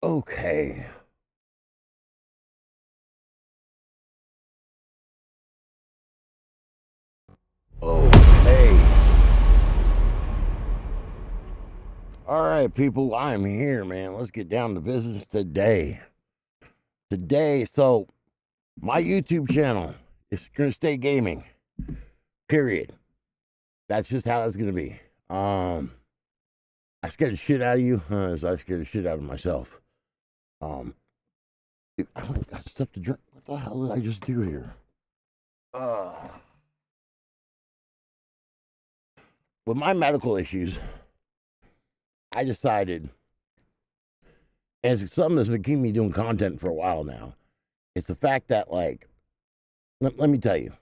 Okay. Okay. All right, people, I'm here, man. Let's get down to business today. So my YouTube channel is going to stay gaming. Period. That's just how it's going to be. I scared the shit out of you, so I scared the shit out of myself. Um, I don't got stuff to drink. What the hell did I just do here? Uh, with my medical issues, I decided, and it's something that's been keeping me doing content for a while now. It's the fact that, like, let me tell you,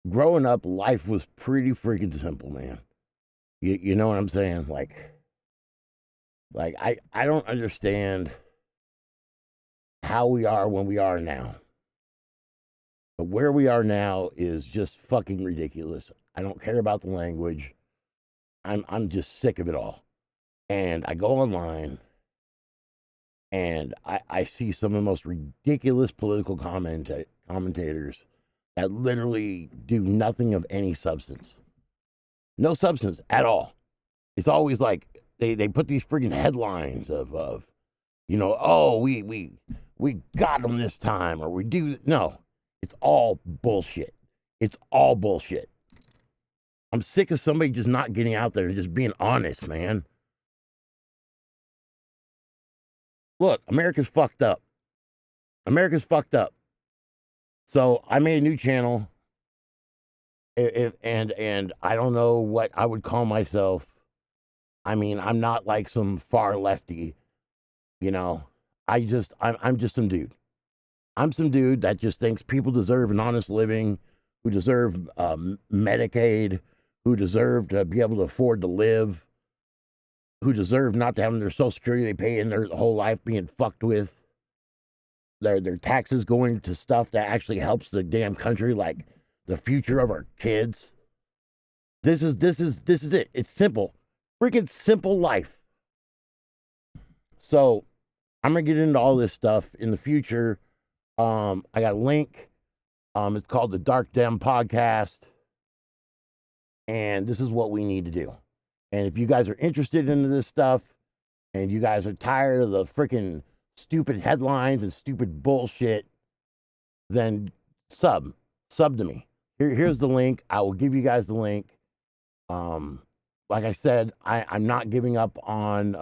growing up, life was pretty freaking simple, man. You know what I'm saying? I don't understand how we are when we are now. But where we are now is just fucking ridiculous. I don't care about the language. I'm just sick of it all. And I go online and I see some of the most ridiculous political commentators that literally do nothing of any substance. No substance at all. It's always like they put these freaking headlines of oh, we got them this time, or we do. No, it's all bullshit. It's all bullshit. I'm sick of somebody just not getting out there and just being honest, man. Look, America's fucked up. America's fucked up. So I made a new channel, and I don't know what I would call myself. I mean, I'm not like some far lefty, you know. I'm just some dude. I'm some dude that just thinks people deserve an honest living, who deserve Medicaid, who deserve to be able to afford to live, who deserve not to have their Social Security they pay in their whole life being fucked with, their taxes going to stuff that actually helps the damn country, like the future of our kids. This is it. It's simple, freaking simple life. So I'm gonna get into all this stuff in the future. I got a link. It's called the Dark Dem Podcast, and this is what we need to do. And if you guys are interested in this stuff, and you guys are tired of the freaking stupid headlines and stupid bullshit, then sub to me. Here's the link. I will give you guys the link. Like I said, I'm not giving up on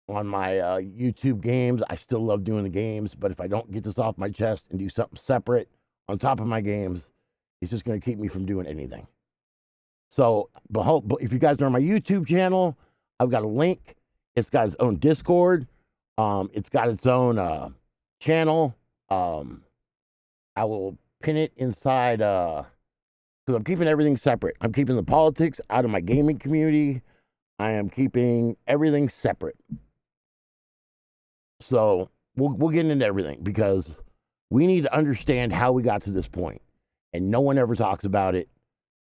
my YouTube games. I still love doing the games, but if I don't get this off my chest and do something separate on top of my games, it's just going to keep me from doing anything. So, if you guys are on my YouTube channel, I've got a link. It's got its own Discord. It's got its own channel. I will pin it inside because I'm keeping everything separate. I'm keeping the politics out of my gaming community. I am keeping everything separate. So we'll get into everything because we need to understand how we got to this point, and no one ever talks about it.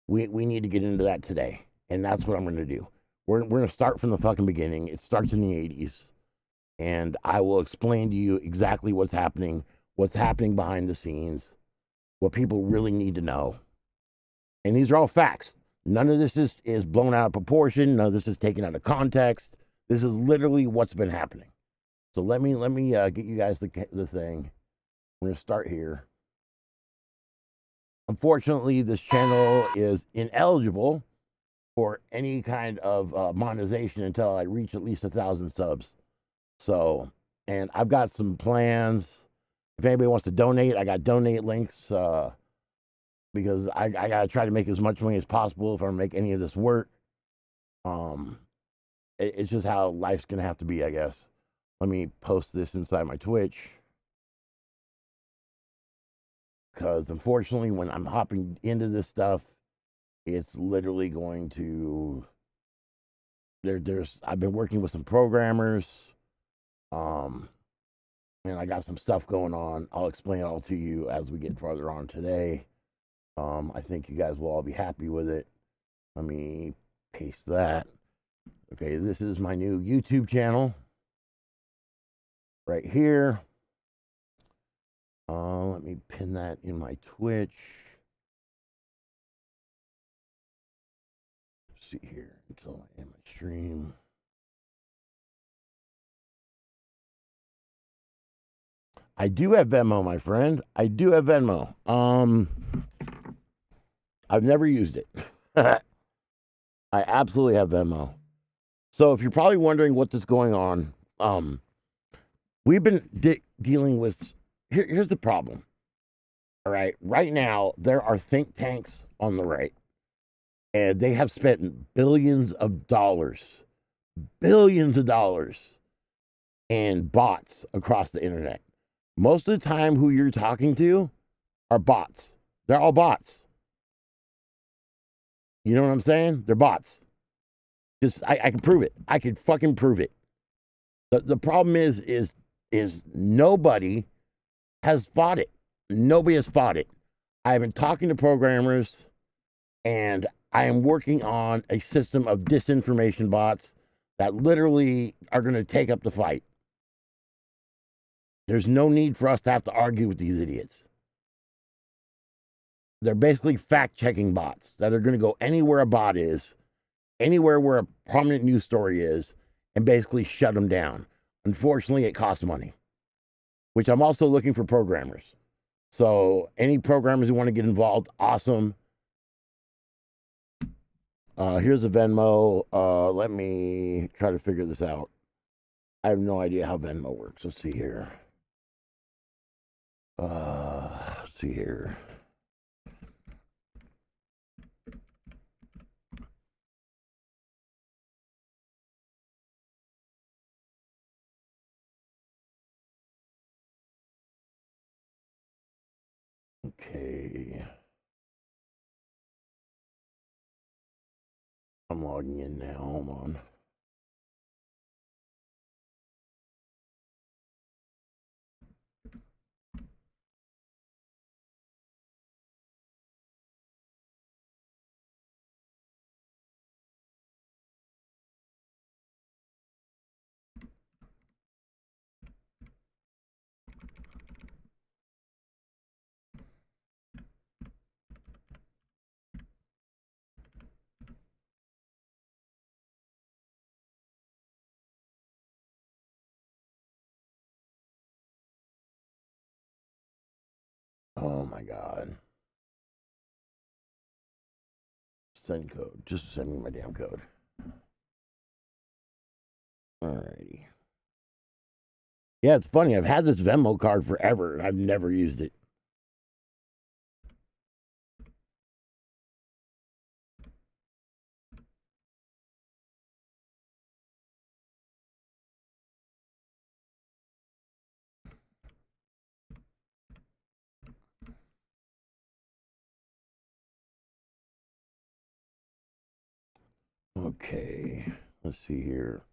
We need to get into that today, and that's what I'm going to do. We're going to start from the fucking beginning. It starts in the 80s, and I will explain to you exactly what's happening behind the scenes, what people really need to know. And these are all facts. None of this is blown out of proportion. None of this is taken out of context. This is literally what's been happening. So let me get you guys the thing. We're going to start here. Unfortunately, this channel is ineligible for any kind of monetization until I reach at least 1,000 subs. So, and I've got some plans. If anybody wants to donate, I got donate links because I got to try to make as much money as possible if I make any of this work. It's just how life's going to have to be, I guess. Let me post this inside my Twitch. Because unfortunately, when I'm hopping into this stuff, it's literally going to. I've been working with some programmers, and I got some stuff going on. I'll explain it all to you as we get farther on today. I think you guys will all be happy with it. Let me paste that. Okay, this is my new YouTube channel. right here. Let me pin that in my Twitch. Let's see here until I end my stream. I do have Venmo, my friend. I do have Venmo. I've never used it. I absolutely have Venmo. So if you're probably wondering what is going on, we've been dealing with. Here's the problem. All right, right now there are think tanks on the right, and they have spent billions of dollars, in bots across the internet. Most of the time, who you're talking to are bots. They're all bots. You know what I'm saying? They're bots. Just I can prove it. I can fucking prove it. The problem is nobody has fought it. Nobody has fought it. I've been talking to programmers, and I am working on a system of disinformation bots that literally are going to take up the fight. There's no need for us to have to argue with these idiots. They're basically fact-checking bots that are going to go anywhere a bot is, anywhere where a prominent news story is, and basically shut them down. Unfortunately, it costs money, which I'm also looking for programmers. So any programmers who want to get involved, awesome. Here's a Venmo. Let me try to figure this out. I have no idea how Venmo works. Let's see here. Let's see here. Okay. I'm logging in now. Hold on. Oh my God. Send code. Just send me my damn code. Alrighty. Yeah, it's funny. I've had this Venmo card forever and I've never used it. Okay. Let's see here.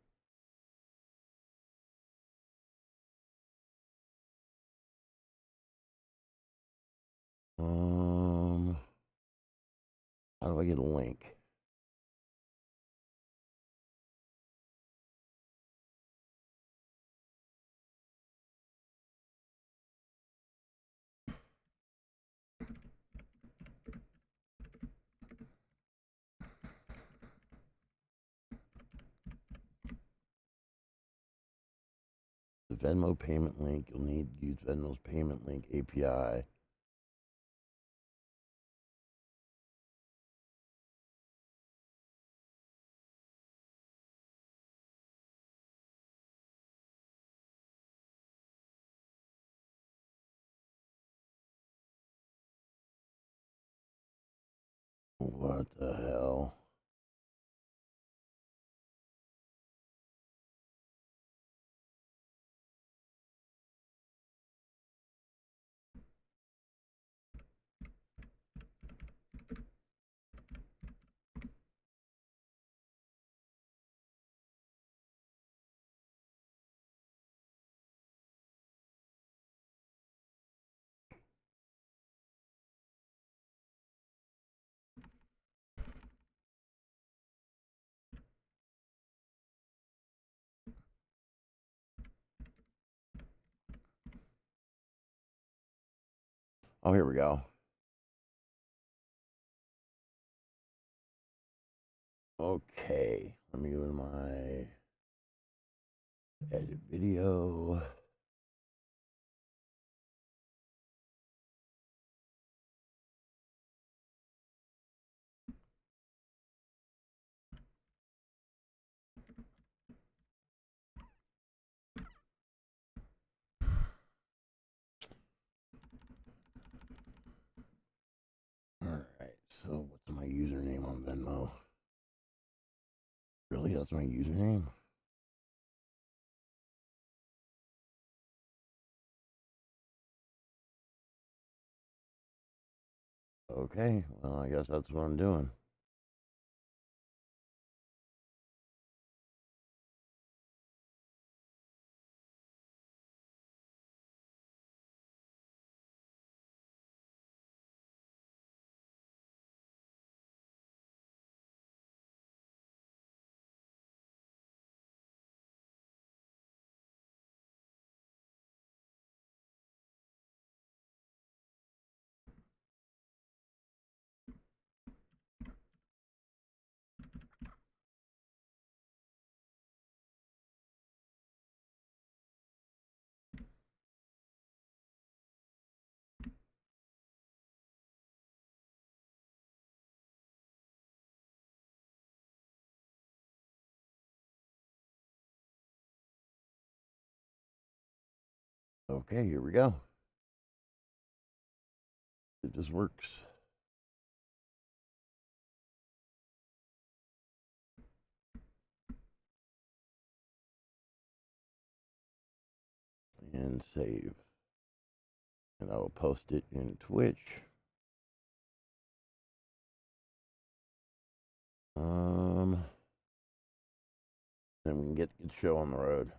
How do I get a link? The Venmo payment link. You'll need to use Venmo's payment link API. What the hell? Oh, here we go. Okay, let me go to my edit video. All right, so what's my username on Venmo? Really, that's my username? Okay, well, I guess that's what I'm doing. Okay, here we go. It just works. And save. And I will post it in Twitch. Then we can get the show on the road.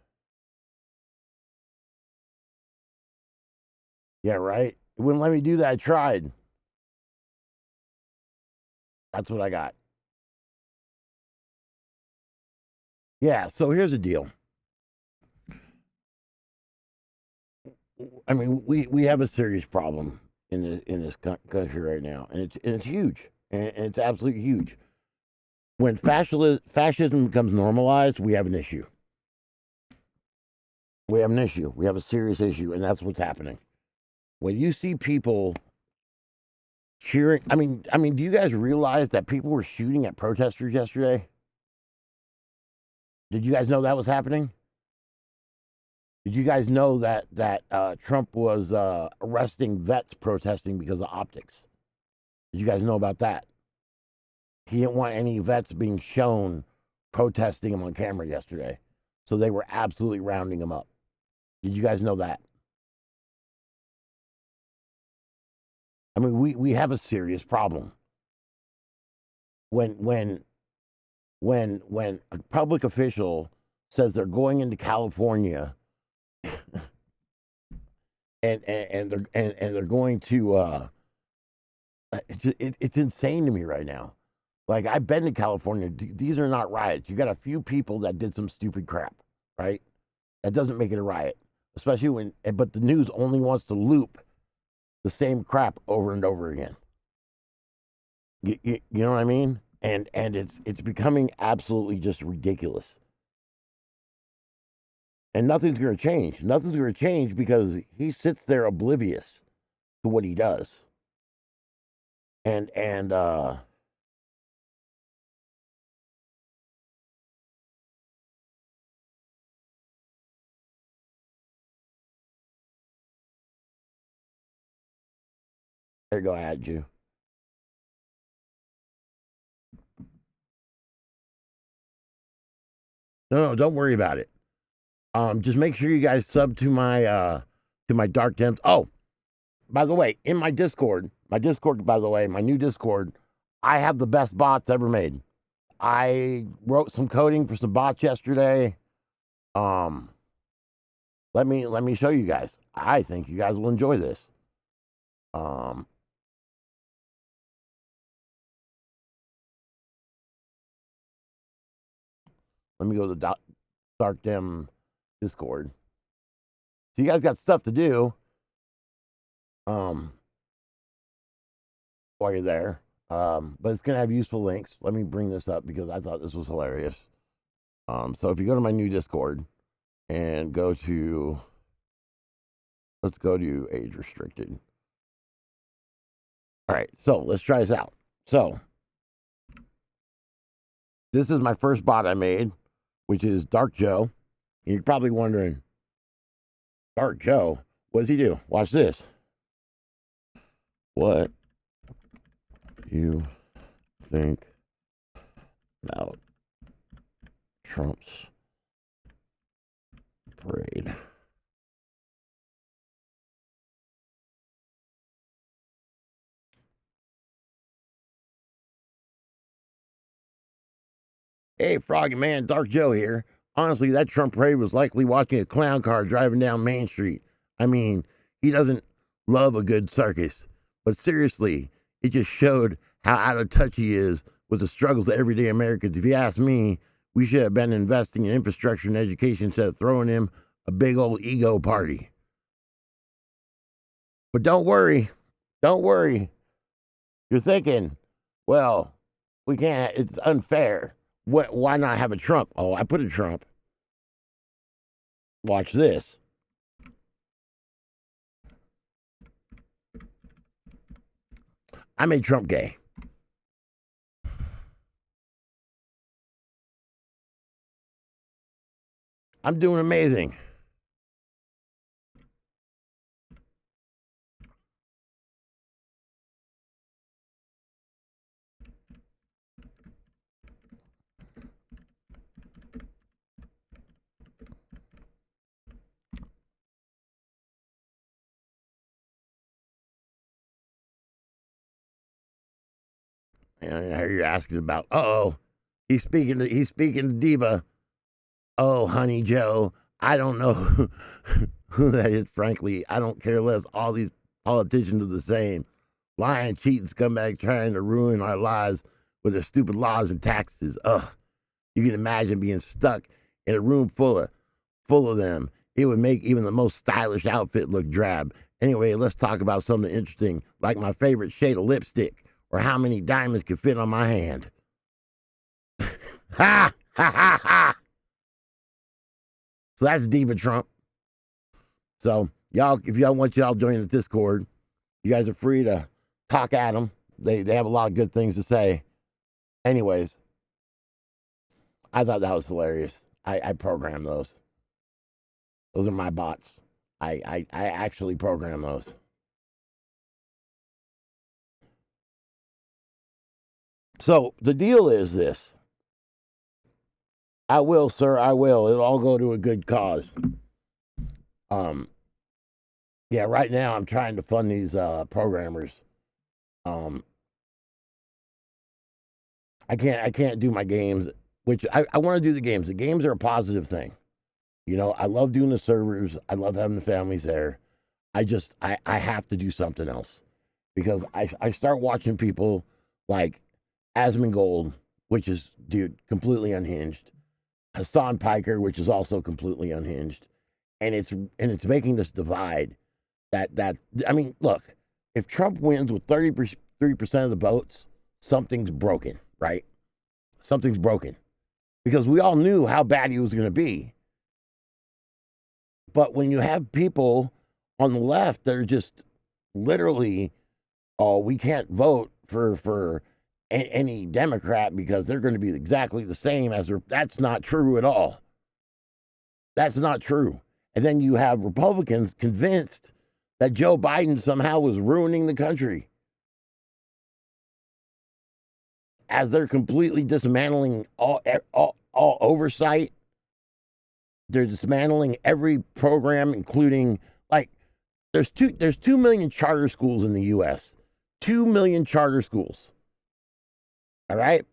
Yeah, right? It wouldn't let me do that. I tried. That's what I got. Yeah, so here's the deal. I mean, we have a serious problem in this country right now, and it's huge, and it's absolutely huge. When fascism becomes normalized, we have an issue. We have an issue. We have a serious issue, and that's what's happening. When you see people cheering, I mean, do you guys realize that people were shooting at protesters yesterday? Did you guys know that was happening? Did you guys know that Trump was arresting vets protesting because of optics? Did you guys know about that? He didn't want any vets being shown protesting him on camera yesterday, so they were absolutely rounding him up. Did you guys know that? I mean, we have a serious problem. When a public official says they're going into California and they're going to it's insane to me right now. Like, I've been to California. These are not riots. You got a few people that did some stupid crap, right? That doesn't make it a riot, especially but the news only wants to loop the same crap over and over again. You know what I mean? And it's becoming absolutely just ridiculous. And nothing's going to change. Nothing's going to change because he sits there oblivious to what he does. And there you go, I had you. No, don't worry about it. Just make sure you guys sub to my Dark Temps. Oh, by the way, in my Discord, by the way, my new Discord, I have the best bots ever made. I wrote some coding for some bots yesterday. Let me show you guys. I think you guys will enjoy this. Let me go to the Dark Dem Discord. So you guys got stuff to do. while you're there. But it's going to have useful links. Let me bring this up because I thought this was hilarious. So if you go to my new Discord and let's go to age restricted. All right, so let's try this out. So this is my first bot I made, which is Dark Joe. And you're probably wondering, Dark Joe, what does he do? Watch this. What do you think about Trump's parade? Hey, Froggy Man, Dark Joe here. Honestly, that Trump parade was likely watching a clown car driving down Main Street. I mean, he doesn't love a good circus. But seriously, it just showed how out of touch he is with the struggles of everyday Americans. If you ask me, we should have been investing in infrastructure and education instead of throwing him a big old ego party. But don't worry. You're thinking, well, we can't, it's unfair. Why not have a Trump? Oh, I put a Trump. Watch this. I made Trump gay. I'm doing amazing. And I hear you asking about, he's speaking to Diva. Oh, honey Joe, I don't know who that is, frankly. I don't care less. All these politicians are the same. Lying, cheating, scumbag trying to ruin our lives with their stupid laws and taxes. Ugh. You can imagine being stuck in a room full of them. It would make even the most stylish outfit look drab. Anyway, let's talk about something interesting, like my favorite shade of lipstick, or how many diamonds can fit on my hand. Ha! Ha ha ha! So that's Diva Trump. So y'all, if y'all want y'all join the Discord, you guys are free to talk at them. They have a lot of good things to say. Anyways, I thought that was hilarious. I programmed those. Those are my bots. I actually program those. So the deal is this. I will, sir. I will. It'll all go to a good cause. Yeah. Right now, I'm trying to fund these programmers. I can't do my games, which I want to do the games. The games are a positive thing. You know, I love doing the servers. I love having the families there. I have to do something else because I start watching people like Asmongold, which is, dude, completely unhinged. Hassan Piker, which is also completely unhinged. And it's making this divide that I mean, look, if Trump wins with 33% of the votes, something's broken, right? Something's broken. Because we all knew how bad he was going to be. But when you have people on the left that are just literally, oh, we can't vote for any Democrat because they're going to be exactly the same as that's not true at all. That's not true. And then you have Republicans convinced that Joe Biden somehow was ruining the country as they're completely dismantling all oversight. They're dismantling every program, including like there's 2 million charter schools in the U.S. 2 million charter schools. All right,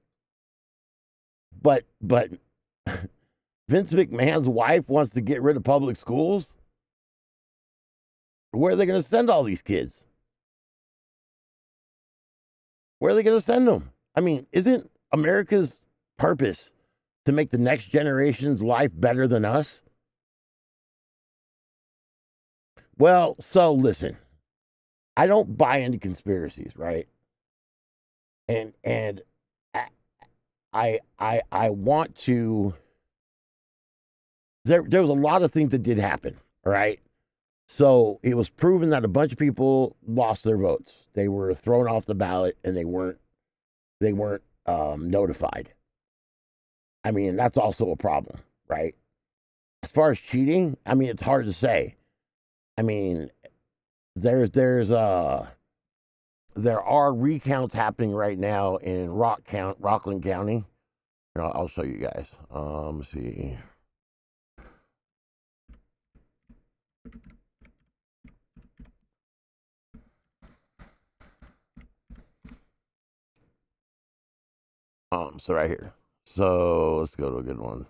but Vince McMahon's wife wants to get rid of public schools. Where are they going to send all these kids? Where are they going to send them? I mean, isn't America's purpose to make the next generation's life better than us? Well, so listen, I don't buy into conspiracies, right? And I want to. There was a lot of things that did happen. All right. So it was proven that a bunch of people lost their votes. They were thrown off the ballot and they weren't notified. I mean, that's also a problem, right? As far as cheating, I mean, it's hard to say. I mean, there's there are recounts happening right now in Rockland County. I'll show you guys. Let's see. So right here. So let's go to a good one.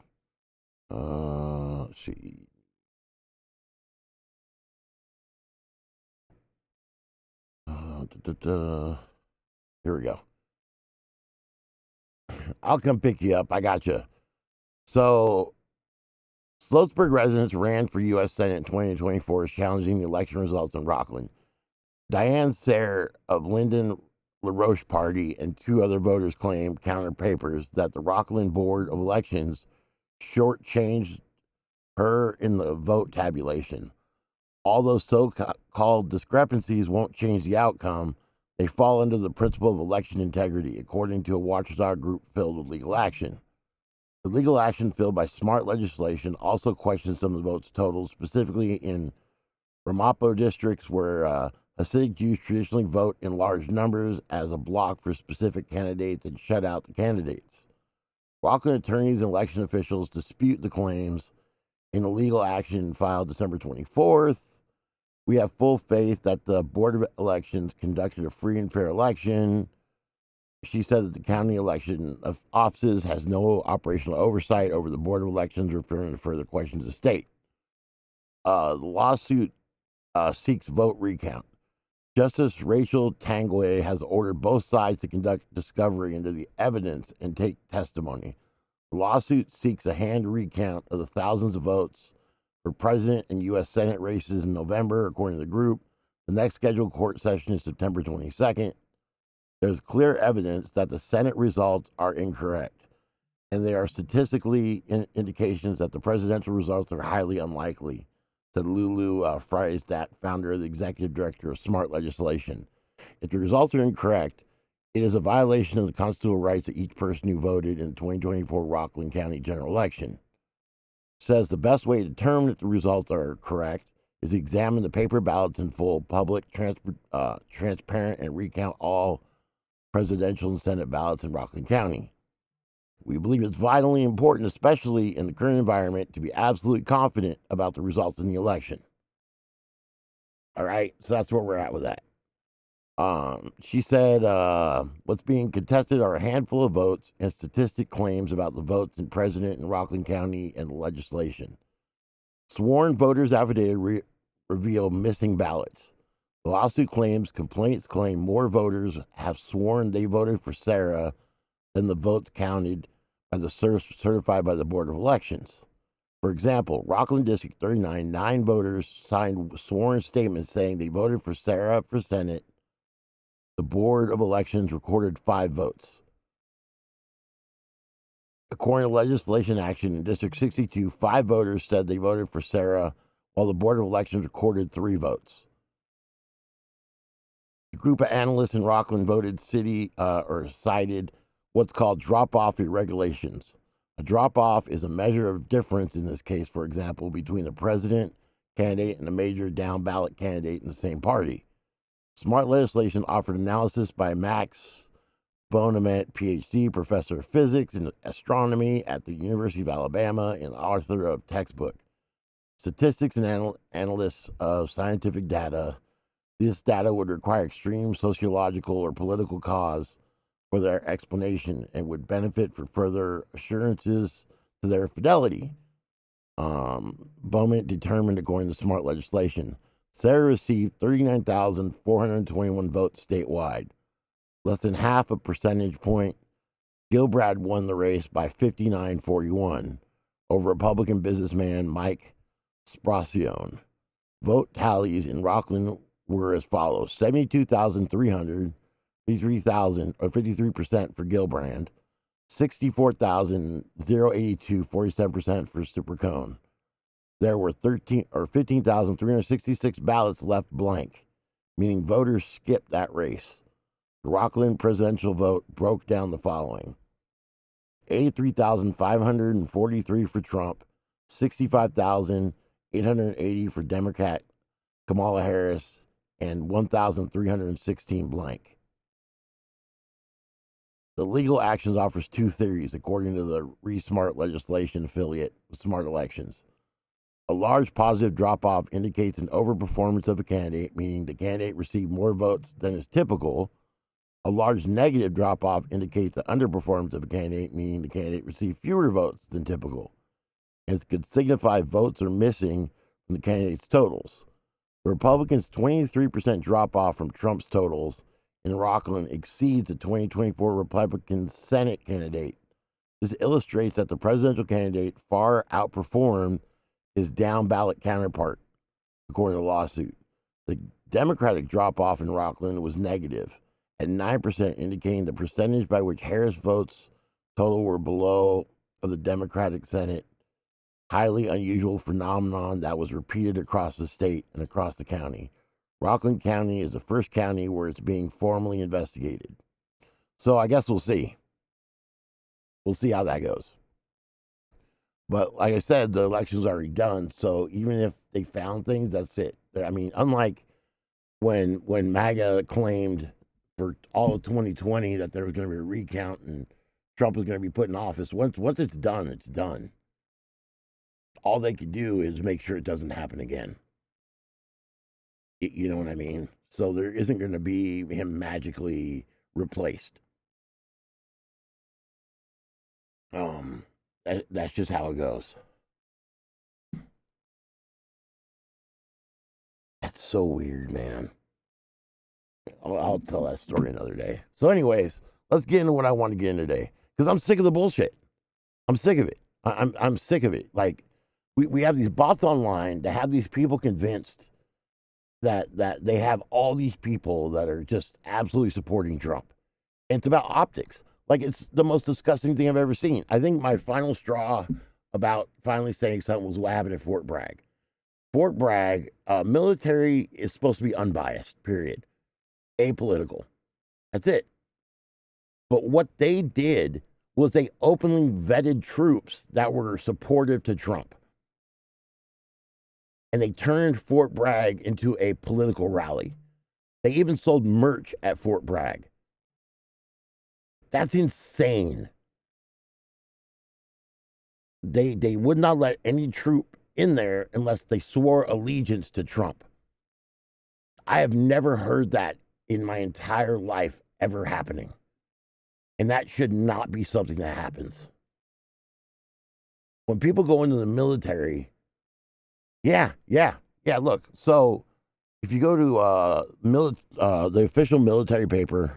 Let's see. Here we go. I'll come pick you up. I got you. So, Sloatsburg residents ran for U.S. Senate in 2024, challenging the election results in Rockland. Diane Sayre of Lyndon LaRoche Party and two other voters claimed counter papers that the Rockland Board of Elections shortchanged her in the vote tabulation. Although so-called discrepancies won't change the outcome, they fall under the principle of election integrity, according to a watchdog group filled with legal action. The legal action filled by smart legislation also questions some of the votes totals, specifically in Ramapo districts where Hasidic Jews traditionally vote in large numbers as a block for specific candidates and shut out the candidates. Rockland attorneys and election officials dispute the claims in a legal action filed December 24th. We have full faith that the Board of Elections conducted a free and fair election. She said that the county election of offices has no operational oversight over the Board of Elections, referring to further questions of the state. The lawsuit seeks vote recount. Justice Rachel Tanguay has ordered both sides to conduct discovery into the evidence and take testimony. The lawsuit seeks a hand recount of the thousands of votes for president and U.S. Senate races in November, according to the group. The next scheduled court session is September 22nd. There's clear evidence that the Senate results are incorrect, and there are statistically indications that the presidential results are highly unlikely, said Lulu Freistat, founder of the executive director of Smart Legislation. If the results are incorrect, it is a violation of the constitutional rights of each person who voted in the 2024 Rockland County general election. Says the best way to determine if the results are correct is to examine the paper ballots in full, public, transparent, and recount all presidential and Senate ballots in Rockland County. We believe it's vitally important, especially in the current environment, to be absolutely confident about the results in the election. All right, so that's where we're at with that. She said what's being contested are a handful of votes and statistic claims about the votes in president in Rockland County and the legislation. Sworn voters' affidavit reveal missing ballots. The lawsuit claims complaints claim more voters have sworn they voted for Sarah than the votes counted by the certified by the Board of Elections. For example, Rockland District 39, 9 voters signed sworn statements saying they voted for Sarah for Senate. The Board of Elections recorded 5 votes. According to legislation action in District 62, 5 voters said they voted for Sarah, while the Board of Elections recorded 3 votes. A group of analysts in Rockland cited what's called drop-off irregularities. A drop-off is a measure of difference, in this case, for example, between the president candidate and a major down-ballot candidate in the same party. Smart Legislation offered analysis by Max Bonament, PhD, professor of physics and astronomy at the University of Alabama and author of textbook. Statistics and analysts of scientific data. This data would require extreme sociological or political cause for their explanation and would benefit for further assurances to their fidelity. Bowman determined, according to Smart Legislation, Sarah received 39,421 votes statewide, less than half a percentage point. Gilbrad won the race by 59-41 over Republican businessman Mike Spracione. Vote tallies in Rockland were as follows: 72,300 53,000 or 53% for Gillibrand, 64,082, 47% for Supercone. There were 15,366 ballots left blank, meaning voters skipped that race. The Rockland presidential vote broke down the following: 83,543 for Trump, 65,880 for Democrat Kamala Harris, and 1,316 blank. The Legal Actions offers two theories, according to the ReSmart legislation affiliate with Smart Elections. A large positive drop-off indicates an overperformance of a candidate, meaning the candidate received more votes than is typical. A large negative drop-off indicates the underperformance of a candidate, meaning the candidate received fewer votes than typical. It could signify votes are missing from the candidate's totals. The Republicans' 23% drop-off from Trump's totals in Rockland exceeds the 2024 Republican Senate candidate. This illustrates that the presidential candidate far outperformed his down-ballot counterpart, according to the lawsuit. The Democratic drop-off in Rockland was negative, at 9%, indicating the percentage by which Harris votes total were below of the Democratic Senate. Highly unusual phenomenon that was repeated across the state and across the county. Rockland County is the first county where it's being formally investigated. So I guess we'll see. We'll see how that goes. But like I said, the election's already done. So even if they found things, that's it. I mean, unlike when MAGA claimed for all of 2020 that there was going to be a recount and Trump was going to be put in office, once it's done, it's done. All they could do is make sure it doesn't happen again. You know what I mean? So there isn't going to be him magically replaced. That's just how it goes. That's so weird, man. I'll tell that story another day. So, anyways, let's get into what I want to get into today, because I'm sick of the bullshit. I'm sick of it. I'm sick of it. Like, we have these bots online that have these people convinced that they have all these people that are just absolutely supporting Trump. And it's about optics. Like, it's the most disgusting thing I've ever seen. I think my final straw about finally saying something was what happened at Fort Bragg. Fort Bragg, military is supposed to be unbiased, period. Apolitical. That's it. But what they did was they openly vetted troops that were supportive to Trump. And they turned Fort Bragg into a political rally. They even sold merch at Fort Bragg. That's insane. They would not let any troop in there unless they swore allegiance to Trump. I have never heard that in my entire life ever happening. And that should not be something that happens. When people go into the military, yeah. Look, so if you go to the official military paper,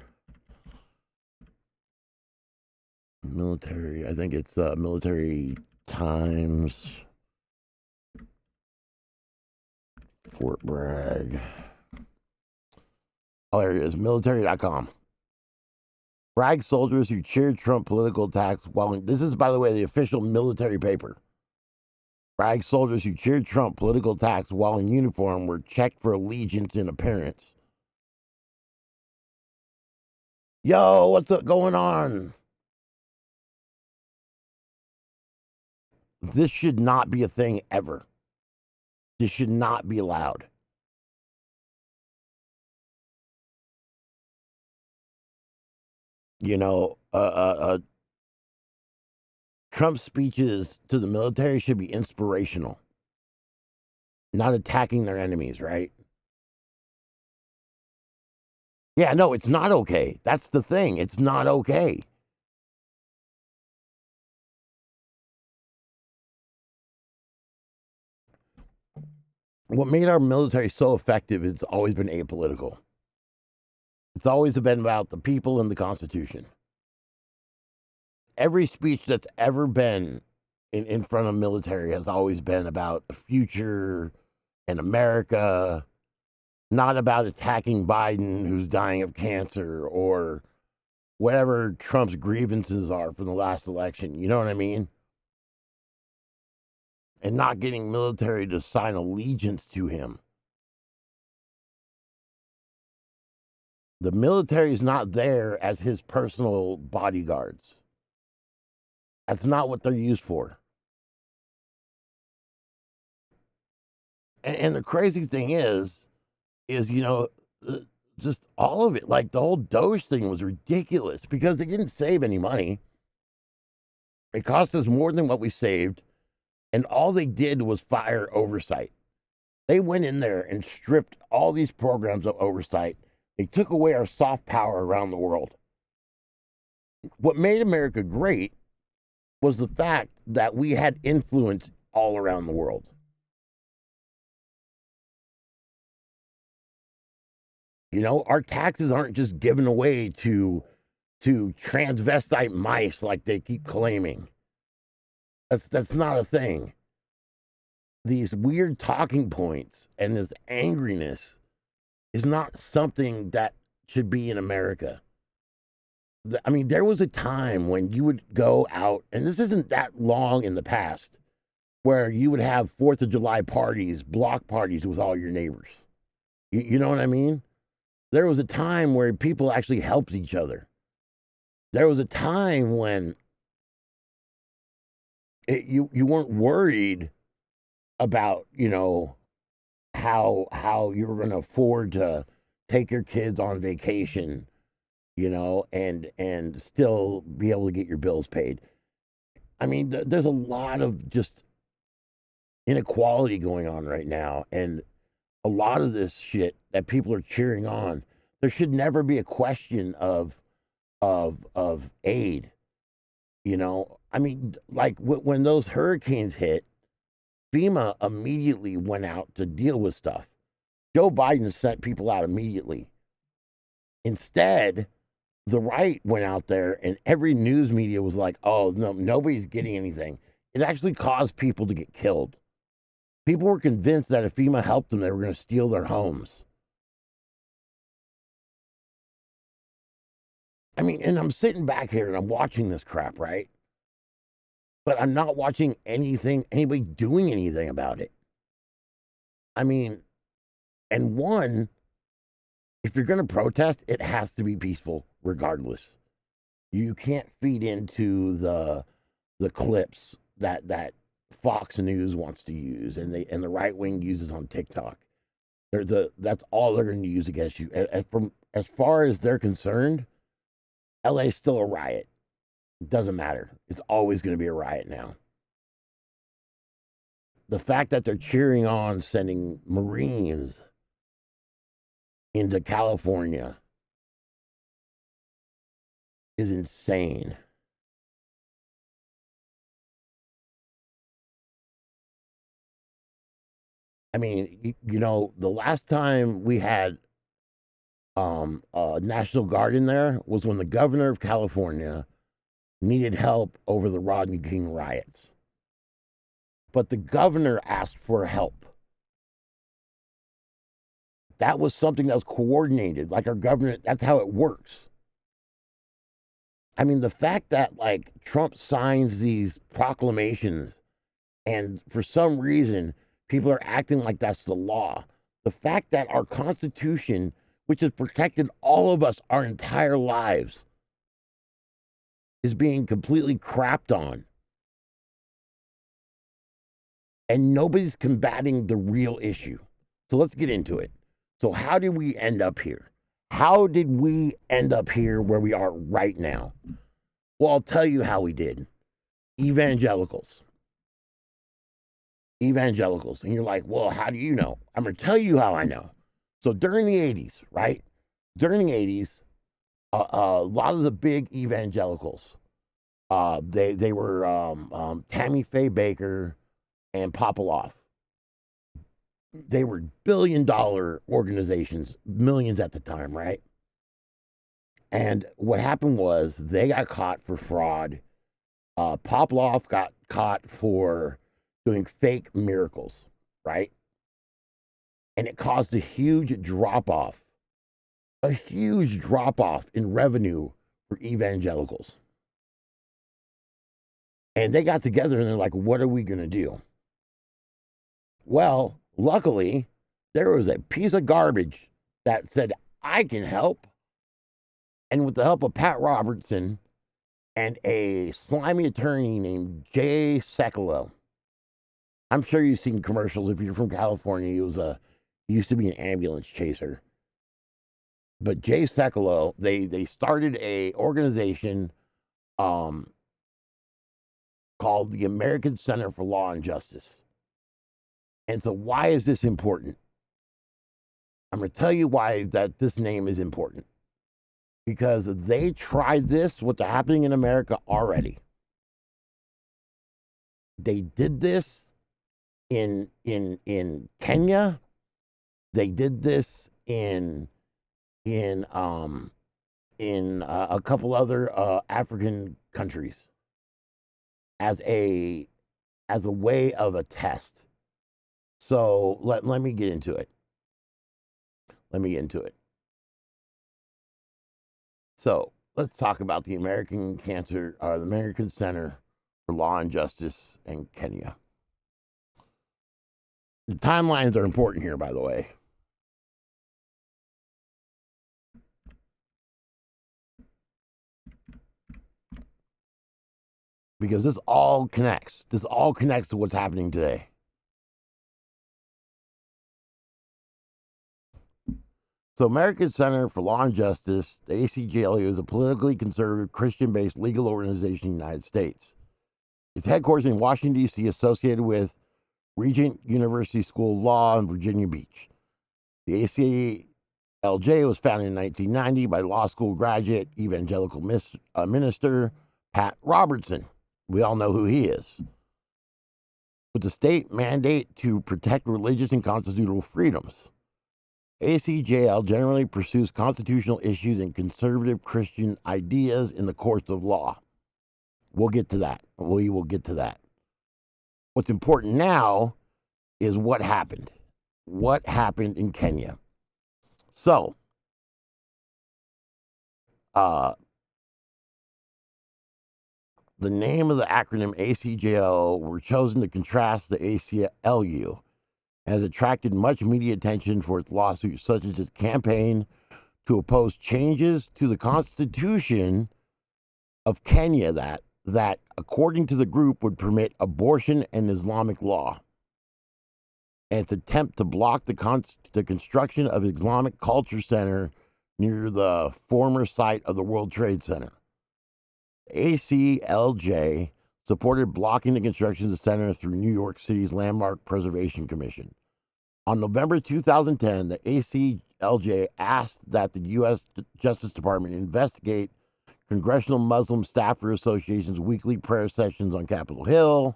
I think it's Military Times, Fort Bragg. Oh, there it is, military.com. Bragg soldiers who cheered Trump political attacks while this is, by the way, the official military paper. Bragg soldiers who cheered Trump political attacks while in uniform were checked for allegiance and appearance. Yo, what's up going on? This should not be a thing ever. This should not be allowed. You know, Trump's speeches to the military should be inspirational, not attacking their enemies, right? Yeah, no, it's not okay. That's the thing. It's not okay. What made our military so effective has always been apolitical. It's always been about the people and the Constitution. Every speech that's ever been in front of military has always been about the future and America not about attacking Biden, who's dying of cancer, or whatever Trump's grievances are from the last election. You know what I mean? And not getting military to sign allegiance to him. The military is not there as his personal bodyguards. That's not what they're used for. And the crazy thing is, just all of it, like the whole Doge thing was ridiculous because they didn't save any money. It cost us more than what we saved. And all they did was fire oversight. They went in there and stripped all these programs of oversight. They took away our soft power around the world. What made America great was the fact that we had influence all around the world. Our taxes aren't just given away to transvestite mice like they keep claiming. That's not a thing. These weird talking points and this angriness is not something that should be in America. I mean, there was a time when you would go out, and this isn't that long in the past, where you would have 4th of July parties, block parties with all your neighbors. You know what I mean? There was a time where people actually helped each other. There was a time when you weren't worried about, how you were going to afford to take your kids on vacation, and still be able to get your bills paid. I mean, there's a lot of just inequality going on right now, and a lot of this shit that people are cheering on. There should never be a question of aid. I mean, like when those hurricanes hit, FEMA immediately went out to deal with stuff. Joe Biden sent people out immediately. Instead, the right went out there and every news media was like, oh, no, nobody's getting anything. It actually caused people to get killed. People were convinced that if FEMA helped them, they were going to steal their homes. I mean, and I'm sitting back here and I'm watching this crap, right? But I'm not watching anybody doing anything about it. I mean, and one, if you're going to protest, it has to be peaceful regardless. You can't feed into the clips that Fox News wants to use and the right wing uses on TikTok. That's all they're going to use against you. As far as they're concerned, LA's still a riot. It doesn't matter. It's always going to be a riot now. The fact that they're cheering on sending Marines into California is insane. I mean, the last time we had National Guard in there was when the governor of California needed help over the Rodney King riots. But the governor asked for help. That was something that was coordinated, like our government, that's how it works. I mean, the fact that like Trump signs these proclamations and for some reason people are acting like that's the law. The fact that our Constitution, which has protected all of us our entire lives, is being completely crapped on. And nobody's combating the real issue. So let's get into it. So how did we end up here? How did we end up here where we are right now? Well, I'll tell you how we did. Evangelicals. And you're like, well, how do you know? I'm going to tell you how I know. So during the 80s, right? During the 80s, a lot of the big evangelicals, they were Tammy Faye Baker and Popoff. They were billion-dollar organizations, millions at the time, right? And what happened was they got caught for fraud. Popoff got caught for doing fake miracles, right? And it caused a huge drop-off in revenue for evangelicals. And they got together and they're like, what are we going to do? Well, luckily, there was a piece of garbage that said, I can help. And with the help of Pat Robertson and a slimy attorney named Jay Sekulow, I'm sure you've seen commercials if you're from California. He used to be an ambulance chaser. But Jay Sekulow, they started a organization called the American Center for Law and Justice. And so why is this important? I'm going to tell you why that this name is important. Because they tried this, what's happening in America already. They did this in Kenya. They did this in a couple other African countries as a way of a test. So let me get into it. So let's talk about the American Center for Law and Justice in Kenya. The timelines are important here, by the way. Because this all connects. This all connects to what's happening today. So American Center for Law and Justice, the ACLU, is a politically conservative, Christian-based legal organization in the United States. Its headquarters in Washington, D.C., associated with Regent University School of Law in Virginia Beach. The ACLJ was founded in 1990 by law school graduate, evangelical minister Pat Robertson. We all know who he is. With the state mandate to protect religious and constitutional freedoms. ACJL generally pursues constitutional issues and conservative Christian ideas in the courts of law. We'll get to that. We will get to that. What's important now is what happened. What happened in Kenya? So, the name of the acronym ACJL were chosen to contrast the ACLU, has attracted much media attention for its lawsuits, such as its campaign to oppose changes to the Constitution of Kenya that, according to the group, would permit abortion and Islamic law, and its attempt to block the construction of Islamic Culture Center near the former site of the World Trade Center. ACLJ supported blocking the construction of the center through New York City's Landmark Preservation Commission. On November 2010, the ACLJ asked that the U.S. Justice Department investigate Congressional Muslim Staffer Association's weekly prayer sessions on Capitol Hill.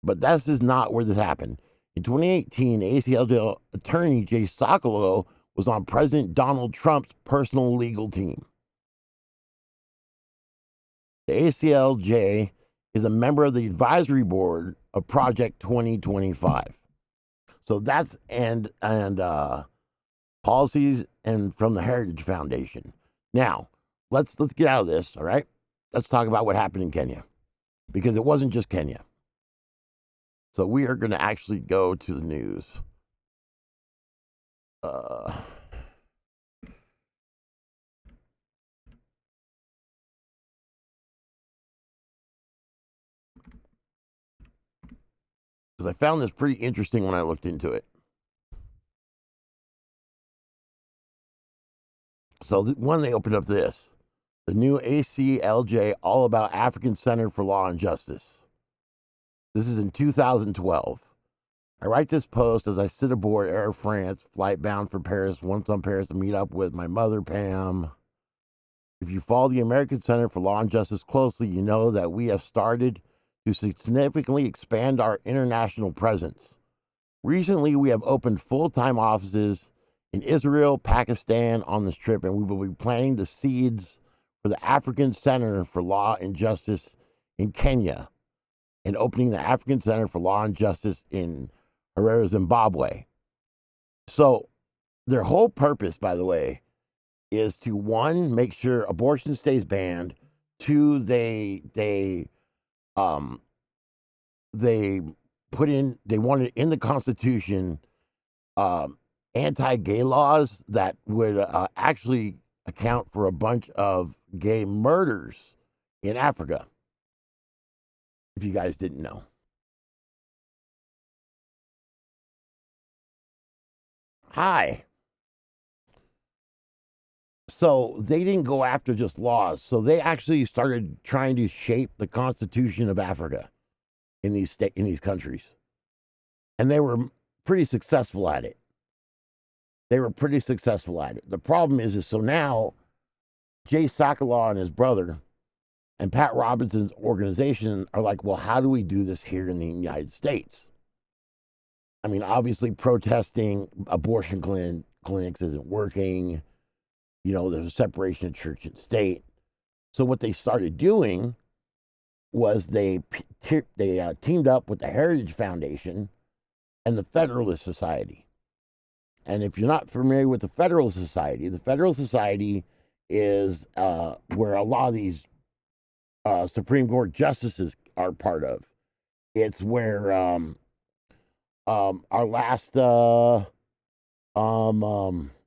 But this is not where this happened. In 2018, ACLJ attorney Jay Sekulow was on President Donald Trump's personal legal team. The ACLJ is a member of the advisory board of Project 2025. So that's and policies and from the Heritage Foundation. Now, let's get out of this, all right? Let's talk about what happened in Kenya, because it wasn't just Kenya. So we are going to actually go to the news. Because I found this pretty interesting when I looked into it. So one, they opened up this. The new ACLJ, all about African Center for Law and Justice. This is in 2012. I write this post as I sit aboard Air France, flight bound for Paris, once on Paris to meet up with my mother, Pam. If you follow the American Center for Law and Justice closely, you know that we have started to significantly expand our international presence. Recently, we have opened full-time offices in Israel, Pakistan on this trip, and we will be planting the seeds for the African Center for Law and Justice in Kenya and opening the African Center for Law and Justice in Harare, Zimbabwe. So their whole purpose, by the way, is to, one, make sure abortion stays banned. Two, um they they wanted in the Constitution anti-gay laws that would actually account for a bunch of gay murders in Africa, if you guys didn't know. Hi. So they didn't go after just laws. So they actually started trying to shape the Constitution of Africa in these countries. And they were pretty successful at it. The problem is so now Jay Sekulow and his brother and Pat Robinson's organization are like, well, how do we do this here in the United States? I mean, obviously protesting abortion clinics isn't working. You know, there's a separation of church and state. So what they started doing was they teamed up with the Heritage Foundation and the Federalist Society. And if you're not familiar with the Federalist Society is where a lot of these Supreme Court justices are part of. It's where our last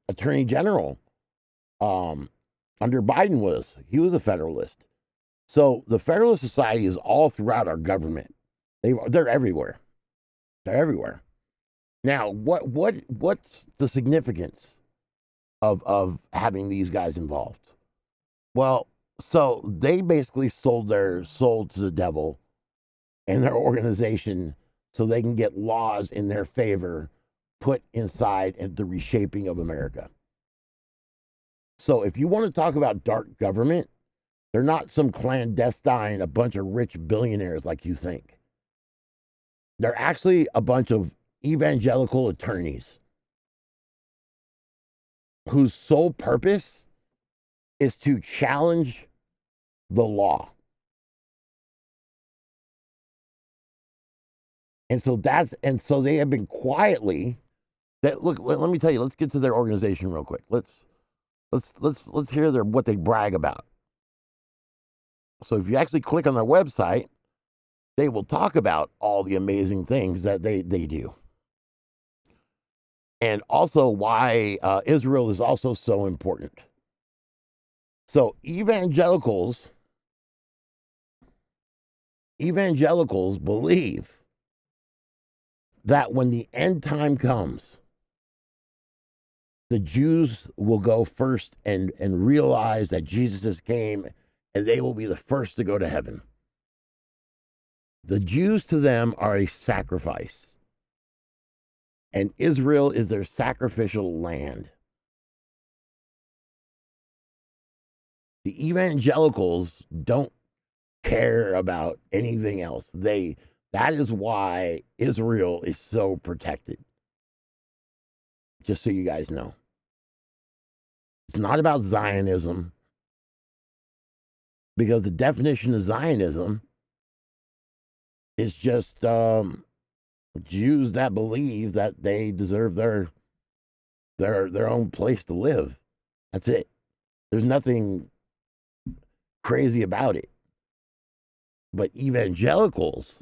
Attorney General under Biden was. He was a Federalist. So the Federalist Society is all throughout our government. They're everywhere. They're everywhere. Now, what's the significance of having these guys involved? Well, so they basically sold their soul to the devil and their organization so they can get laws in their favor put inside the reshaping of America. So if you want to talk about dark government, they're not some clandestine, a bunch of rich billionaires like you think. They're actually a bunch of evangelical attorneys whose sole purpose is to challenge the law. And so they have been quietly look, let me tell you, let's get to their organization real quick. Let's hear what they brag about. So if you actually click on their website, they will talk about all the amazing things that they do. And also why Israel is also so important. So evangelicals believe that when the end time comes, the Jews will go first and realize that Jesus came, and they will be the first to go to heaven. The Jews to them are a sacrifice, and Israel is their sacrificial land. The evangelicals don't care about anything else. That is why Israel is so protected. Just so you guys know. It's not about Zionism, because the definition of Zionism is just Jews that believe that they deserve their own place to live. That's it. There's nothing crazy about it. But evangelicals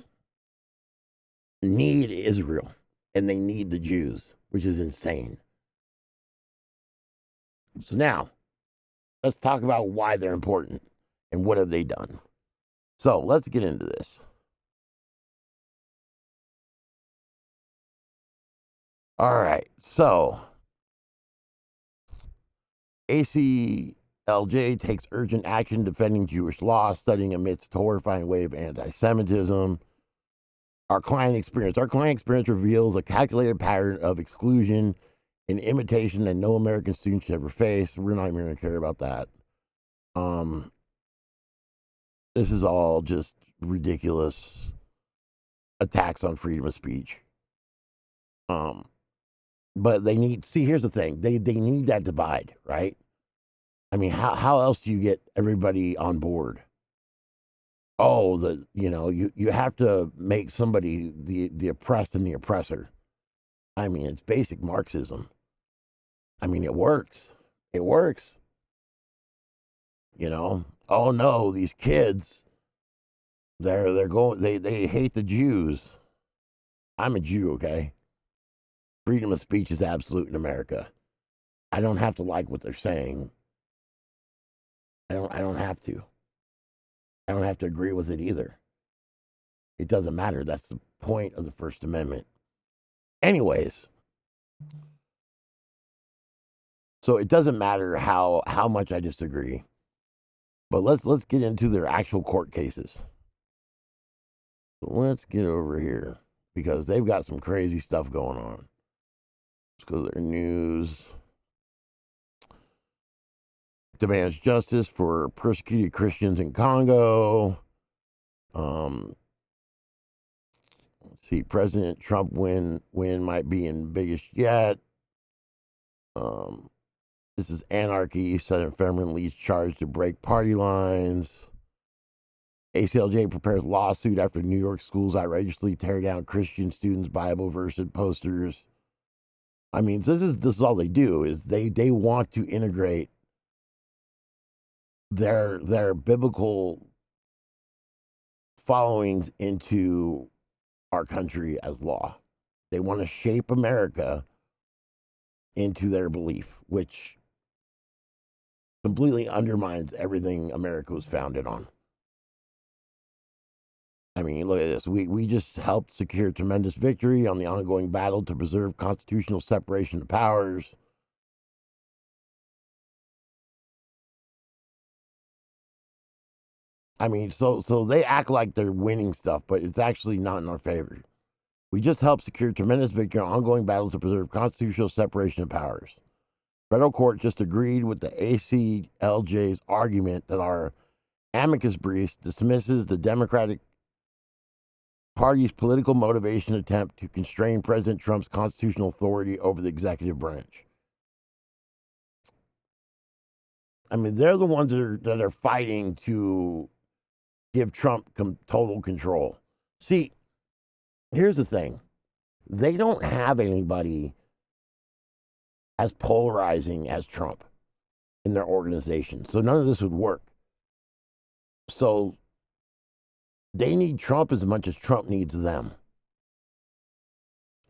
need Israel, and they need the Jews, which is insane. So now, let's talk about why they're important and what have they done. So let's get into this. All right, so ACLJ takes urgent action defending Jewish law, studying amidst horrifying wave of anti-Semitism. Our client experience reveals a calculated pattern of exclusion and imitation that no American student should ever face. We're not even going to care about that. This is all just ridiculous attacks on freedom of speech. But they need, here's the thing. They need that divide, right? I mean, how else do you get everybody on board? Oh, you have to make somebody the oppressed and the oppressor. I mean, it's basic Marxism. I mean, it works. It works. You know, oh no, these kids, they hate the Jews. I'm a Jew, okay? Freedom of speech is absolute in America. I don't have to like what they're saying. I don't have to. I don't have to agree with it either. It doesn't matter. That's the point of the First Amendment. Anyways, so it doesn't matter how much I disagree. But let's get into their actual court cases. So let's get over here because they've got some crazy stuff going on. Let's go to their news. Demands justice for persecuted Christians in Congo. Let's see, President Trump win might be in biggest yet. This is anarchy. Senate Fetterman leads charge to break party lines. ACLJ prepares lawsuit after New York schools outrageously tear down Christian students' Bible verse posters. I mean, this is all they do is they want to integrate their biblical followings into our country as law. They want to shape America into their belief, which completely undermines everything America was founded on. I mean, look at this. We just helped secure tremendous victory on the ongoing battle to preserve constitutional separation of powers. I mean, so they act like they're winning stuff, but it's actually not in our favor. We just helped secure tremendous victory on ongoing battle to preserve constitutional separation of powers. Federal court just agreed with the ACLJ's argument that our amicus brief dismisses the Democratic Party's political motivation attempt to constrain President Trump's constitutional authority over the executive branch. I mean, they're the ones that are fighting to give Trump total control. See, here's the thing. They don't have anybody as polarizing as Trump in their organization. So none of this would work. So they need Trump as much as Trump needs them.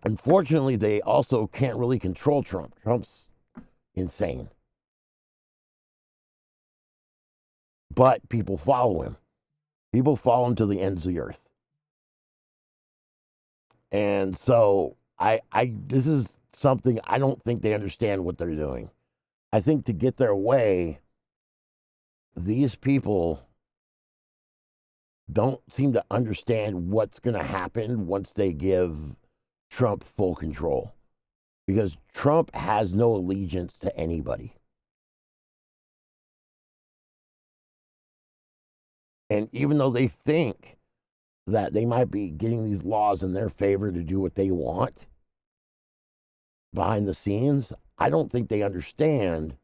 Unfortunately, they also can't really control Trump. Trump's insane. But people follow him. People follow him to the ends of the earth. And so this is something I don't think they understand what they're doing. I think to get their way, these people don't seem to understand what's going to happen once they give Trump full control. Because Trump has no allegiance to anybody. And even though they think that they might be getting these laws in their favor to do what they want behind the scenes, I don't think they understand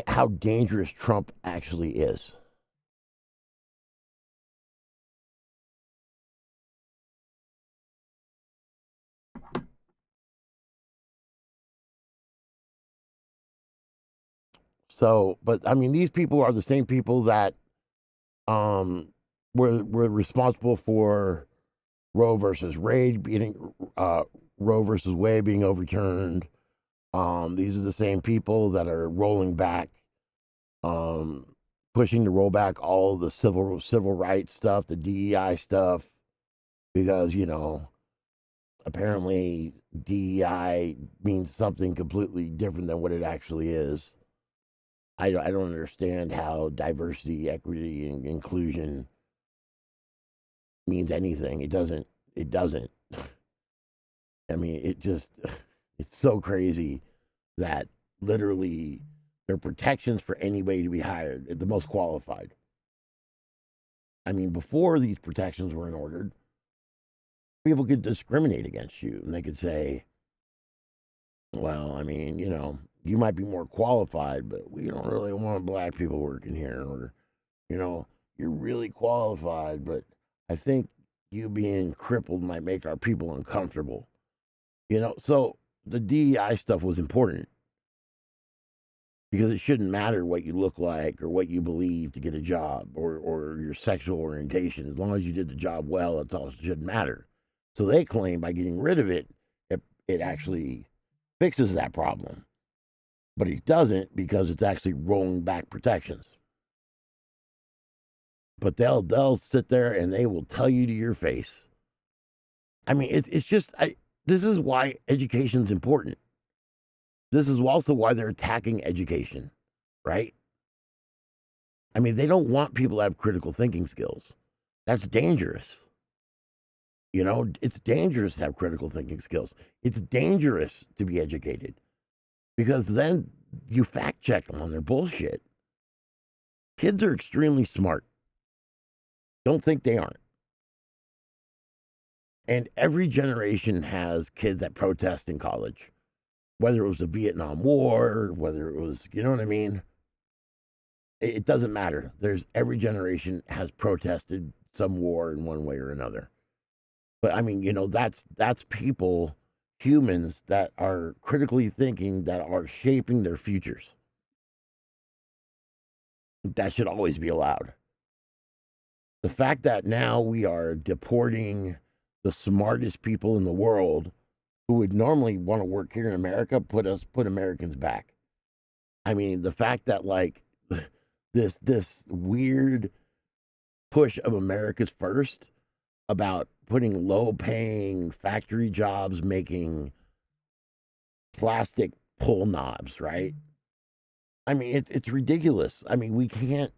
how dangerous Trump actually is. So, but I mean, these people are the same people that were responsible for Roe versus Wade Roe versus Wade being overturned. These are the same people that are rolling back, pushing to roll back all the civil rights stuff, the DEI stuff, because apparently DEI means something completely different than what it actually is. I don't understand how diversity, equity, and inclusion means anything. It doesn't. I mean, it's so crazy that literally there are protections for anybody to be hired, the most qualified. I mean, before these protections were in order, people could discriminate against you and they could say, well, I mean, you might be more qualified, but we don't really want black people working here. Or, you're really qualified, but I think you being crippled might make our people uncomfortable. So the DEI stuff was important because it shouldn't matter what you look like or what you believe to get a job or your sexual orientation. As long as you did the job well, that's all it should matter. So they claim by getting rid of it, it actually fixes that problem. But it doesn't because it's actually rolling back protections. But they'll sit there and they will tell you to your face. I mean, it's just this is why education's important. This is also why they're attacking education, right? I mean, they don't want people to have critical thinking skills. That's dangerous. It's dangerous to have critical thinking skills. It's dangerous to be educated because then you fact check them on their bullshit. Kids are extremely smart. Don't think they aren't. And every generation has kids that protest in college, whether it was the Vietnam War, whether it was, you know what I mean? It doesn't matter. Every generation has protested some war in one way or another. But I mean, that's people, humans that are critically thinking, that are shaping their futures. That should always be allowed. The fact that now we are deporting the smartest people in the world who would normally want to work here in America, put Americans back. I mean, the fact that like this weird push of America's first about putting low-paying factory jobs making plastic pull knobs, right? I mean, it's ridiculous. I mean, we can't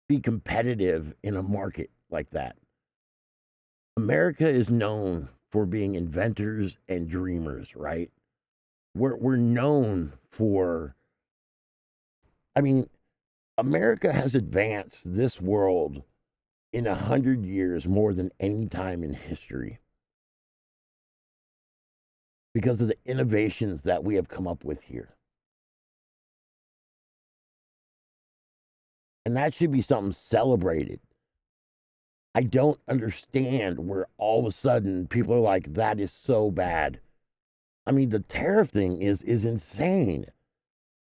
be competitive in a market like that. America is known for being inventors and dreamers, right? We're known for, I mean, America has advanced this world in 100 years more than any time in history because of the innovations that we have come up with here. And that should be something celebrated. I don't understand where all of a sudden people are like, that is so bad. I mean, the tariff thing is insane.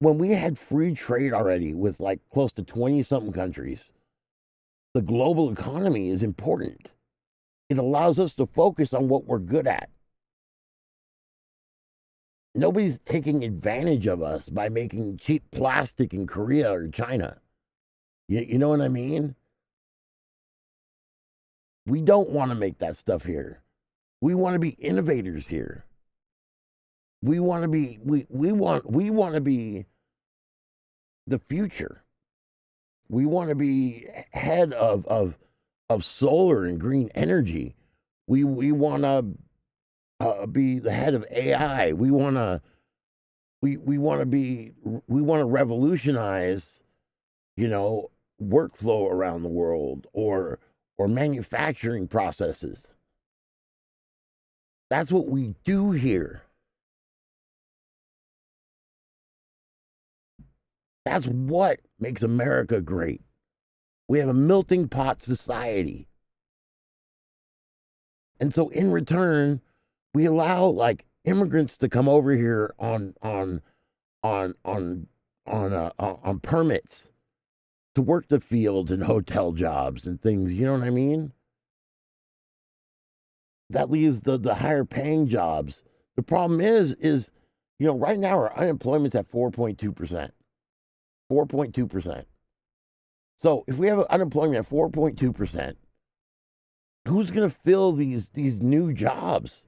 When we had free trade already with like close to 20 something countries, the global economy is important. It allows us to focus on what we're good at. Nobody's taking advantage of us by making cheap plastic in Korea or China. You know what I mean? We don't want to make that stuff here. We want to be innovators here. We want to be we want to be the future. We want to be head of solar and green energy. We want to be the head of AI. We want to revolutionize, workflow around the world or manufacturing processes. That's what we do here. That's what makes America great. We have a melting pot society. And so in return, we allow like immigrants to come over here on permits to work the fields and hotel jobs and things, you know what I mean? That leaves the higher paying jobs. The problem is, right now our unemployment's at 4.2%. 4.2%. So if we have unemployment at 4.2%, who's going to fill these new jobs?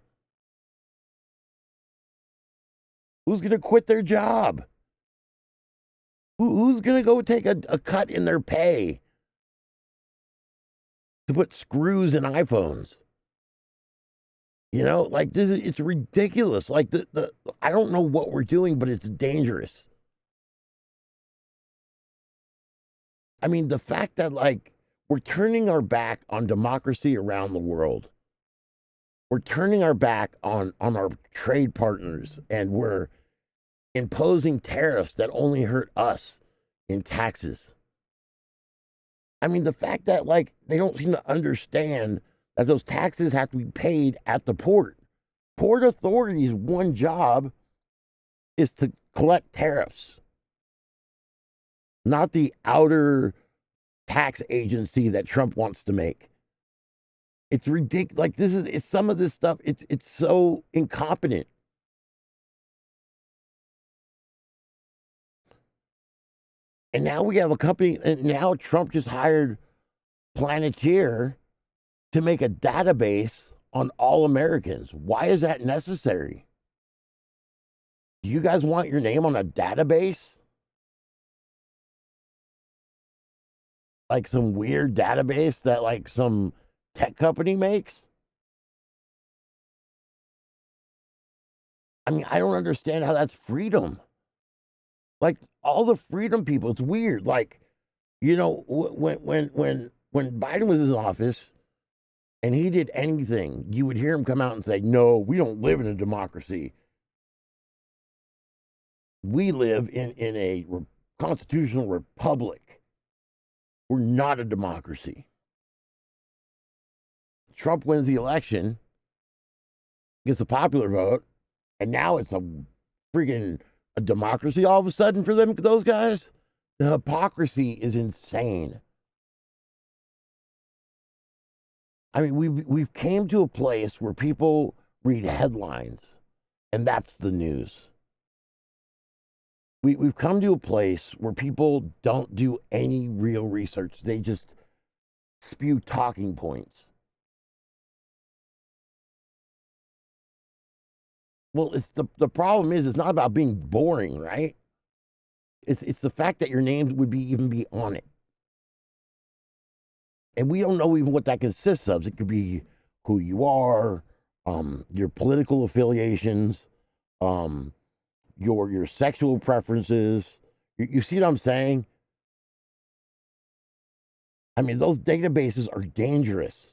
Who's going to quit their job? Who's going to go take a cut in their pay to put screws in iPhones? Like it's ridiculous. Like I don't know what we're doing, but it's dangerous. I mean, the fact that like we're turning our back on democracy around the world. We're turning our back on our trade partners, and we're imposing tariffs that only hurt us in taxes. I mean, the fact that like they don't seem to understand that those taxes have to be paid at the port. Port authorities' one job is to collect tariffs, not the outer tax agency that Trump wants to make. It's ridiculous. Like it's some of this stuff. It's so incompetent. And now we have a company, and now Trump just hired Planeteer to make a database on all Americans. Why is that necessary? Do you guys want your name on a database? Like some weird database that like some tech company makes? I mean, I don't understand how that's freedom. Like all the freedom people, it's weird. Like, you know, when Biden was in office and he did anything, you would hear him come out and say, "No, we don't live in a democracy. We live in a constitutional republic. We're not a democracy." Trump wins the election, gets the popular vote, and now it's a freaking a democracy all of a sudden for them, those guys. The hypocrisy is insane. I mean, we've came to a place where people read headlines, and that's the news. We've come to a place where people don't do any real research. They just spew talking points. Well, it's the problem is it's not about being boring, right? It's the fact that your name would even be on it. And we don't know even what that consists of. It could be who you are, your political affiliations, your sexual preferences. You see what I'm saying? I mean, those databases are dangerous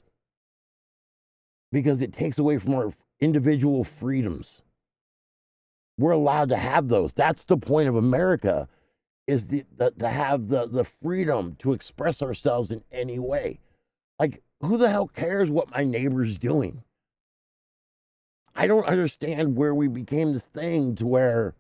because it takes away from our individual freedoms. We're allowed to have those. That's the point of America, is to have the freedom to express ourselves in any way. Like, who the hell cares what my neighbor's doing? I don't understand where we became this thing to where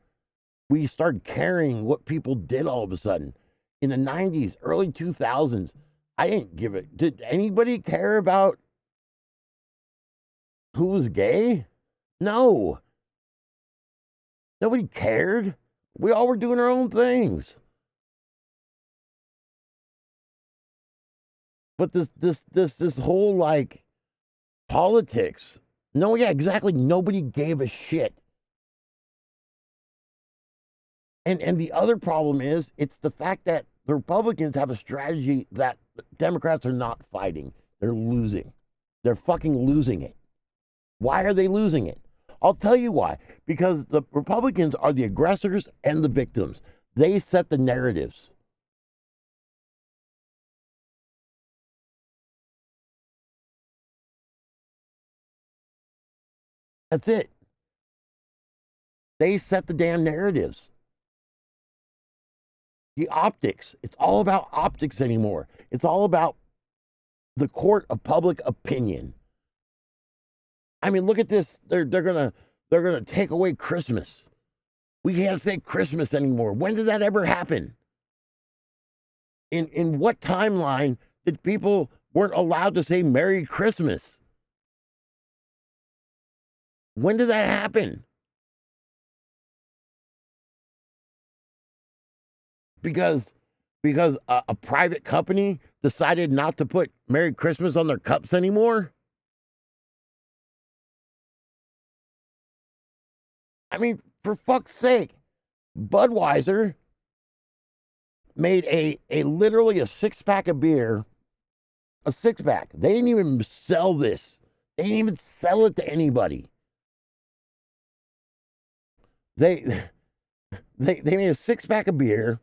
we start caring what people did all of a sudden. In the 90s, early 2000s, I didn't give it. Did anybody care about who was gay? No. Nobody cared. We all were doing our own things. But this whole like politics. No, yeah, exactly. Nobody gave a shit. And the other problem is it's the fact that the Republicans have a strategy that Democrats are not fighting. They're losing. They're fucking losing it. Why are they losing it? I'll tell you why. Because the Republicans are the aggressors and the victims. They set the narratives. That's it. They set the damn narratives. The optics. It's all about optics anymore. It's all about the court of public opinion. I mean, look at this. They're gonna take away Christmas. We can't say Christmas anymore. When did that ever happen? In what timeline did people weren't allowed to say Merry Christmas? When did that happen? Because a private company decided not to put Merry Christmas on their cups anymore? I mean, for fuck's sake, Budweiser made a literally a 6-pack of beer, a 6-pack. They didn't even sell this. They didn't even sell it to anybody. They they made a 6-pack of beer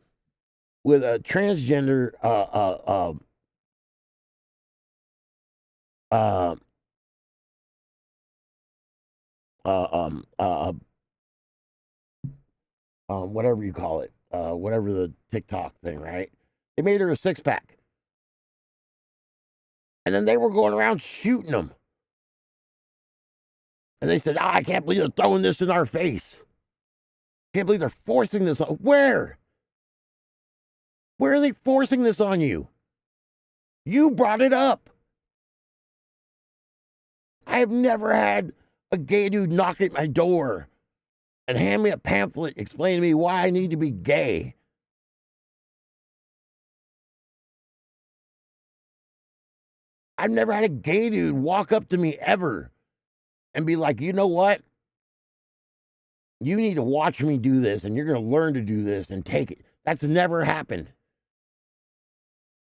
with a transgender uh, whatever you call it, whatever the TikTok thing, right? They made her a 6-pack. And then they were going around shooting them. And they said, I can't believe they're throwing this in our face. Can't believe they're forcing this on. Where? Where are they forcing this on you? You brought it up. I have never had a gay dude knock at my door and hand me a pamphlet explaining to me why I need to be gay. I've never had a gay dude walk up to me ever and be like, you know what? You need to watch me do this and you're going to learn to do this and take it. That's never happened.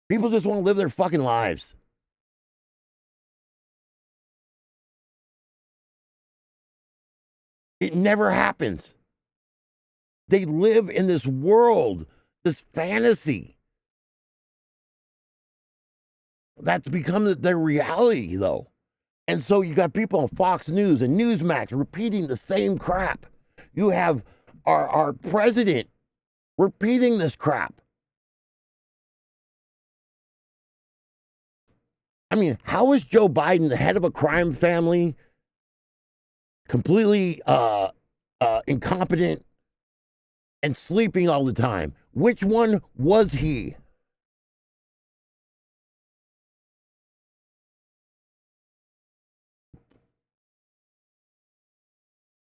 People just want to live their fucking lives. It never happens. They live in this world, this fantasy. That's become their reality, though. And so you got people on Fox News and Newsmax repeating the same crap. You have our president repeating this crap. I mean, how is Joe Biden the head of a crime family, completely incompetent and sleeping all the time? Which one was he?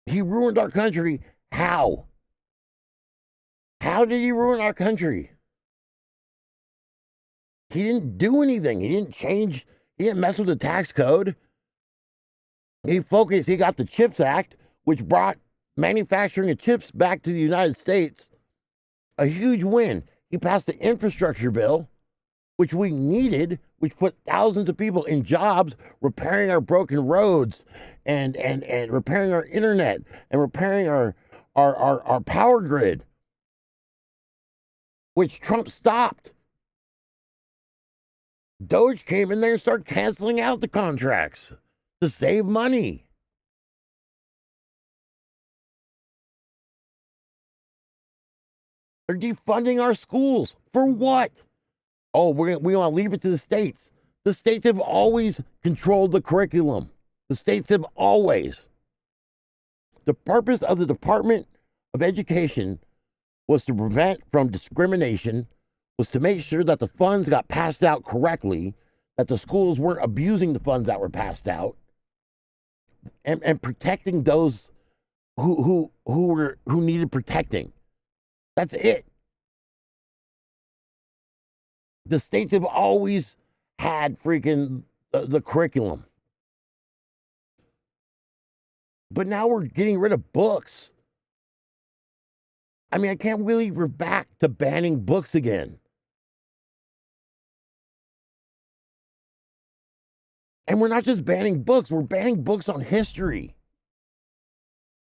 He ruined our country. How? How did he ruin our country? He didn't do anything. He didn't change. He didn't mess with the tax code. He focused. He got the CHIPS Act, which brought manufacturing of chips back to the United States. A huge win. He passed the infrastructure bill, which we needed, which put thousands of people in jobs repairing our broken roads and repairing our internet and repairing our power grid, which Trump stopped. Doge came in there and started canceling out the contracts to save money. They're defunding our schools. For what? Oh, we want to leave it to the states. The states have always controlled the curriculum. The states have always. The purpose of the Department of Education was to prevent from discrimination, was to make sure that the funds got passed out correctly, that the schools weren't abusing the funds that were passed out, and protecting those who needed protecting. That's it. The states have always had freaking the curriculum. But now we're getting rid of books. I mean, I can't believe we're back to banning books again. And we're not just banning books, we're banning books on history.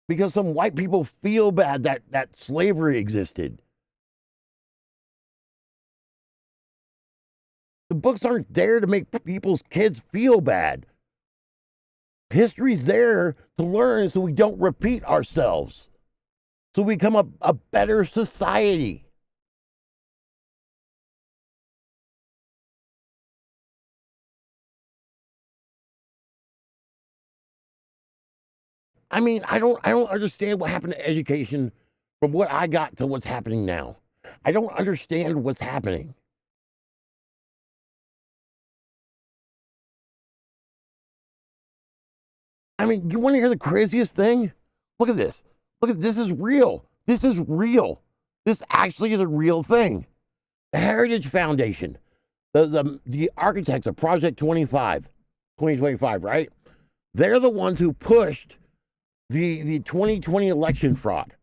Because some white people feel bad that slavery existed. The books aren't there to make people's kids feel bad. History's there to learn so we don't repeat ourselves. So we become a better society. I mean, I don't understand what happened to education from what I got to what's happening now. I don't understand what's happening. I mean, you want to hear the craziest thing? Look at this. This is real. This is real. This actually is a real thing. The Heritage Foundation, the architects of Project 2025, right? They're the ones who pushed the 2020 election fraud.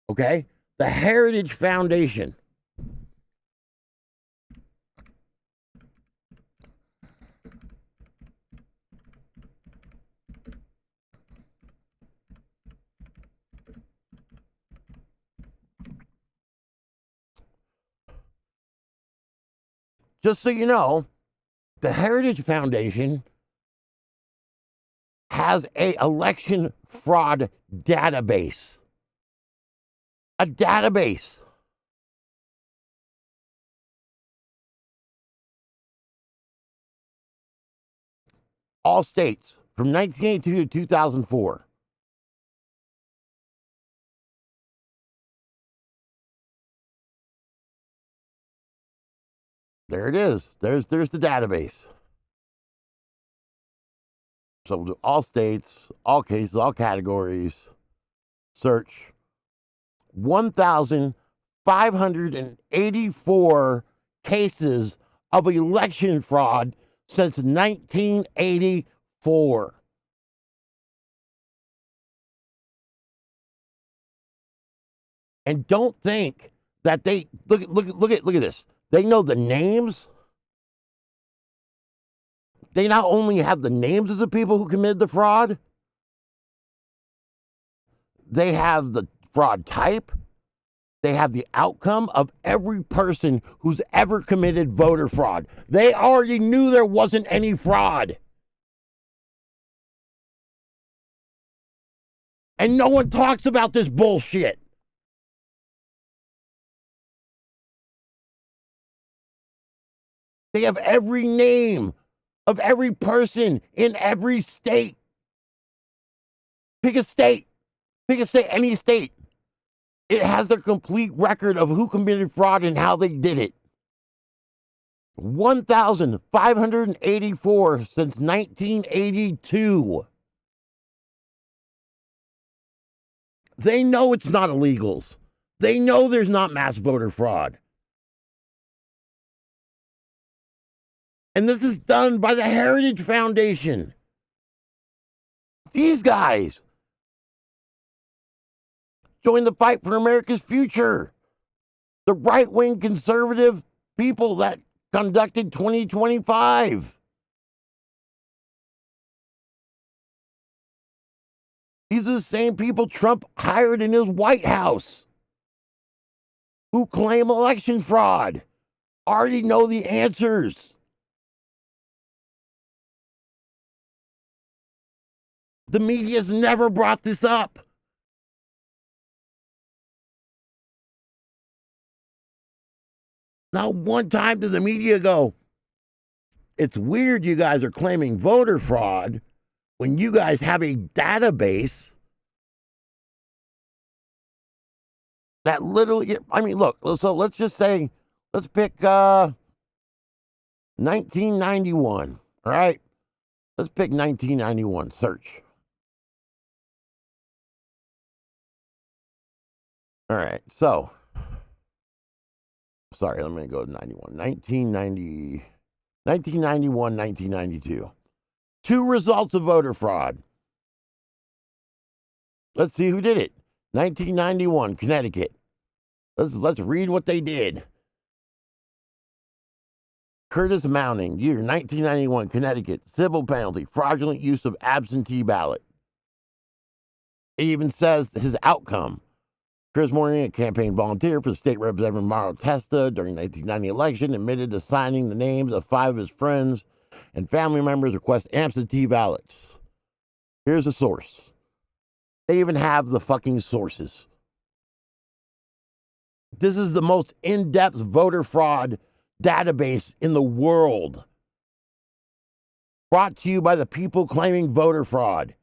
Okay? The Heritage Foundation. Just so you know, the Heritage Foundation has a election fraud database. A database. all states from 1982 to 2004. There it is. There's the database. So we'll do all states, all cases, all categories. Search 1,584 cases of election fraud since 1984. And don't think that they look at this. They know the names. They not only have the names of the people who committed the fraud, they have the fraud type. They have the outcome of every person who's ever committed voter fraud. They already knew there wasn't any fraud. And no one talks about this bullshit. They have every name of every person in every state. Pick a state. Pick a state, any state. It has a complete record of who committed fraud and how they did it. 1,584 since 1982. They know it's not illegals. They know there's not mass voter fraud. And this is done by the Heritage Foundation. These guys joined the fight for America's future. The right-wing conservative people that conducted 2025. These are the same people Trump hired in his White House who claim election fraud. Already know the answers. The media's never brought this up. Not one time did the media go, it's weird you guys are claiming voter fraud when you guys have a database that literally, I mean, look, so let's just say, let's pick 1991, all right? Let's pick 1991, search. All right, so, sorry, let me go to 91. 1991, 1992. 2 results of voter fraud. Let's see who did it. 1991, Connecticut. Let's read what they did. Curtis Mounting, year 1991, Connecticut. Civil penalty, fraudulent use of absentee ballot. It even says his outcome. Chris Moring, a campaign volunteer for State Representative Mauro Testa during the 1990 election, admitted to signing the names of 5 of his friends and family members request absentee ballots. Here's a source. They even have the fucking sources. This is the most in-depth voter fraud database in the world. Brought to you by the people claiming voter fraud.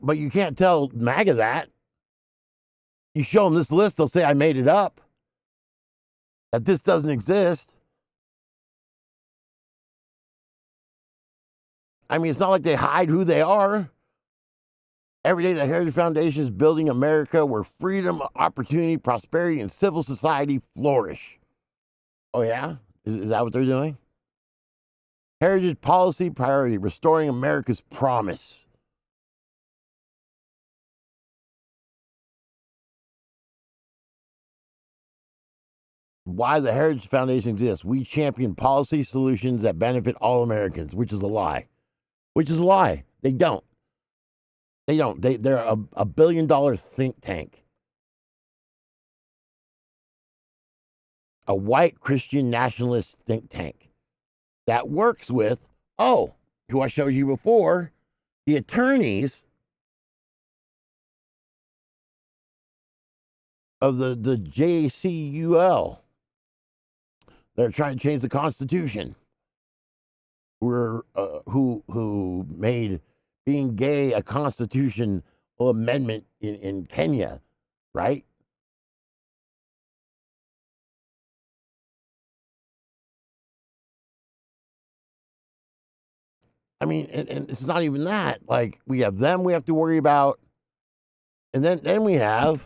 But you can't tell MAGA that. You show them this list, they'll say, I made it up. That this doesn't exist. I mean, it's not like they hide who they are. Every day, the Heritage Foundation is building America where freedom, opportunity, prosperity, and civil society flourish. Oh, yeah? Is that what they're doing? Heritage policy priority, restoring America's promise. Why the Heritage Foundation exists. We champion policy solutions that benefit all Americans, which is a lie. Which is a lie. They don't. They don't. They're a $1 billion think tank. A white Christian nationalist think tank that works with, who I showed you before, the attorneys of the JCUL. They're trying to change the Constitution. Who made being gay a constitutional amendment in Kenya, right? I mean, and it's not even that. Like, we have them we have to worry about, and then we have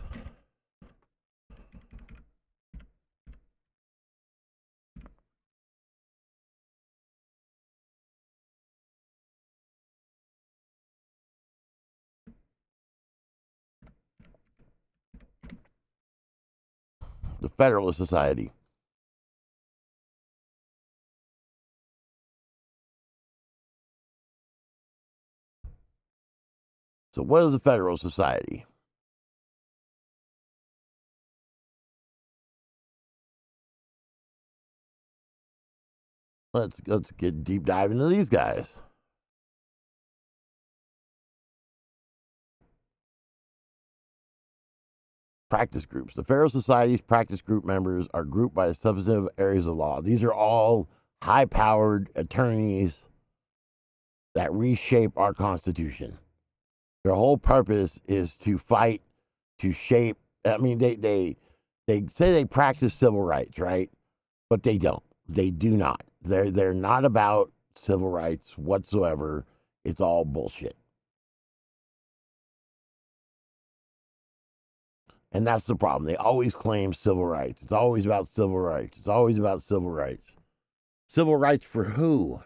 the Federalist Society. So what is the Federalist Society? Let's get deep dive into these guys. Practice groups. The Federalist Society's practice group members are grouped by substantive areas of law. These are all high-powered attorneys that reshape our Constitution. Their whole purpose is to fight, to shape. I mean, they say they practice civil rights, right? But they don't. They do not. They're not about civil rights whatsoever. It's all bullshit. And that's the problem. They always claim civil rights. It's always about civil rights. It's always about civil rights. Civil rights for who?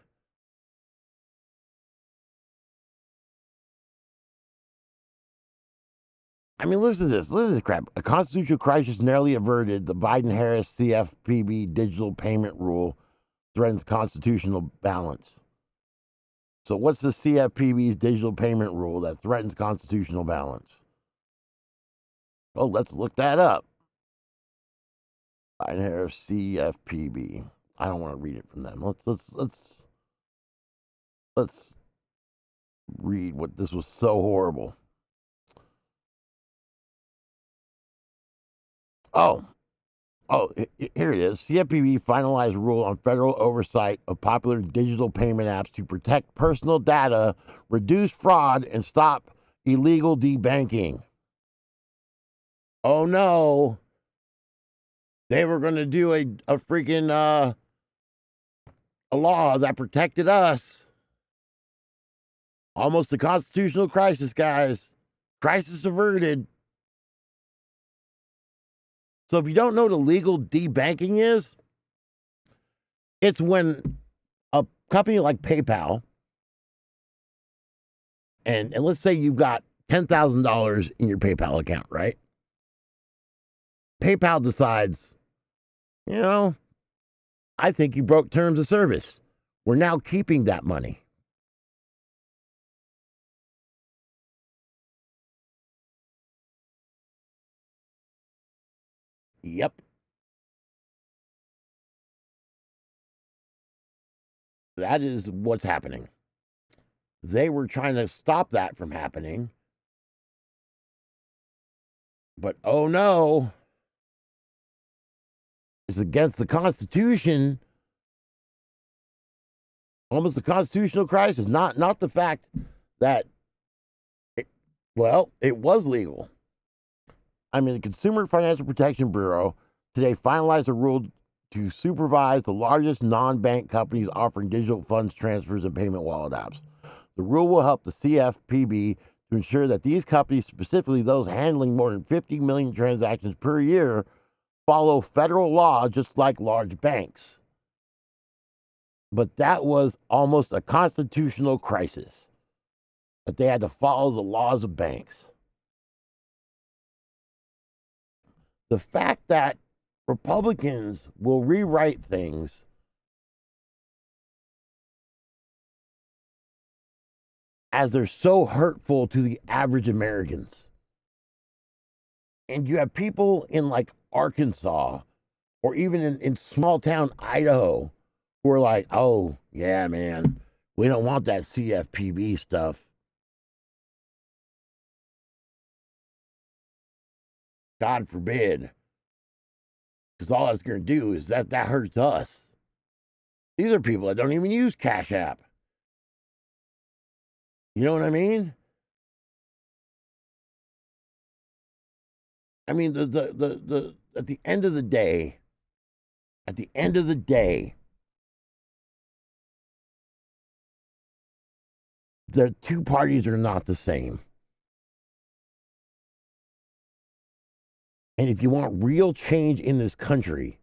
I mean, listen to this. Listen to this crap. A constitutional crisis narrowly averted. The Biden-Harris CFPB digital payment rule threatens constitutional balance. So what's the CFPB's digital payment rule that threatens constitutional balance? Oh, let's look that up. Biden-Harris CFPB. I don't want to read it from them. Let's read what this was so horrible. Oh, here it is. CFPB finalized rule on federal oversight of popular digital payment apps to protect personal data, reduce fraud, and stop illegal debanking. Oh no. They were going to do a freaking a law that protected us. Almost a constitutional crisis, guys. Crisis averted. So if you don't know what illegal debanking is, it's when a company like PayPal, and let's say you've got $10,000 in your PayPal account, right? PayPal decides, I think you broke terms of service. We're now keeping that money. Yep. That is what's happening. They were trying to stop that from happening. But oh no, it's against the Constitution. Almost a constitutional crisis. Not the fact that, it was legal. I mean, the Consumer Financial Protection Bureau today finalized a rule to supervise the largest non-bank companies offering digital funds transfers and payment wallet apps. The rule will help the CFPB to ensure that these companies, specifically those handling more than 50 million transactions per year, follow federal law just like large banks. But that was almost a constitutional crisis, that they had to follow the laws of banks. The fact that Republicans will rewrite things as they're so hurtful to the average Americans. And you have people in like Arkansas or even in small town Idaho who are like, oh, yeah, man, we don't want that CFPB stuff. God forbid. Because all that's going to do is that hurts us. These are people that don't even use Cash App. You know what I mean? I mean, the at the end of the day, the two parties are not the same. And if you want real change in this country,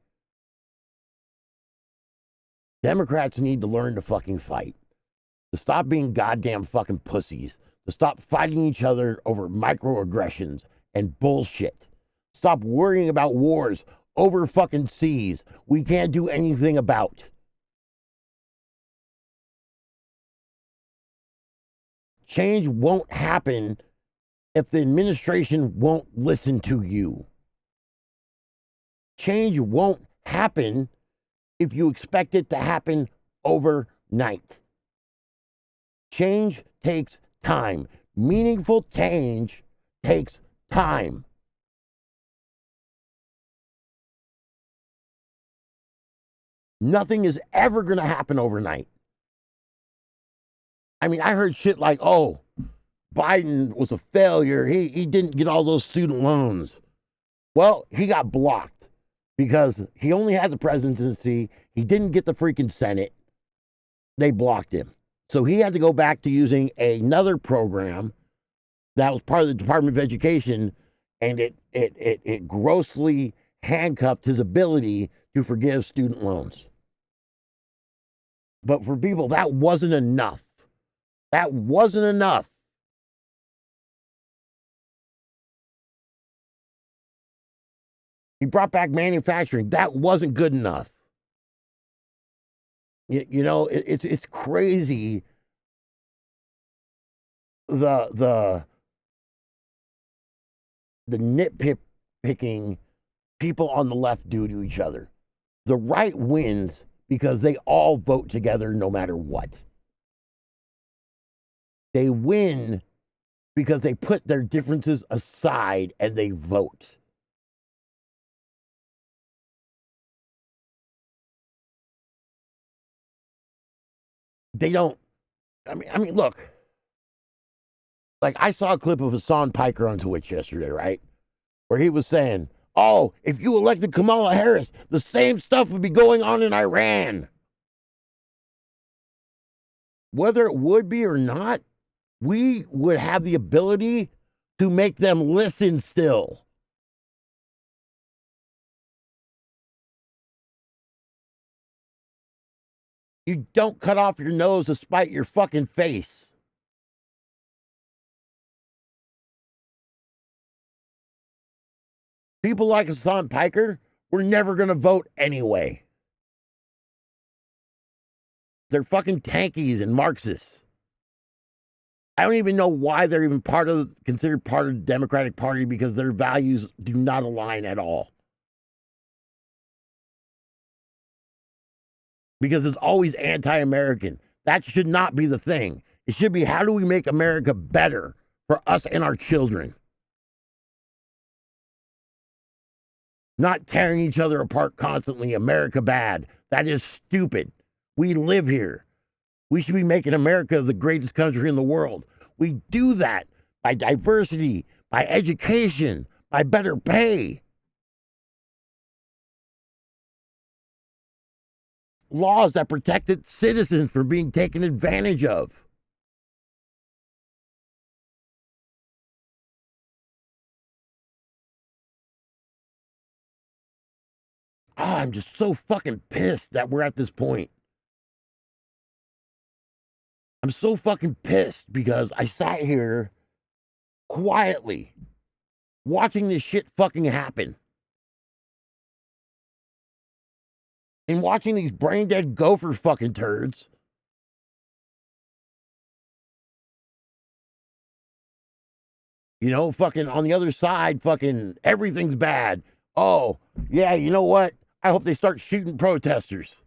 Democrats need to learn to fucking fight. To stop being goddamn fucking pussies. To stop fighting each other over microaggressions and bullshit. Stop worrying about wars over fucking seas we can't do anything about. Change won't happen if the administration won't listen to you. Change won't happen if you expect it to happen overnight. Change takes time. Meaningful change takes time. Nothing is ever going to happen overnight. I mean, I heard shit like, oh, Biden was a failure. He didn't get all those student loans. Well, he got blocked because he only had the presidency. He didn't get the freaking Senate. They blocked him. So he had to go back to using another program that was part of the Department of Education, and it grossly handcuffed his ability to forgive student loans. But for people, that wasn't enough. That wasn't enough. He brought back manufacturing. That wasn't good enough. You know, it's crazy. The nitpicking people on the left do to each other. The right wins because they all vote together no matter what. They win because they put their differences aside and they vote. They don't, I mean, look, like I saw a clip of Hassan Piker on Twitch yesterday, right? Where he was saying, oh, if you elected Kamala Harris, the same stuff would be going on in Iran. Whether it would be or not, we would have the ability to make them listen still. You don't cut off your nose to spite your fucking face. People like Hassan Piker were never going to vote anyway. They're fucking tankies and Marxists. I don't even know why they're even considered part of the Democratic Party, because their values do not align at all. Because it's always anti-American. That should not be the thing. It should be, how do we make America better for us and our children? Not tearing each other apart constantly. America bad. That is stupid. We live here. We should be making America the greatest country in the world. We do that by diversity, by education, by better pay. Laws that protected citizens from being taken advantage of. I'm just so fucking pissed that we're at this point. I'm so fucking pissed because I sat here quietly watching this shit fucking happen. And watching these brain dead gopher fucking turds fucking on the other side, fucking everything's bad. Oh, yeah, you know what? I hope they start shooting protesters.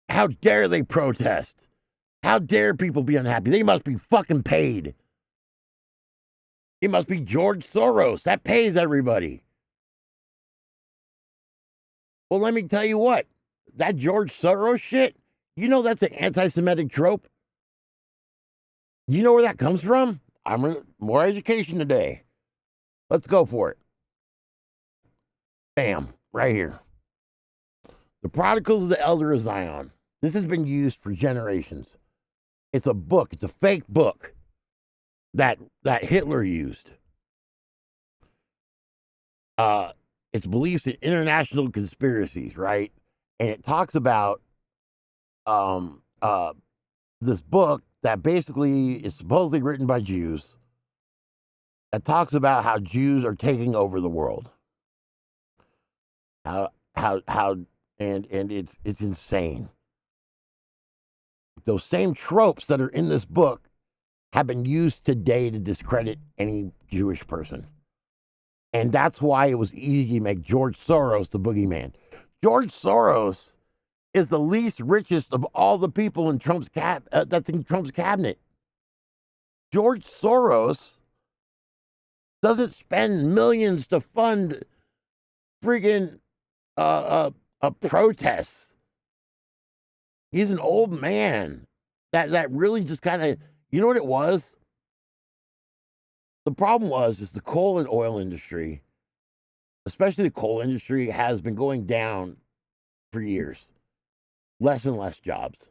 How dare they protest? How dare people be unhappy? They must be fucking paid. It must be George Soros. That pays everybody. Well, let me tell you what. That George Soros shit, you know that's an anti-Semitic trope? You know where that comes from? More education today. Let's go for it. Bam, right here. The Prodigals of the Elder of Zion. This has been used for generations. It's a book. It's a fake book that Hitler used. It's beliefs in international conspiracies, right? And it talks about this book that basically is supposedly written by Jews that talks about how Jews are taking over the world. How and it's insane. Those same tropes that are in this book have been used today to discredit any Jewish person. And that's why it was easy to make George Soros the boogeyman. George Soros is the least richest of all the people in that's in Trump's cabinet. George Soros doesn't spend millions to fund friggin' protests. He's an old man that really just kind of, you know what it was? The problem is the coal and oil industry, especially the coal industry, has been going down for years. Less and less jobs.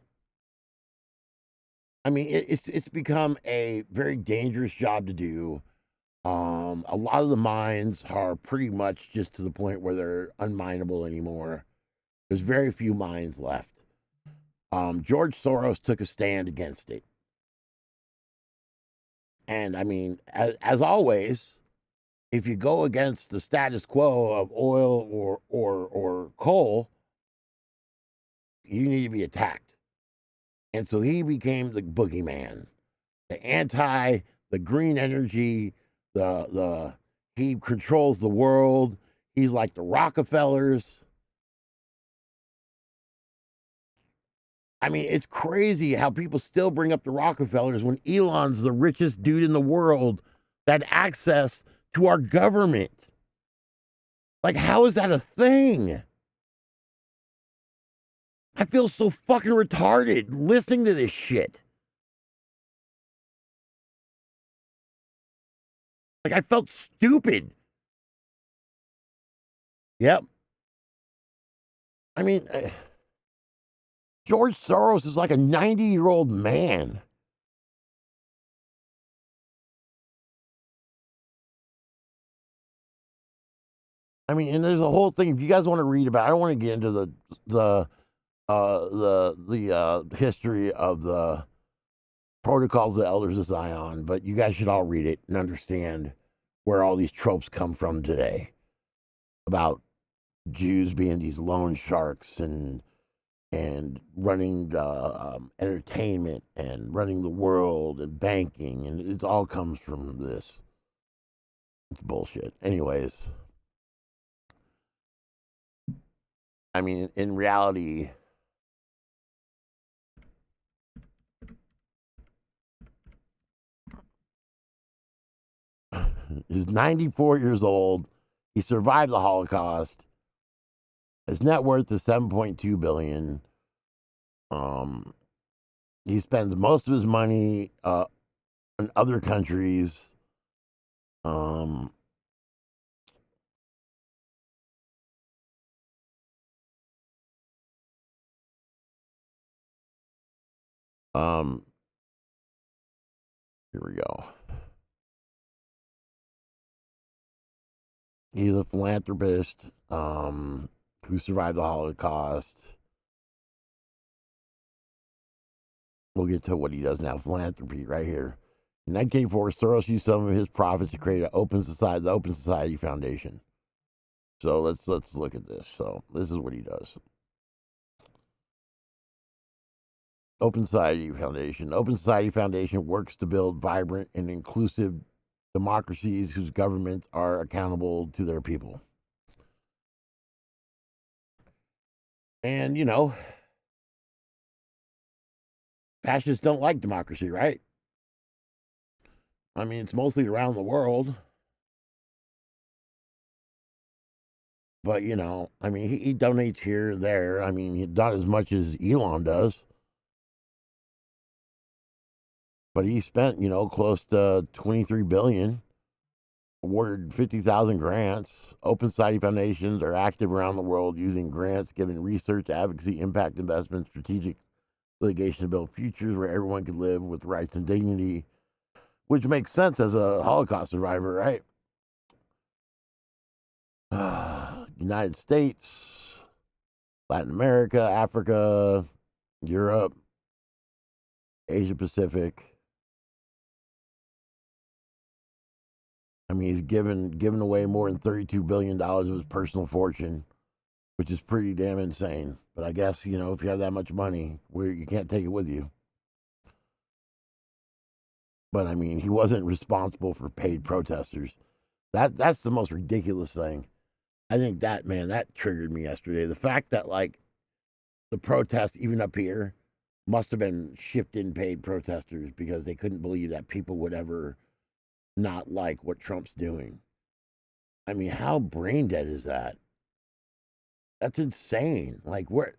I mean, it's become a very dangerous job to do. A lot of the mines are pretty much just to the point where they're unminable anymore. There's very few mines left. George Soros took a stand against it. And I mean, as always, if you go against the status quo of oil or coal, you need to be attacked. And so he became the boogeyman, the green energy, he controls the world. He's like the Rockefellers. I mean, it's crazy how people still bring up the Rockefellers when Elon's the richest dude in the world that had access to our government. Like, how is that a thing? I feel so fucking retarded listening to this shit. Like, I felt stupid. Yep. I mean, George Soros is like a 90-year-old man. I mean, and there's a whole thing. If you guys want to read about, I don't want to get into the history of the Protocols of the Elders of Zion, but you guys should all read it and understand where all these tropes come from today about Jews being these loan sharks and running entertainment and running the world and banking, and it all comes from this. It's bullshit. Anyways, I mean, in reality, he's 94 years old. He survived the Holocaust. His net worth is $7.2 billion. He spends most of his money in other countries. Here we go. He's a philanthropist who survived the Holocaust. We'll get to what he does now. Philanthropy, right here. In 1984, Soros used some of his profits to create the Open Society Foundation. So let's look at this. So this is what he does. Open Society Foundation. Open Society Foundation works to build vibrant and inclusive democracies whose governments are accountable to their people. And, you know, fascists don't like democracy, right? I mean, it's mostly around the world. But, you know, I mean, he donates here and there. I mean, not as much as Elon does. But he spent, you know, close to $23 billion, awarded 50,000 grants. Open Society foundations are active around the world using grants, giving research, advocacy, impact investment, strategic litigation to build futures where everyone can live with rights and dignity, which makes sense as a Holocaust survivor, right? United States, Latin America, Africa, Europe, Asia Pacific. I mean, he's given away more than $32 billion of his personal fortune, which is pretty damn insane. But I guess, you know, if you have that much money, you can't take it with you. But I mean, he wasn't responsible for paid protesters. That's the most ridiculous thing. I think that, man, that triggered me yesterday. The fact that, like, the protests, even up here, must have been shipped in paid protesters because they couldn't believe that people would ever not like what Trump's doing. I mean, how brain dead is that? That's insane. Like, what,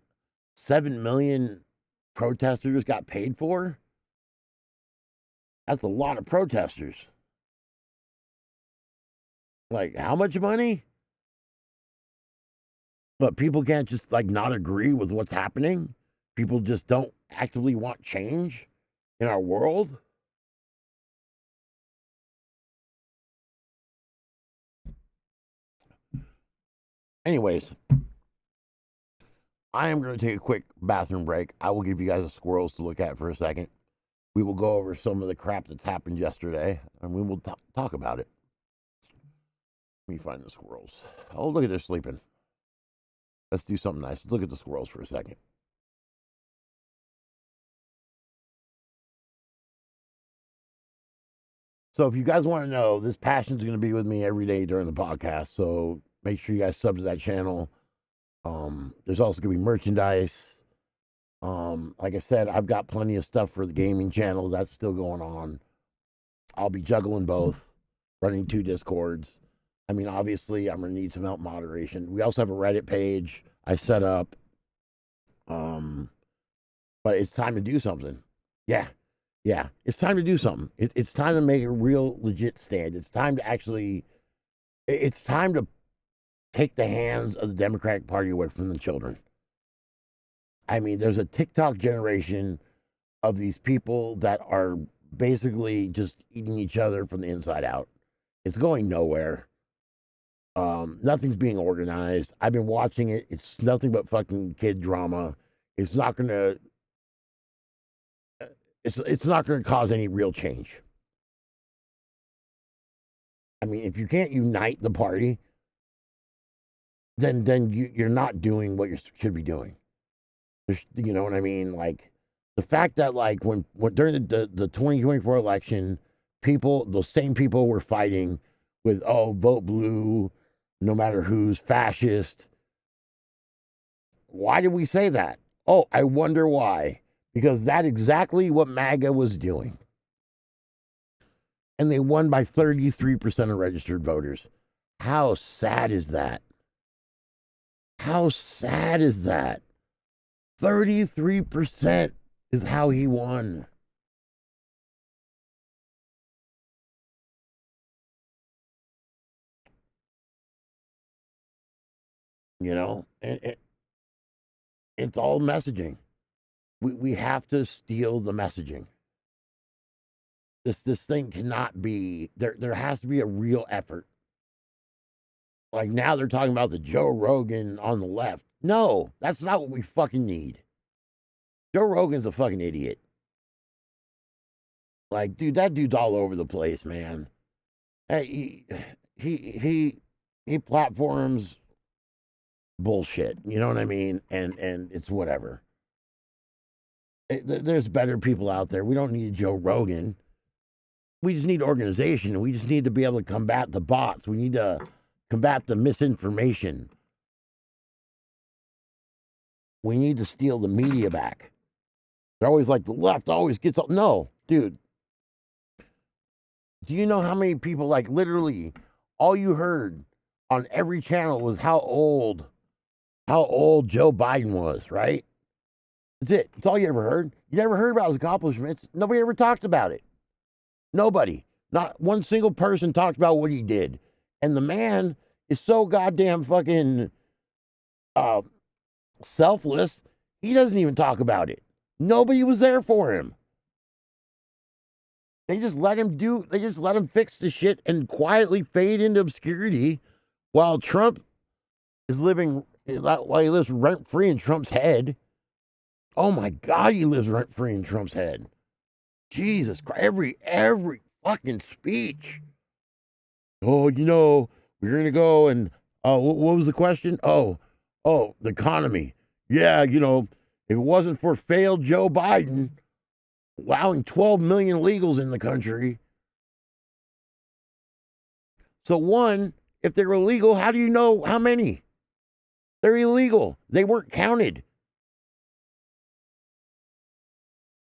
7 million protesters got paid for? That's a lot of protesters. Like, how much money? But people can't just, like, not agree with what's happening. People just don't actively want change in our world. Anyways, I am going to take a quick bathroom break. I will give you guys the squirrels to look at for a second. We will go over some of the crap that's happened yesterday, and we will talk about it. Let me find the squirrels. Oh, look at they're sleeping. Let's do something nice. Let's look at the squirrels for a second. So if you guys want to know, this passion's going to be with me every day during the podcast. So make sure you guys sub to that channel. There's also going to be merchandise. Like I said, I've got plenty of stuff for the gaming channel. That's still going on. I'll be juggling both, running 2 Discords. I mean, obviously, I'm going to need some help moderation. We also have a Reddit page I set up. But it's time to do something. Yeah. Yeah. It's time to do something. It's time to make a real legit stand. It's time to actually, it's time to take the hands of the Democratic Party away from the children. I mean, there's a TikTok generation of these people that are basically just eating each other from the inside out. It's going nowhere. Nothing's being organized. I've been watching it. It's nothing but fucking kid drama. It's not gonna. It's not gonna cause any real change. I mean, if you can't unite the party, then you're not doing what you should be doing. You know what I mean? Like the fact that like when during the 2024 election, those same people were fighting with vote blue, no matter who's fascist. Why did we say that? Oh, I wonder why. Because that's exactly what MAGA was doing. And they won by 33% of registered voters. How sad is that? How sad is that? 33% is how he won. You know, and it's all messaging. We have to steal the messaging. This thing cannot be there. There has to be a real effort. Like now they're talking about the Joe Rogan on the left. No, that's not what we fucking need. Joe Rogan's a fucking idiot. Like, dude, that dude's all over the place, man. Hey, he platforms bullshit. You know what I mean? And it's whatever. There's better people out there. We don't need Joe Rogan. We just need organization, and we just need to be able to combat the bots. We need to combat the misinformation. We need to steal the media back. They're always like the left always gets up. No, dude. Do you know how many people, like, literally, all you heard on every channel was how old Joe Biden was, right? That's it. That's all you ever heard. You never heard about his accomplishments. Nobody ever talked about it. Nobody. Not one single person talked about what he did. And the man is so goddamn fucking selfless, he doesn't even talk about it. Nobody was there for him. They just let him fix the shit and quietly fade into obscurity while Trump is while he lives rent-free in Trump's head. Oh my God, he lives rent-free in Trump's head. Jesus Christ, every fucking speech. Oh, you know, we're going to go and, what was the question? Oh, the economy. Yeah, you know, if it wasn't for failed Joe Biden allowing 12 million illegals in the country. So one, if they're illegal, how do you know how many? They're illegal. They weren't counted.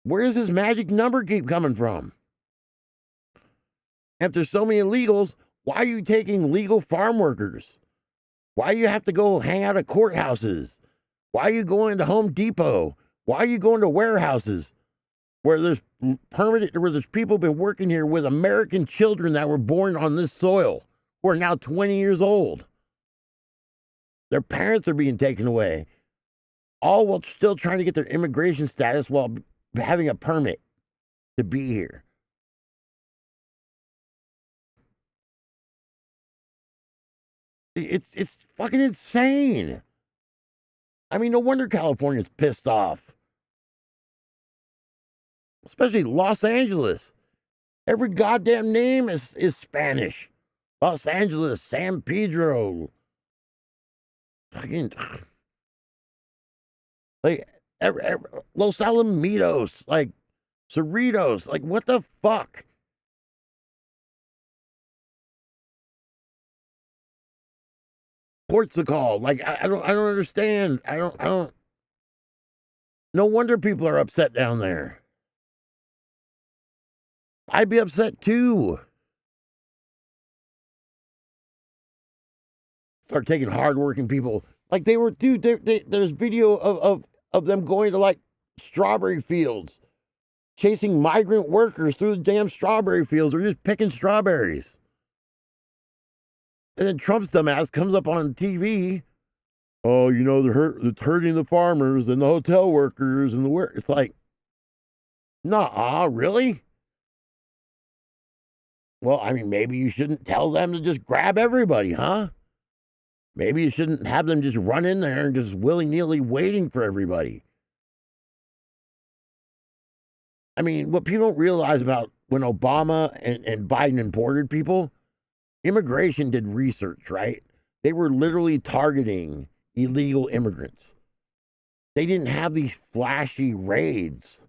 Where does this magic number keep coming from? If there's so many illegals, why are you taking legal farm workers? Why do you have to go hang out at courthouses? Why are you going to Home Depot? Why are you going to warehouses where there's people been working here with American children that were born on this soil who are now 20 years old? Their parents are being taken away, all while still trying to get their immigration status while having a permit to be here. It's fucking insane. I mean, no wonder California's pissed off. Especially Los Angeles. Every goddamn name is Spanish. Los Angeles, San Pedro. Fucking. Like, Los Alamitos. Like, Cerritos. Like, what the fuck? Portugal. Like, I don't understand. I don't. No wonder people are upset down there. I'd be upset too. Start taking hardworking people. Like they were, dude, there's video of them going to like strawberry fields, chasing migrant workers through the damn strawberry fields or just picking strawberries. And then Trump's dumbass comes up on TV. Oh, you know, it's hurting the farmers and the hotel workers and the work. It's like, nah, really? Well, I mean, maybe you shouldn't tell them to just grab everybody, huh? Maybe you shouldn't have them just run in there and just willy-nilly waiting for everybody. I mean, what people don't realize about when Obama and Biden imported people, immigration did research, right? They were literally targeting illegal immigrants. They didn't have these flashy raids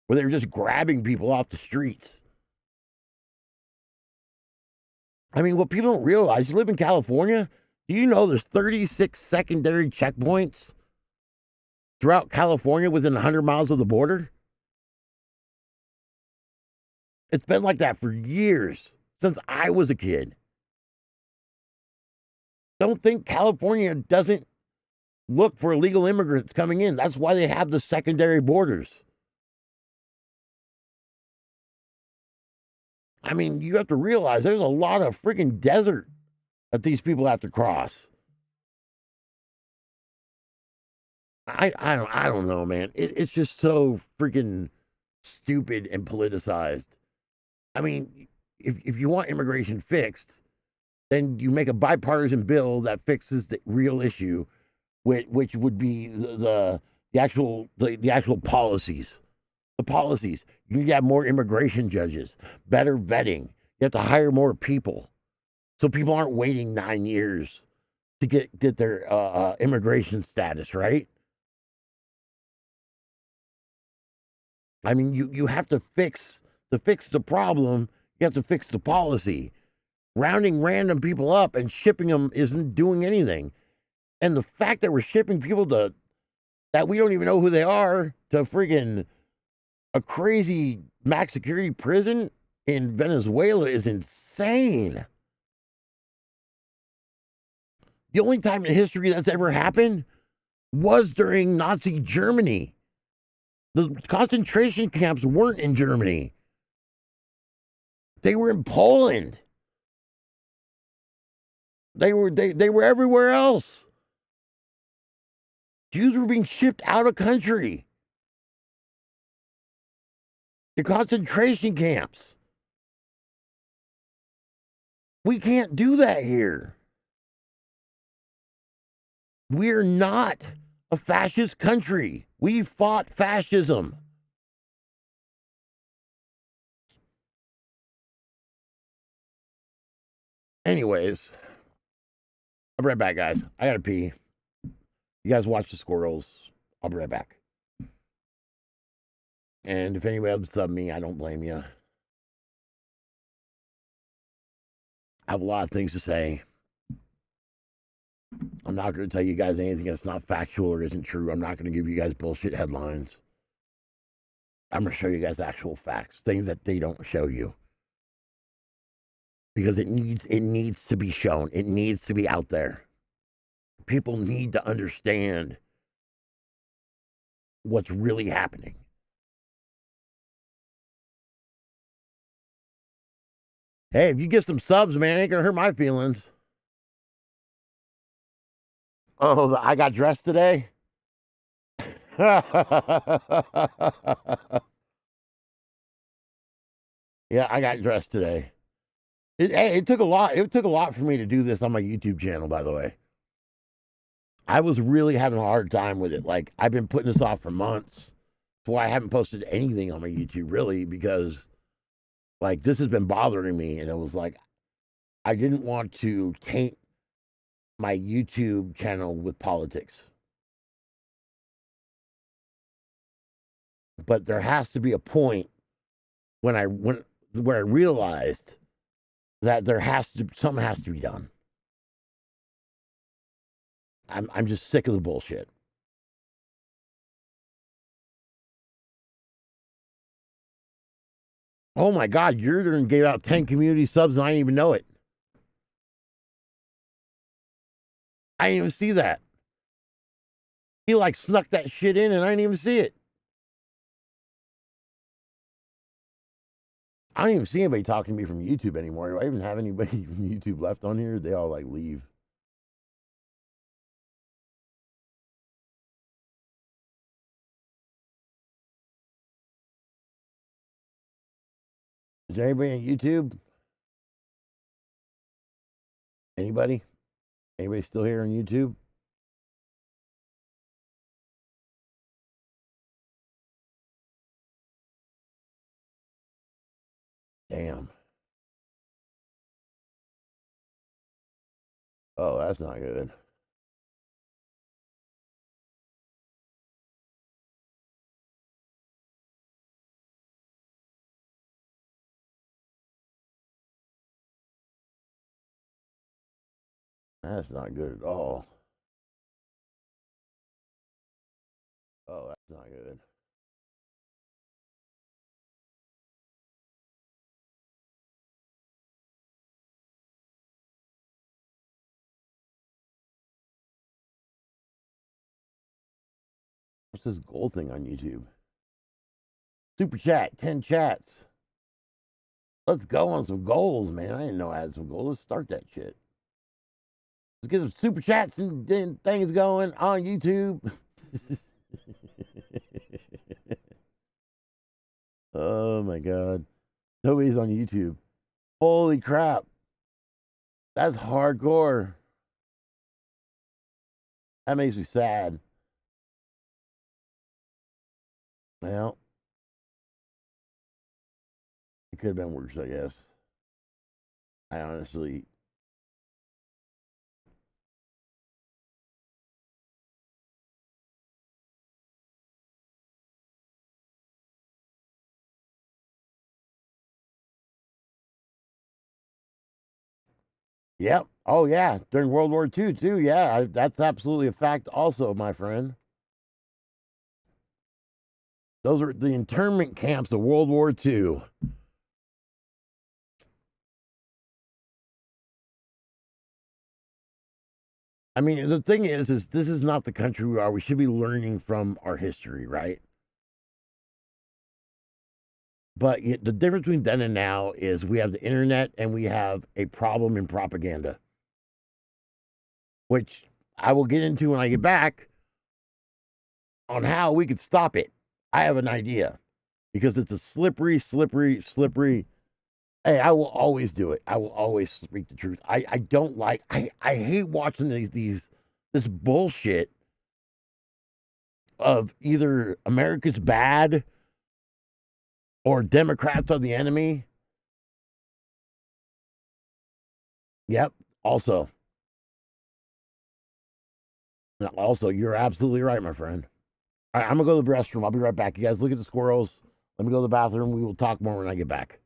where they were just grabbing people off the streets. I mean, what people don't realize, you live in California, do you know there's 36 secondary checkpoints throughout California within 100 miles of the border? It's been like that for years, since I was a kid. Don't think California doesn't look for illegal immigrants coming in. That's why they have the secondary borders. I mean, you have to realize there's a lot of freaking desert that these people have to cross. I don't know, man. It's just so freaking stupid and politicized. I mean, if you want immigration fixed, then you make a bipartisan bill that fixes the real issue, which would be the actual policies. The policies. You need to have more immigration judges, better vetting. You have to hire more people, so people aren't waiting 9 years to get their immigration status, right? I mean, you have to fix the problem. You have to fix the policy. Rounding random people up and shipping them isn't doing anything. And the fact that we're shipping people that we don't even know who they are to friggin' a crazy max security prison in Venezuela is insane. The only time in history that's ever happened was during Nazi Germany. The concentration camps weren't in Germany. They were in Poland. They were everywhere else. Jews were being shipped out of country to concentration camps. We can't do that here. We're not a fascist country. We fought fascism. Anyways, I'll be right back, guys. I gotta pee. You guys watch the squirrels. I'll be right back. And if anybody else sub me, I don't blame you. I have a lot of things to say. I'm not going to tell you guys anything that's not factual or isn't true. I'm not going to give you guys bullshit headlines. I'm going to show you guys actual facts, things that they don't show you. Because it needs to be shown. It needs to be out there. People need to understand what's really happening. Hey, if you get some subs, man, it ain't going to hurt my feelings. Oh, I got dressed today? Yeah, I got dressed today. It took a lot. It took a lot for me to do this on my YouTube channel, by the way. I was really having a hard time with it. Like, I've been putting this off for months. That's why I haven't posted anything on my YouTube, really, because, like, this has been bothering me. And it was like, I didn't want to taint my YouTube channel with politics. But there has to be a point where I realized that something has to be done. I'm just sick of the bullshit. Oh my God, Yurden gave out 10 community subs and I didn't even know it. I didn't even see that. He like snuck that shit in and I didn't even see it. I don't even see anybody talking to me from YouTube anymore. Do I even have anybody from YouTube left on here? They all like leave. Is there anybody on YouTube? Anybody? Anybody still here on YouTube? Damn. Oh, that's not good. That's not good at all. Oh, that's not good. What's this gold thing on YouTube? Super chat, 10 chats. Let's go on some goals, man. I didn't know I had some goals. Let's start that shit. Let's get some super chats and things going on YouTube. Oh my God. Nobody's on YouTube. Holy crap. That's hardcore. That makes me sad. Well, it could have been worse, I guess. I honestly. Yep. Oh, yeah. During World War II, too. Yeah. That's absolutely a fact, also, my friend. Those are the internment camps of World War II. I mean, the thing is this is not the country we are. We should be learning from our history, right? But the difference between then and now is we have the internet and we have a problem in propaganda, which I will get into when I get back on how we could stop it. I have an idea because it's a slippery, slippery, slippery. Hey, I will always do it. I will always speak the truth. I don't like. I hate watching this bullshit of either America's bad or Democrats are the enemy. Yep. Also, you're absolutely right, my friend. All right, I'm gonna go to the restroom. I'll be right back. You guys look at the squirrels. Let me go to the bathroom. We will talk more when I get back.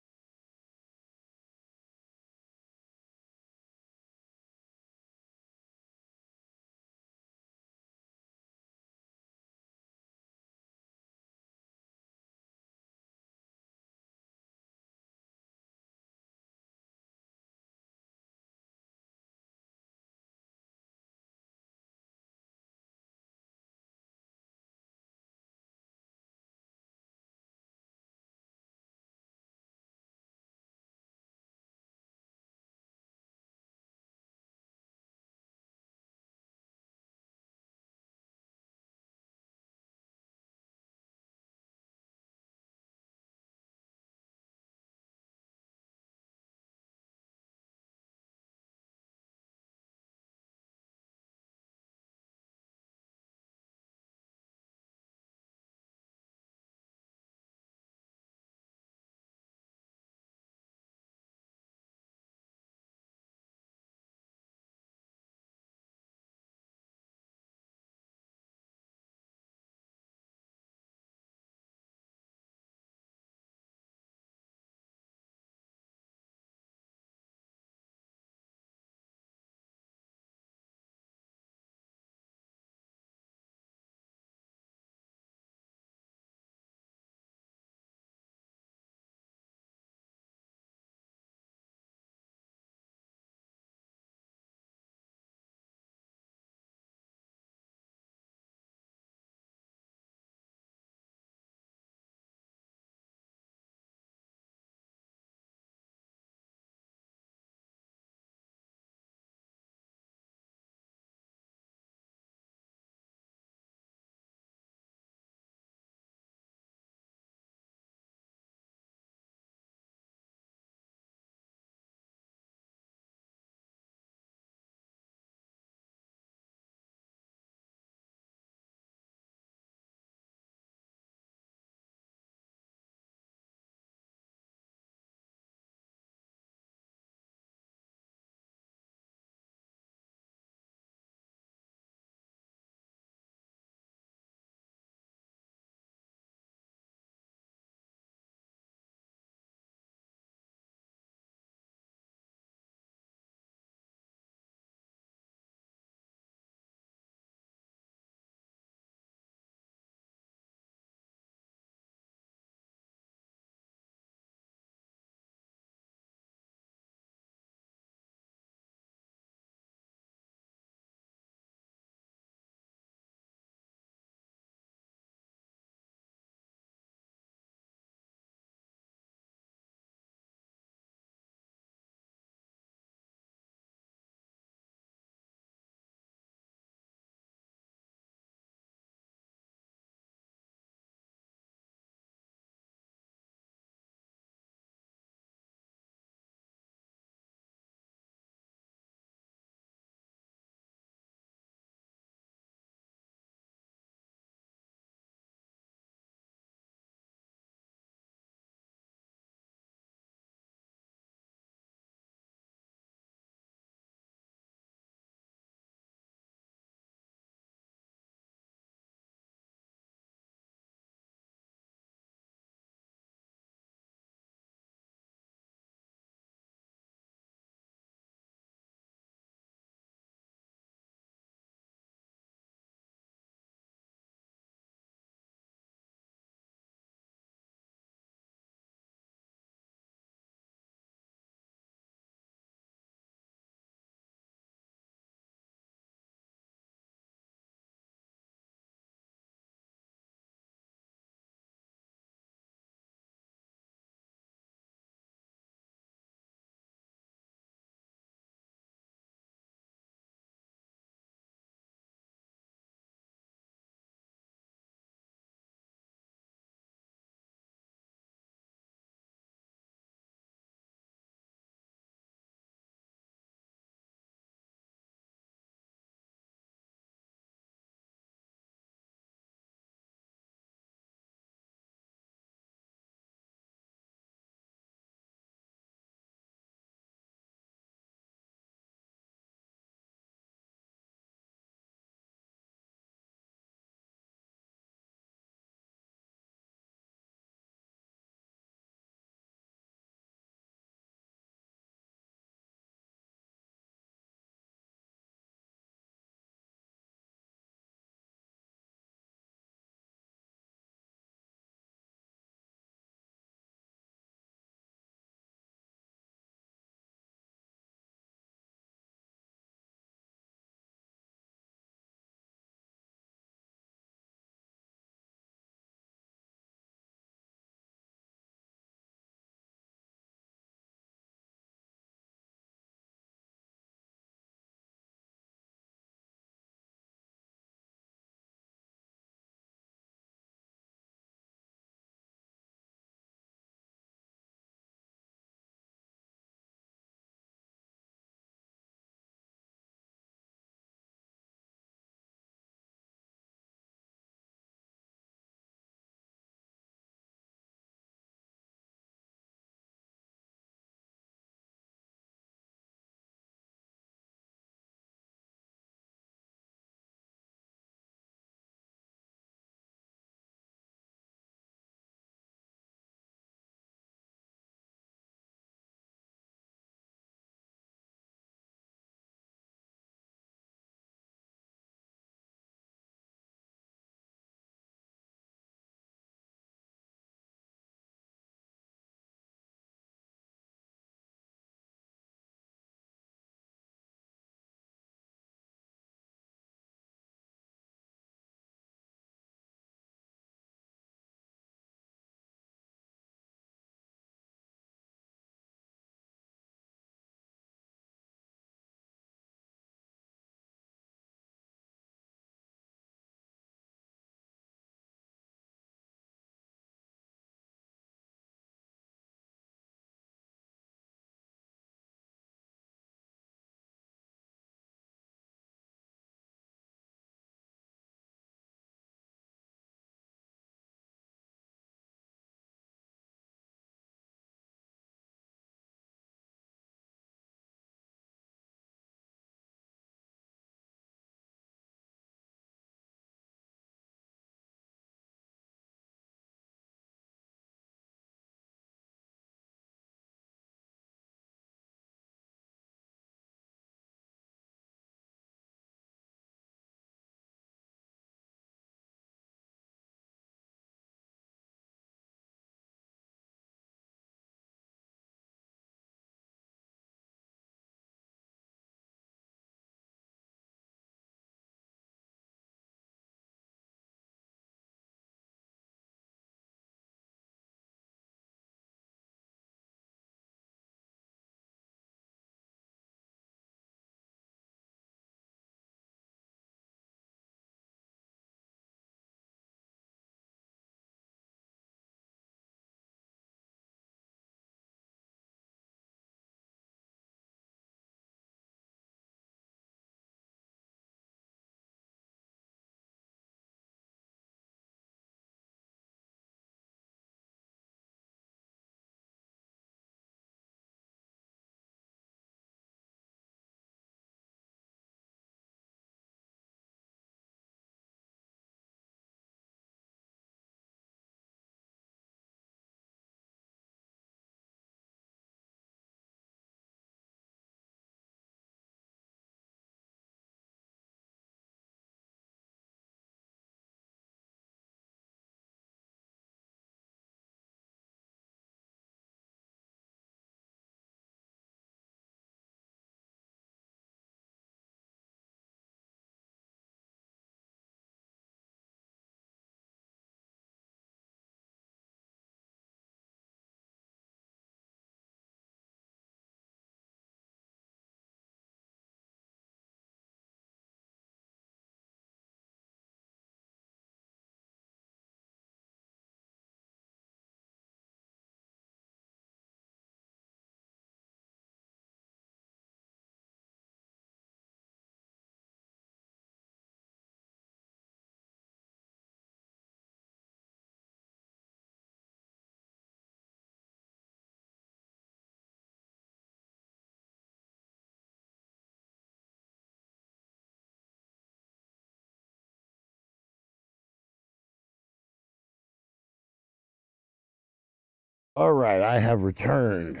All right, I have returned.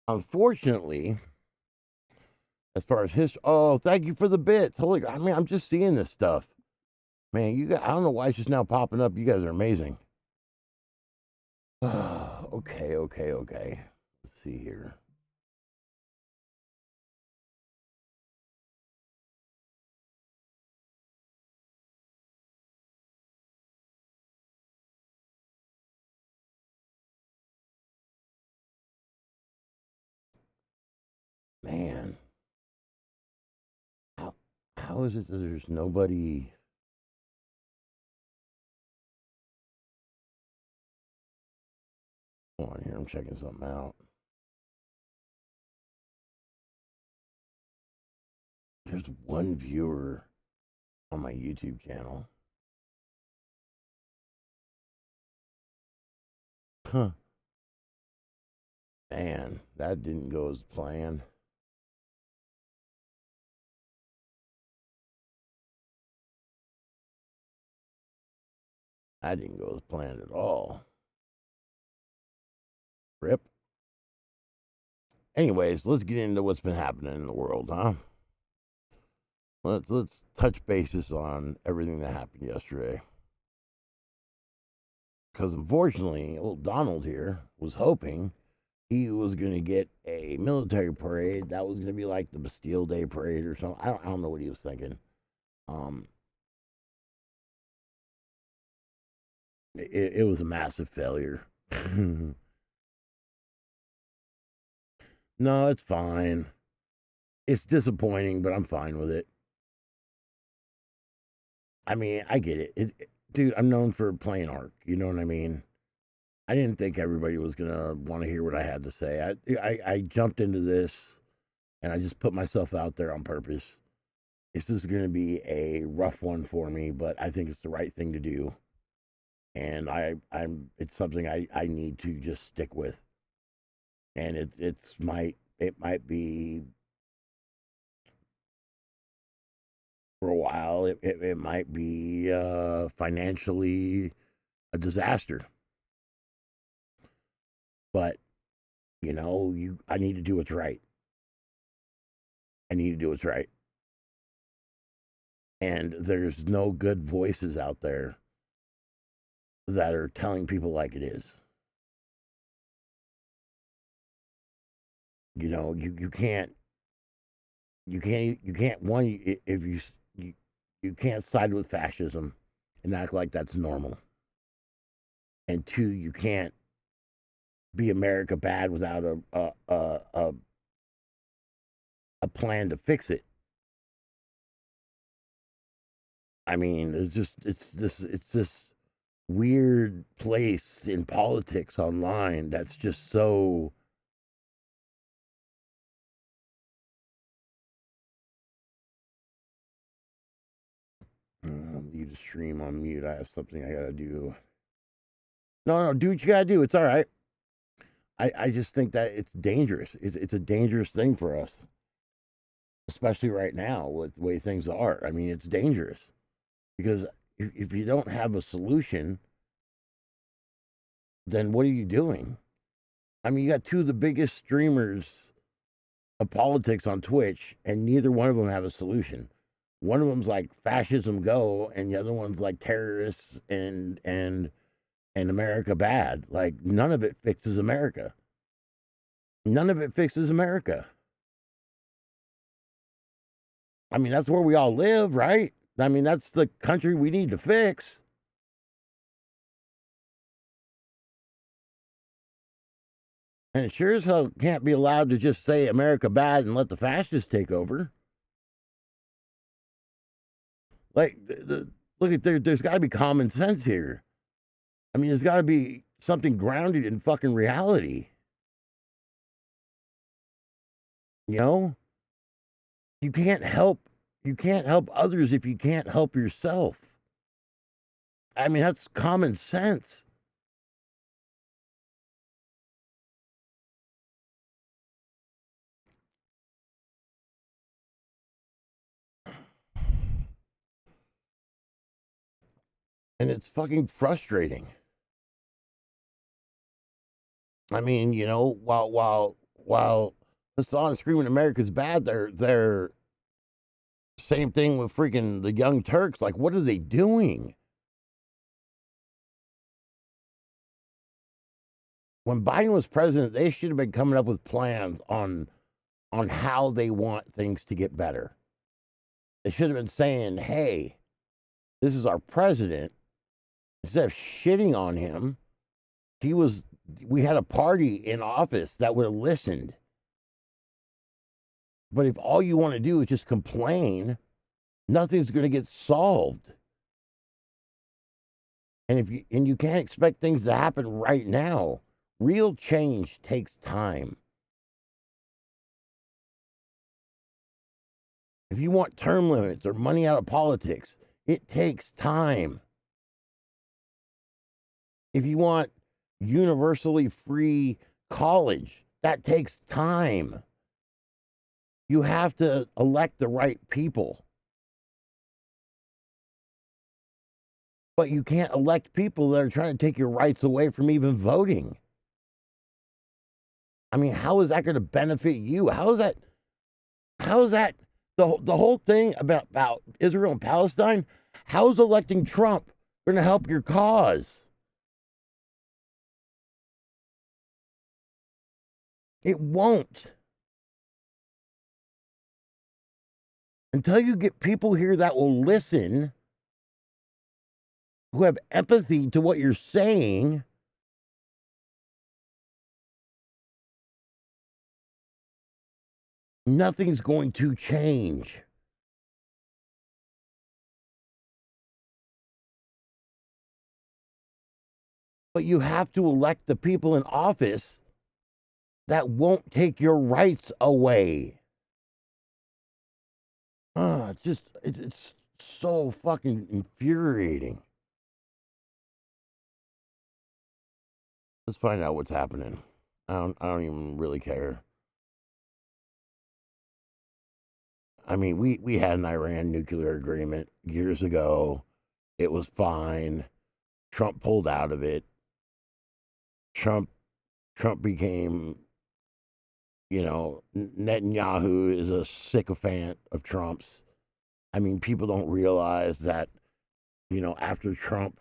Unfortunately, as far as history, oh, thank you for the bits. Holy, I mean, I'm just seeing this stuff, man. You guys, I don't know why it's just now popping up. You guys are amazing. Okay. Let's see here. Man, how how is it that there's nobody? Hold on here, I'm checking something out. There's one viewer on my YouTube channel. Huh. Man, that didn't go as planned. That didn't go as planned at all. Rip. Anyways, let's get into what's been happening in the world, huh? Let's touch bases on everything that happened yesterday. Because unfortunately, old Donald here was hoping he was going to get a military parade that was going to be like the Bastille Day parade or something. I don't know what he was thinking. Um, it was a massive failure. No, it's fine. It's disappointing, but I'm fine with it. I mean, I get it. Dude, I'm known for playing art. You know what I mean? I didn't think everybody was gonna want to hear what I had to say. I jumped into this and I just put myself out there on purpose. This is gonna be a rough one for me, but I think it's the right thing to do. And it's something I need to just stick with. And it might be for a while. It might be financially a disaster. But I need to do what's right. I need to do what's right. And there's no good voices out there that are telling people like it is. You can't one if you can't side with fascism and act like that's normal. And two, you can't be America bad without a plan to fix it. I mean, it's this weird place in politics online that's just so. You just stream on mute. I have something I gotta do. No, do what you gotta do. It's all right. I just think that it's dangerous. It's a dangerous thing for us, especially right now with the way things are. I mean, it's dangerous because if you don't have a solution, then what are you doing? I mean, you got two of the biggest streamers of politics on Twitch, and neither one of them have a solution. One of them's like fascism go, and the other one's like terrorists and America bad. Like none of it fixes America. None of it fixes America. I mean, that's where we all live, right? I mean, that's the country we need to fix. And it sure as hell can't be allowed to just say America bad and let the fascists take over. Like, look at there's got to be common sense here. I mean, there's got to be something grounded in fucking reality. You know, you can't help others if you can't help yourself. I mean, that's common sense. And it's fucking frustrating. I mean, you know, while Hassan screaming America's bad, they're same thing with freaking the Young Turks. Like, what are they doing? When Biden was president, they should have been coming up with plans on how they want things to get better. They should have been saying, "Hey, this is our president." Instead of shitting on him, we had a party in office that would have listened. But if all you want to do is just complain, nothing's going to get solved. And you can't expect things to happen right now. Real change takes time. If you want term limits or money out of politics, it takes time. If you want universally free college, that takes time. You have to elect the right people. But you can't elect people that are trying to take your rights away from even voting. I mean, how is that going to benefit you? How is that the whole thing about Israel and Palestine? How is electing Trump going to help your cause? It won't. Until you get people here that will listen, who have empathy to what you're saying, nothing's going to change. But you have to elect the people in office that won't take your rights away. It's so fucking infuriating. Let's find out what's happening. I don't even really care. I mean, we had an Iran nuclear agreement years ago. It was fine. Trump pulled out of it. Trump became, you know, Netanyahu is a sycophant of Trump's. I mean, people don't realize that, you know, after Trump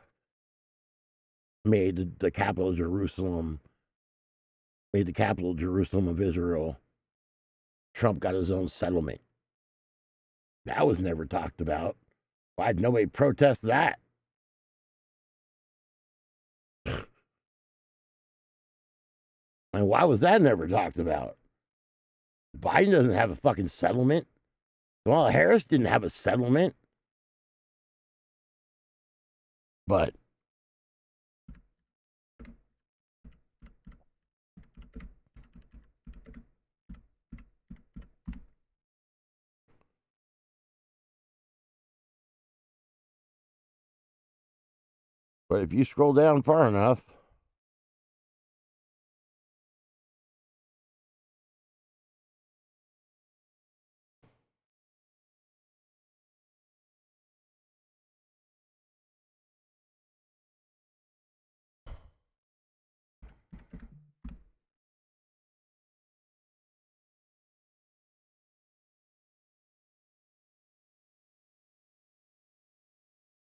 made the capital of Jerusalem, made the capital of Jerusalem of Israel, Trump got his own settlement. That was never talked about. Why'd nobody protest that? And why was that never talked about? Biden doesn't have a fucking settlement. Kamala Harris didn't have a settlement. But if you scroll down far enough,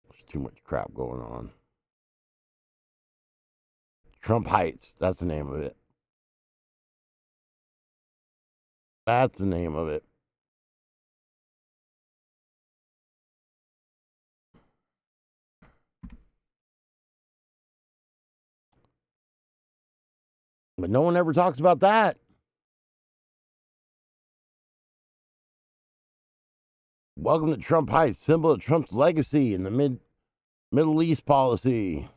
there's too much crap going on. Trump Heights, that's the name of it. That's the name of it. But no one ever talks about that. Welcome to Trump Heights, symbol of Trump's legacy in the Middle East policy.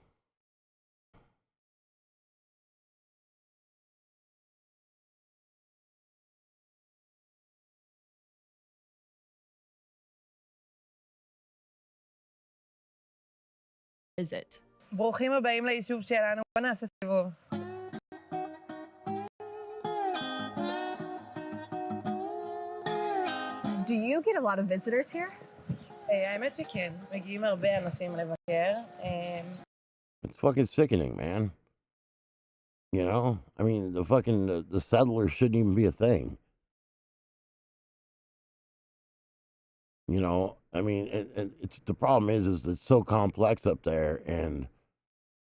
Is it? ברוכים הבאים ליישוב שלנו. בוא נעשה סיבוב. Do you get a lot of visitors here? האמת שכן, מגיעים הרבה אנשים לבקר. It's fucking sickening, man. You know, I mean, the settlers shouldn't even be a thing. You know, I mean, and the problem is it's so complex up there, and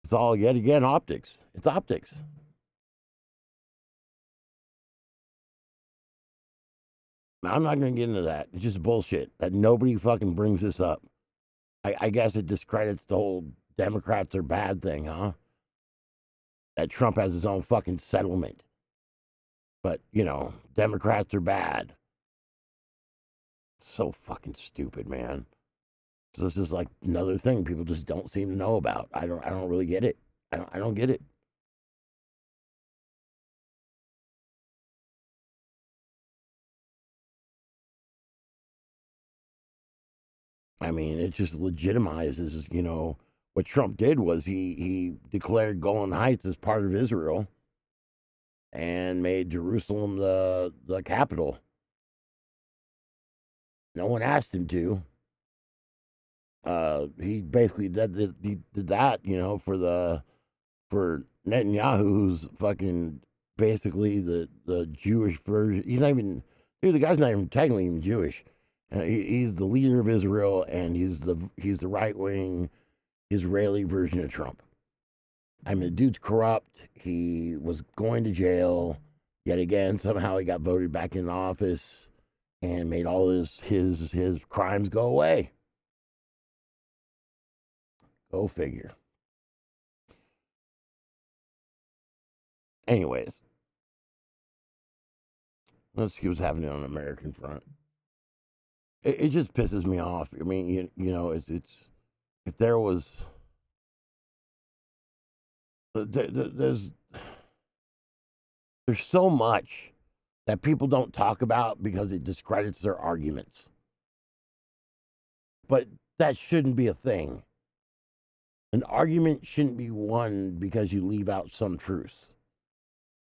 it's all yet again optics. It's optics. Now, I'm not going to get into that. It's just bullshit that nobody fucking brings this up. I guess it discredits the whole Democrats are bad thing, huh? That Trump has his own fucking settlement. But, you know, Democrats are bad. So fucking stupid, man. So this is like another thing people just don't seem to know about. I don't really get it. I don't get it. I mean, it just legitimizes, you know, what Trump did was he declared Golan Heights as part of Israel and made Jerusalem the capital. No one asked him to. He basically did that, you know, for Netanyahu, who's fucking basically the Jewish version. He's not even, dude. The guy's not even technically even Jewish. He's the leader of Israel, and he's the right wing Israeli version of Trump. I mean, the dude's corrupt. He was going to jail yet again. Somehow he got voted back in office and made all his crimes go away. Go figure. Anyways, let's see what's happening on the American front. It just pisses me off. I mean, you know, it's if there was there's so much that people don't talk about because it discredits their arguments. But that shouldn't be a thing. An argument shouldn't be won because you leave out some truths.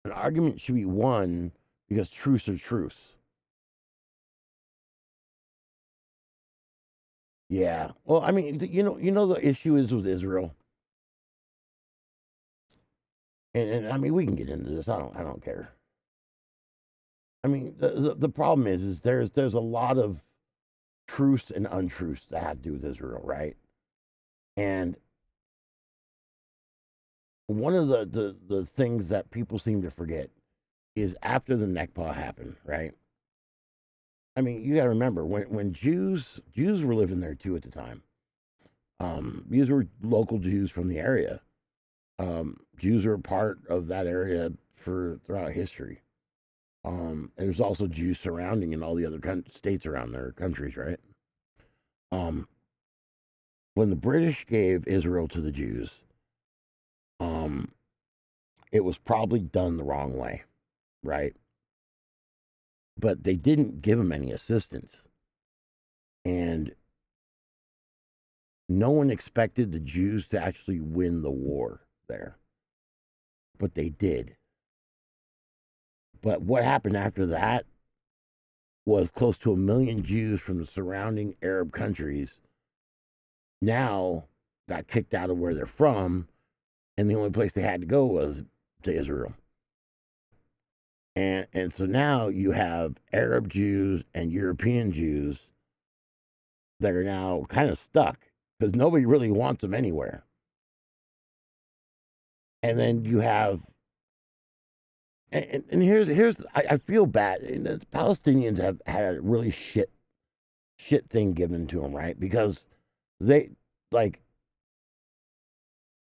An argument should be won because truths are truths. Yeah. Well, I mean, you know the issue is with Israel, and I mean we can get into this. I don't care. I mean, the problem is there's a lot of truths and untruths that have to do with Israel, right? And one of the things that people seem to forget is after the Nakba happened, right? I mean, you got to remember when Jews were living there too at the time. These were local Jews from the area. Jews were a part of that area throughout history. There's also Jews surrounding in all the other states around their countries, right? Um, when the British gave Israel to the Jews, um, it was probably done the wrong way, right? But they didn't give them any assistance, and no one expected the Jews to actually win the war there, but they did. But what happened after that was close to 1 million Jews from the surrounding Arab countries now got kicked out of where they're from, and the only place they had to go was to Israel. And so now you have Arab Jews and European Jews that are now kind of stuck because nobody really wants them anywhere. And then you have, and here's I feel bad. And the Palestinians have had a really shit thing given to them, right? Because they like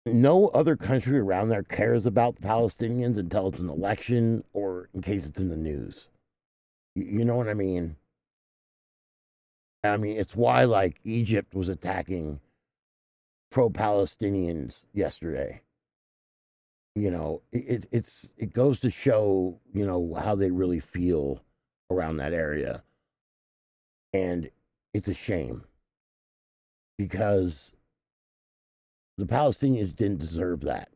no other country around there cares about the Palestinians until it's an election or in case it's in the news. You know what I mean? I mean, it's why like Egypt was attacking pro-Palestinians yesterday. You know, it goes to show, you know, how they really feel around that area. And it's a shame because the Palestinians didn't deserve that.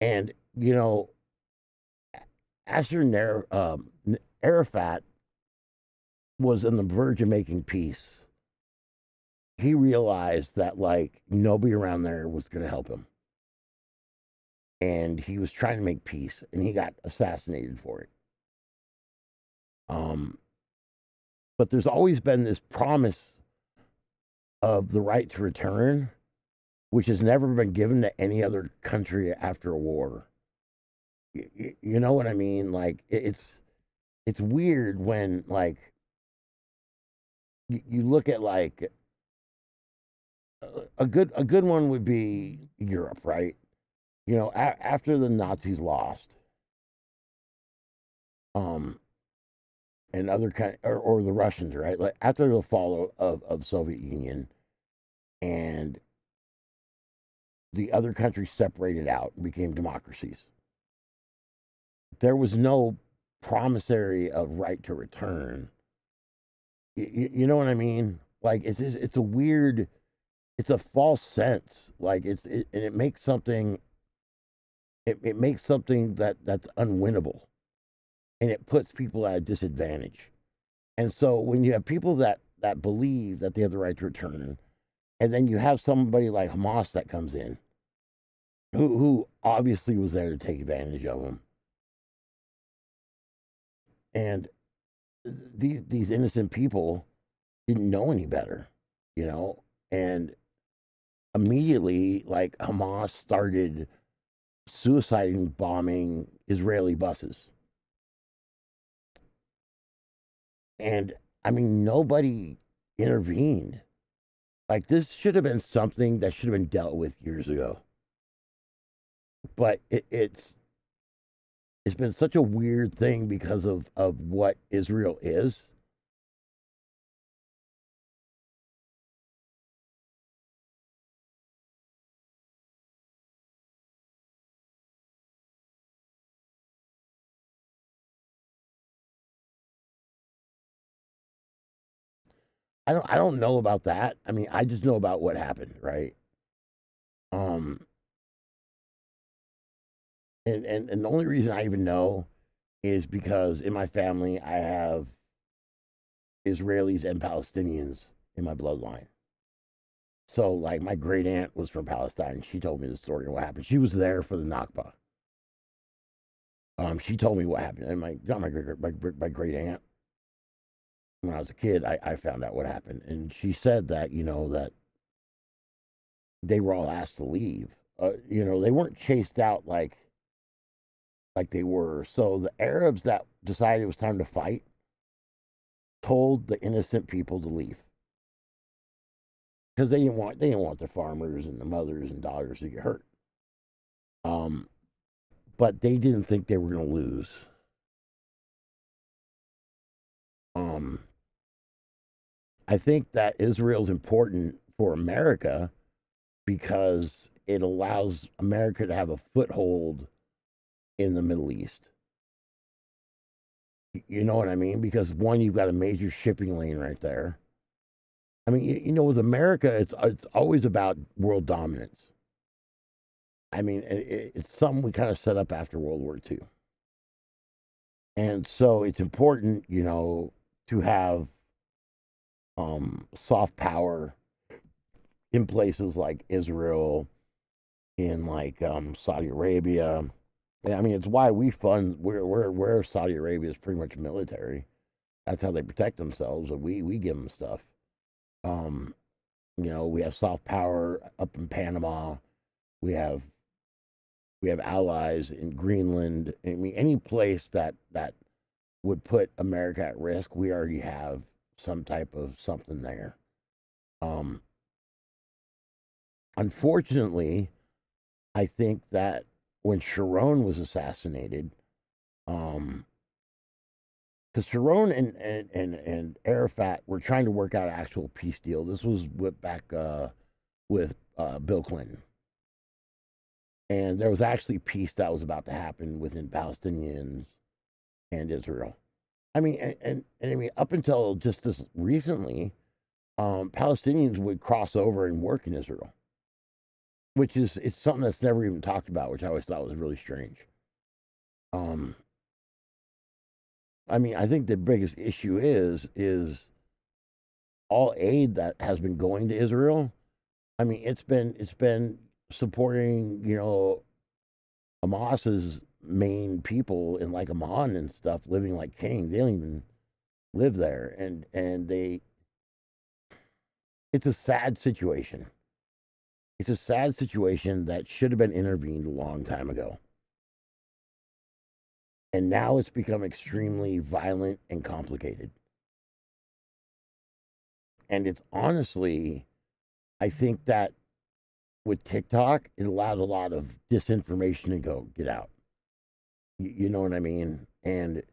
And, you know, Arafat was on the verge of making peace. He realized that, like, nobody around there was going to help him. and he was trying to make peace, and he got assassinated for it. But there's always been this promise of the right to return, which has never been given to any other country after a war. You know what I mean? Like it's weird when like you look at like a good one would be Europe, right? You know, after the Nazis lost, um, and other kind or the Russians, right? Like after the fall of Soviet Union, and the other countries separated out and became democracies. There was no promissory of right to return. You know what I mean? Like it's a weird, it's a false sense. Like and it makes something, it makes something that's unwinnable, and it puts people at a disadvantage. And so when you have people that believe that they have the right to return, and then you have somebody like Hamas that comes in, who obviously was there to take advantage of them, and these innocent people didn't know any better, you know, and immediately like Hamas started suicide bombing Israeli buses. And I mean, nobody intervened. Like this should have been something that should have been dealt with years ago. But it's been such a weird thing because of what Israel is. I don't know about that. I mean, I just know about what happened, right? Um and the only reason I even know is because in my family I have Israelis and Palestinians in my bloodline. So, like, my great aunt was from Palestine. She told me the story and what happened. She was there for the Nakba. She told me what happened. And not my great aunt. When I was a kid, I found out what happened, and she said that that they were all asked to leave. They weren't chased out like they were. So the Arabs that decided it was time to fight told the innocent people to leave because they didn't want the farmers and the mothers and daughters to get hurt. Um, but they didn't think they were going to lose. Um, I think that Israel's important for America because it allows America to have a foothold in the Middle East. You know what I mean? Because one, you've got a major shipping lane right there. I mean, with America, it's always about world dominance. I mean, it's something we kind of set up after World War II. And so it's important, to have soft power in places like Israel, in like Saudi Arabia. I mean, it's why we fund where Saudi Arabia is pretty much military. That's how they protect themselves. And we give them stuff. Um, we have soft power up in Panama. We have allies in Greenland. I mean, any place that would put America at risk, we already have some type of something there. Um, Unfortunately, I think that when Sharon was assassinated, because Sharon and Arafat were trying to work out an actual peace deal. This was back with Bill Clinton, and there was actually peace that was about to happen within Palestinians and Israel. I mean, and I mean, up until just this recently, Palestinians would cross over and work in Israel, which is it's something that's never even talked about, which I always thought was really strange. Um, I mean, I think the biggest issue is all aid that has been going to Israel. I mean, it's been supporting, Hamas's main people in like Amman and stuff living like kings. They don't even live there, and they. It's a sad situation. It's a sad situation that should have been intervened a long time ago. And now it's become extremely violent and complicated. And it's honestly, I think that with TikTok, it allowed a lot of disinformation to get out. You know what I mean? And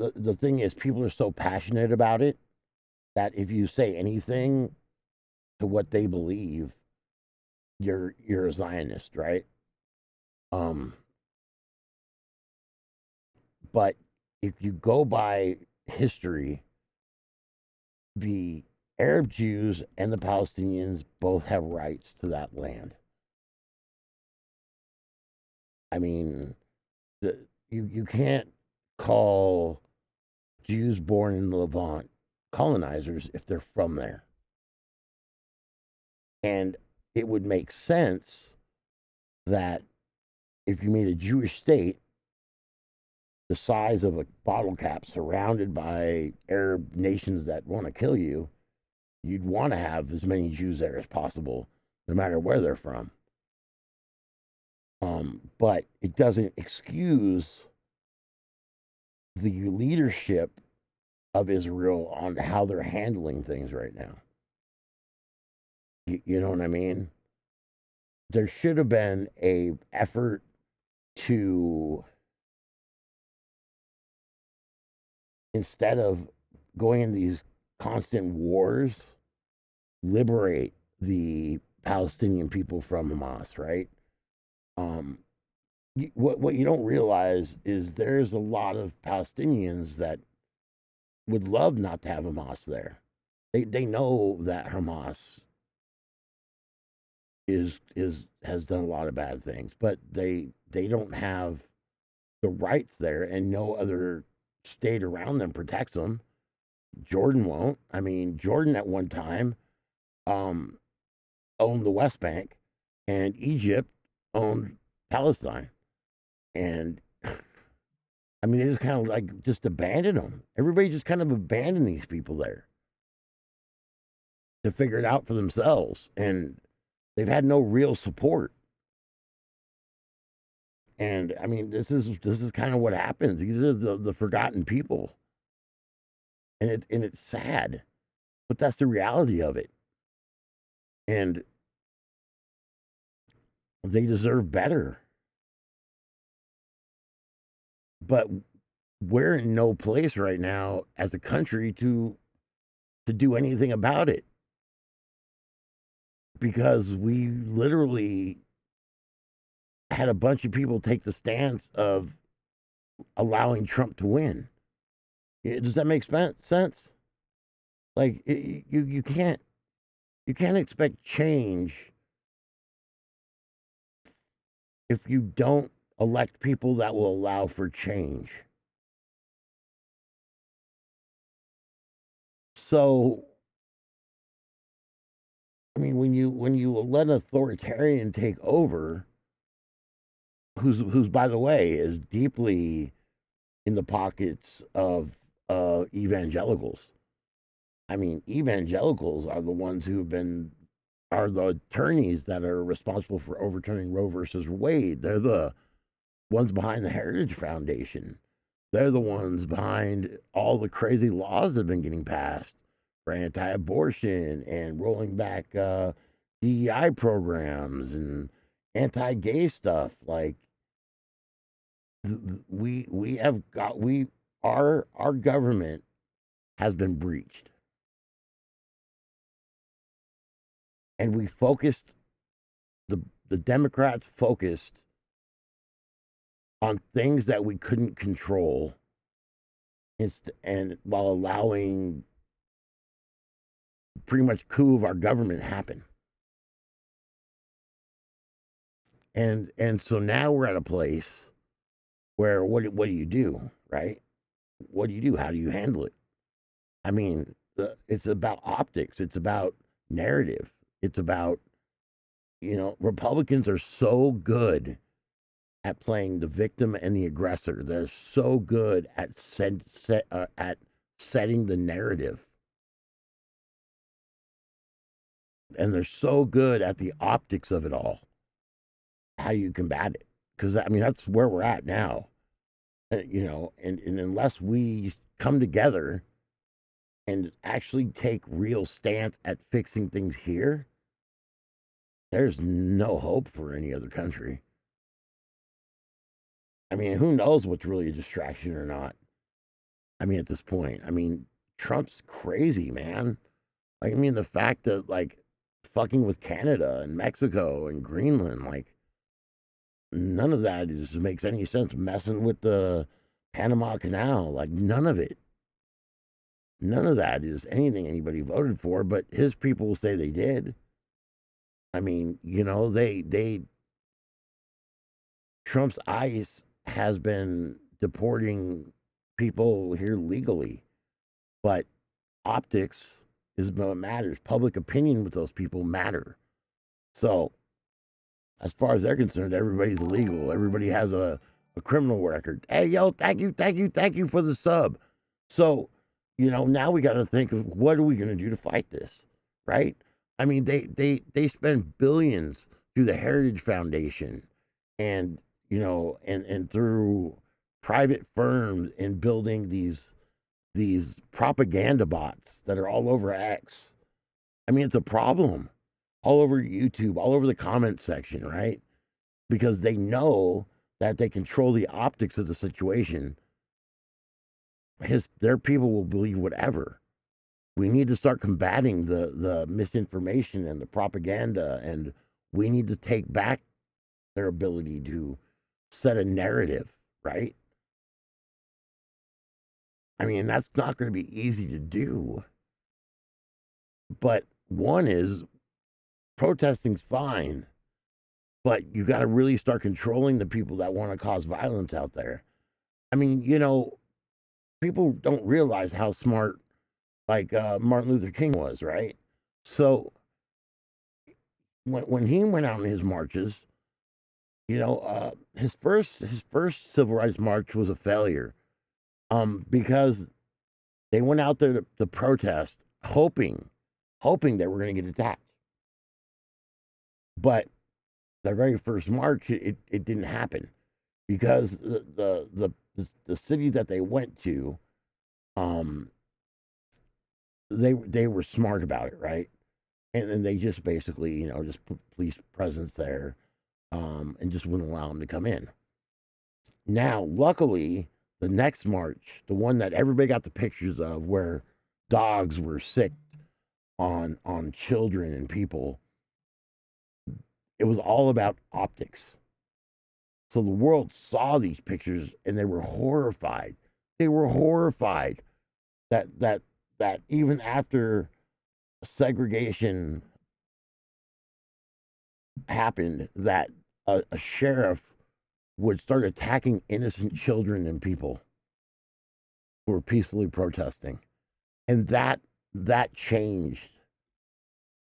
the thing is, people are so passionate about it that if you say anything to what they believe, you're a Zionist, right? But if you go by history, the Arab Jews and the Palestinians both have rights to that land. I mean, you can't call Jews born in the Levant colonizers if they're from there. And it would make sense that if you made a Jewish state the size of a bottle cap surrounded by Arab nations that want to kill you, you'd want to have as many Jews there as possible, no matter where they're from. But it doesn't excuse the leadership of Israel on how they're handling things right now. You know what I mean? There should have been a effort to, instead of going in these constant wars, liberate the Palestinian people from Hamas, right? What you don't realize is there's a lot of Palestinians that would love not to have Hamas there. They know that Hamas has done a lot of bad things, but they don't have the rights there, and no other state around them protects them. Jordan won't. I mean, Jordan at one time owned the West Bank, and Egypt owned Palestine. And I mean, they just kind of like just abandoned them. Everybody just kind of abandoned these people there to figure it out for themselves. And they've had no real support. And I mean, this is kind of what happens. These are the forgotten people. And it's sad, but that's the reality of it. And they deserve better. But we're in no place right now as a country to do anything about it, because we literally had a bunch of people take the stance of allowing Trump to win. Does that make sense? Like you can't expect change if you don't elect people that will allow for change. So, I mean, when you let an authoritarian take over, who's by the way is deeply in the pockets of evangelicals. I mean, evangelicals are the ones are the attorneys that are responsible for overturning Roe versus Wade. They're the ones behind the Heritage Foundation. They're the ones behind all the crazy laws that have been getting passed for anti-abortion and rolling back DEI programs and anti-gay stuff. Like our government has been breached, and the Democrats focused on things that we couldn't control, and while allowing pretty much coup of our government happen. And so now we're at a place where what do you do, right? What do you do? How do you handle it? I mean, it's about optics. It's about narrative. It's about, Republicans are so good at playing the victim and the aggressor. They're so good at at setting the narrative, and they're so good at the optics of it all. How you combat it? Because I mean, that's where we're at now. You know, and unless we come together and actually take real stance at fixing things here, there's no hope for any other country. I mean, who knows what's really a distraction or not? I mean, at this point, I mean, Trump's crazy, man. Like, I mean, the fact that, like, fucking with Canada and Mexico and Greenland, like, none of that makes any sense. Messing with the Panama Canal, like, none of it. None of that is anything anybody voted for, but his people will say they did. I mean, you know, Trump's ICE has been deporting people here legally, but optics is what matters. Public opinion with those people matter. So, as far as they're concerned, everybody's illegal. Everybody has a criminal record. Hey, yo, thank you for the sub. So, you know, now we got to think of what are we going to do to fight this, right? I mean, they spend billions through the Heritage Foundation and, you know, and through private firms in building these propaganda bots that are all over X. I mean, it's a problem all over YouTube, all over the comment section, right? Because they know that they control the optics of the situation. Their people will believe whatever. We need to start combating the misinformation and the propaganda, and we need to take back their ability to set a narrative, right? I mean, that's not going to be easy to do. But one is protesting's fine, but you got to really start controlling the people that want to cause violence out there. I mean, you know, people don't realize how smart like Martin Luther King was, right? So when he went out in his marches, you know, his first civil rights march was a failure, because they went out there to protest, hoping they were going to get attacked. But their very first march, it didn't happen because the city that they went to, they were smart about it, right? And they just basically, you know, just put police presence there, and just wouldn't allow them to come in. Now, luckily, the next march, the one that everybody got the pictures of, where dogs were sick on children and people, it was all about optics. So the world saw these pictures and they were horrified. They were horrified that even after segregation happened, that a sheriff would start attacking innocent children and people who were peacefully protesting, and that changed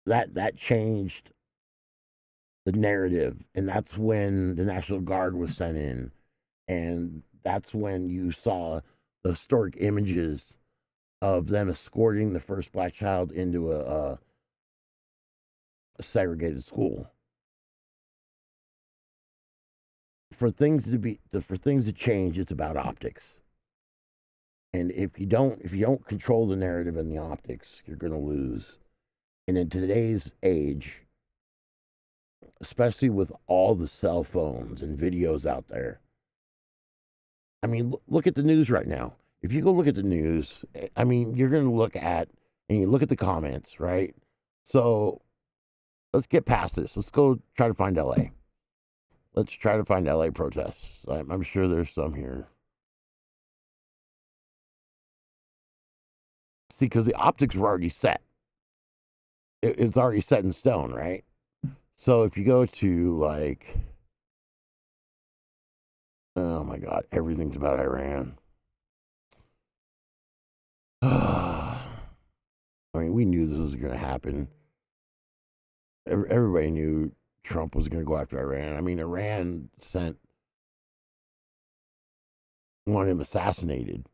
that changed the narrative, and that's when the National Guard was sent in, and that's when you saw the historic images of them escorting the first black child into a segregated school. For things to change, it's about optics. And if you don't control the narrative and the optics, you're going to lose. And in today's age, especially with all the cell phones and videos out there, I mean, look at the news right now. If you go look at the news, I mean, you're going to look at, and you look at the comments, right? So let's get past this. Let's go try to find LA. Let's try to find LA protests. I'm sure there's some here. See, because the optics were already set. It's already set in stone, right? So if you go to, like, oh my God, everything's about Iran. I mean, we knew this was going to happen. Everybody knew Trump was going to go after Iran. I mean, Iran sent want him assassinated.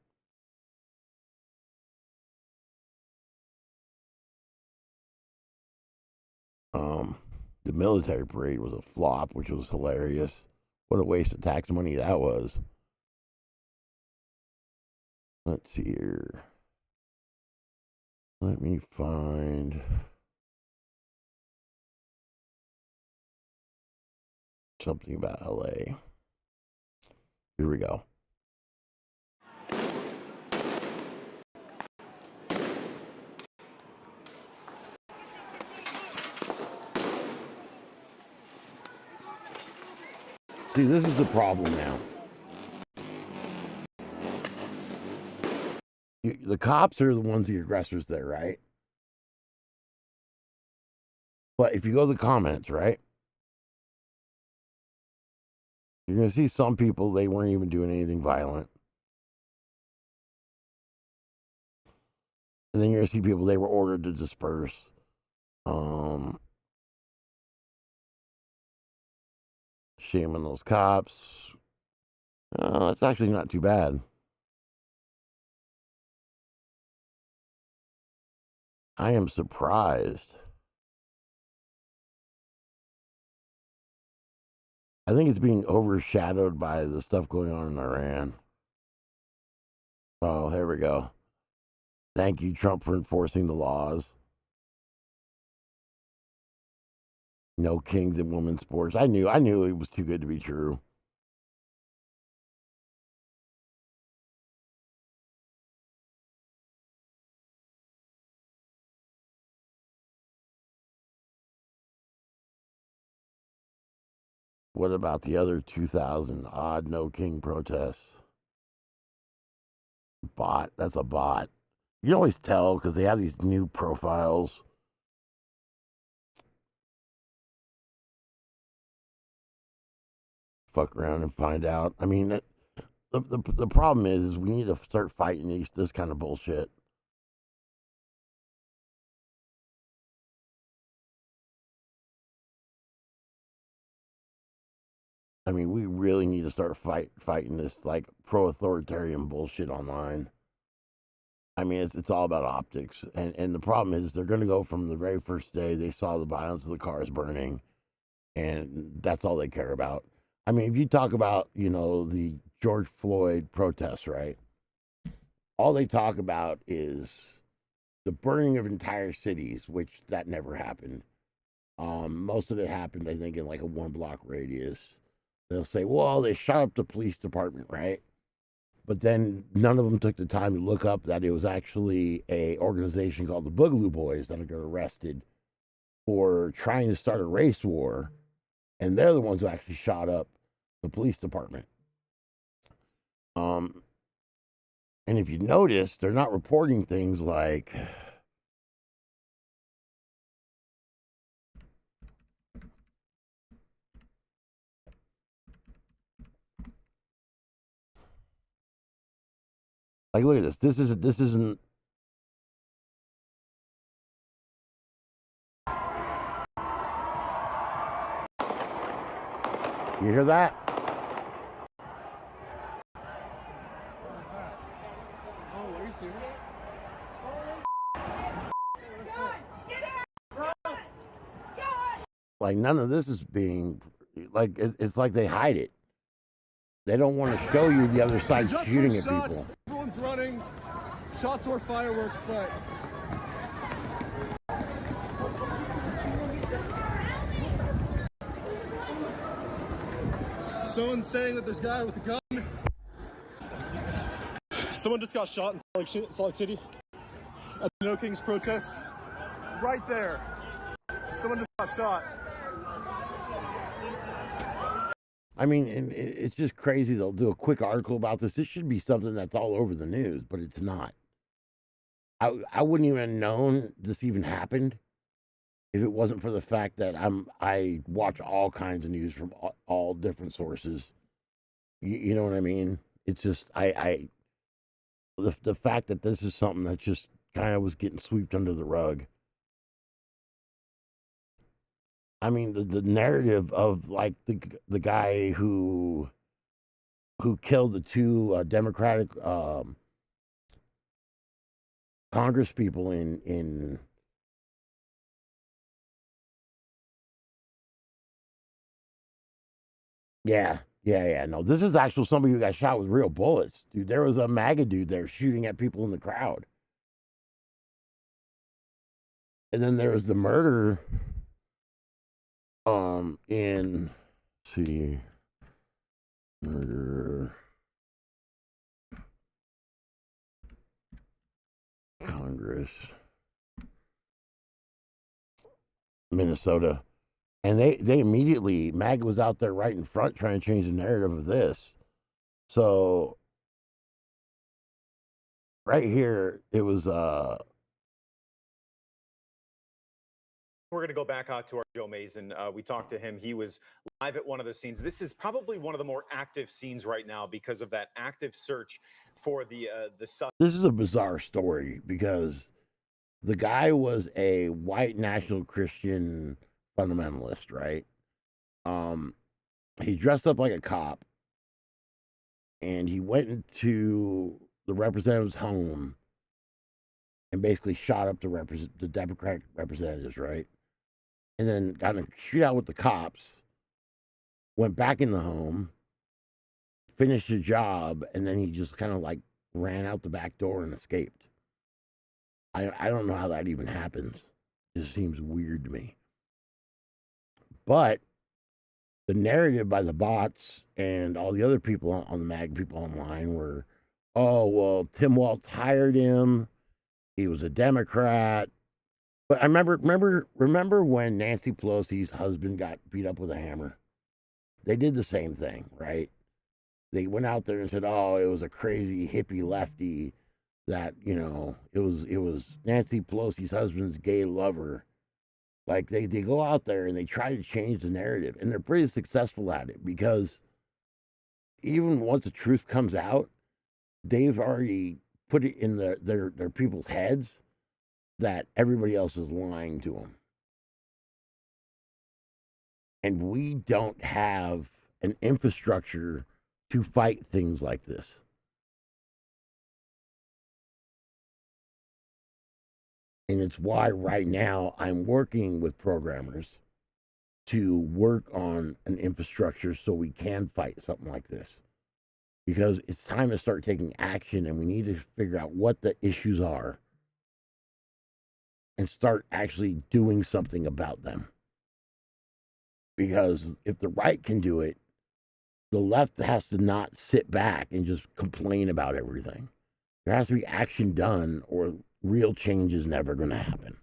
The military parade was a flop, which was hilarious. What a waste of tax money that was. Let's see here. Let me find something about LA. Here we go. See, this is the problem now. The cops are the ones, the aggressors there, right? But if you go to the comments, right, you're going to see some people, they weren't even doing anything violent. And then you're going to see people, they were ordered to disperse. Shame on those cops. It's actually not too bad. I am surprised. I think it's being overshadowed by the stuff going on in Iran. Oh, here we go. Thank you, Trump, for enforcing the laws. No kings in women's sports. I knew it was too good to be true. What about the other 2,000 odd no king protests? Bot. That's a bot. You can always tell because they have these new profiles. Fuck around and find out. I mean, the problem is we need to start fighting this kind of bullshit. I mean, we really need to start fighting this like pro-authoritarian bullshit online. I mean, it's all about optics, and the problem is they're going to go from the very first day they saw the violence of the cars burning, and that's all they care about. I mean, if you talk about the George Floyd protests, right? All they talk about is the burning of entire cities, which that never happened. Most of it happened, I think, in like a 1 block radius. They'll say, well, they shot up the police department, right? But then none of them took the time to look up that it was actually a organization called the Boogaloo Boys that got arrested for trying to start a race war. And they're the ones who actually shot up the police department. And if you notice, they're not reporting things like look at this. This isn't. You hear that? Oh, are you serious? Like none of this is being like it's like they hide it. They don't want to show you the other side shooting at people. Everyone's running. Shots or fireworks, but someone's saying that there's a guy with a gun. Someone just got shot in Salt Lake City at the No Kings protest. Right there. Someone just got shot. I mean, it's just crazy. They'll do a quick article about this. This should be something that's all over the news, but it's not. I wouldn't even have known this even happened if it wasn't for the fact that I watch all kinds of news from all different sources. You know what I mean? It's just the fact that this is something that just kind of was getting swept under the rug. I mean, the narrative of like the guy who who killed the two Democratic Congress people in yeah. No, this is actually somebody who got shot with real bullets, dude. There was a MAGA dude there shooting at people in the crowd, and then there was the murder in let's see murder Congress Minnesota, and they immediately MAGA was out there right in front trying to change the narrative of this. So right here it was We're going to go back out to our Joe Mason. We talked to him. He was live at one of the scenes. This is probably one of the more active scenes right now because of that active search for the this is a bizarre story because the guy was a white national Christian fundamentalist, right? He dressed up like a cop and he went into the representative's home and basically shot up the Democratic representatives, right? And then got in a shootout with the cops, went back in the home, finished the job, and then he just kind of like ran out the back door and escaped. I don't know how that even happens. It just seems weird to me. But the narrative by the bots and all the other people on the MAG people online were, oh, well, Tim Walz hired him. He was a Democrat. But I remember when Nancy Pelosi's husband got beat up with a hammer? They did the same thing, right? They went out there and said, oh, it was a crazy hippie lefty that, you know, it was Nancy Pelosi's husband's gay lover. Like they go out there and they try to change the narrative, and they're pretty successful at it because even once the truth comes out, they've already put it in their people's heads that everybody else is lying to them. And we don't have an infrastructure to fight things like this. And it's why right now I'm working with programmers to work on an infrastructure so we can fight something like this. Because it's time to start taking action, and we need to figure out what the issues are and start actually doing something about them. Because if the right can do it, the left has to not sit back and just complain about everything. There has to be action done, or real change is never going to happen.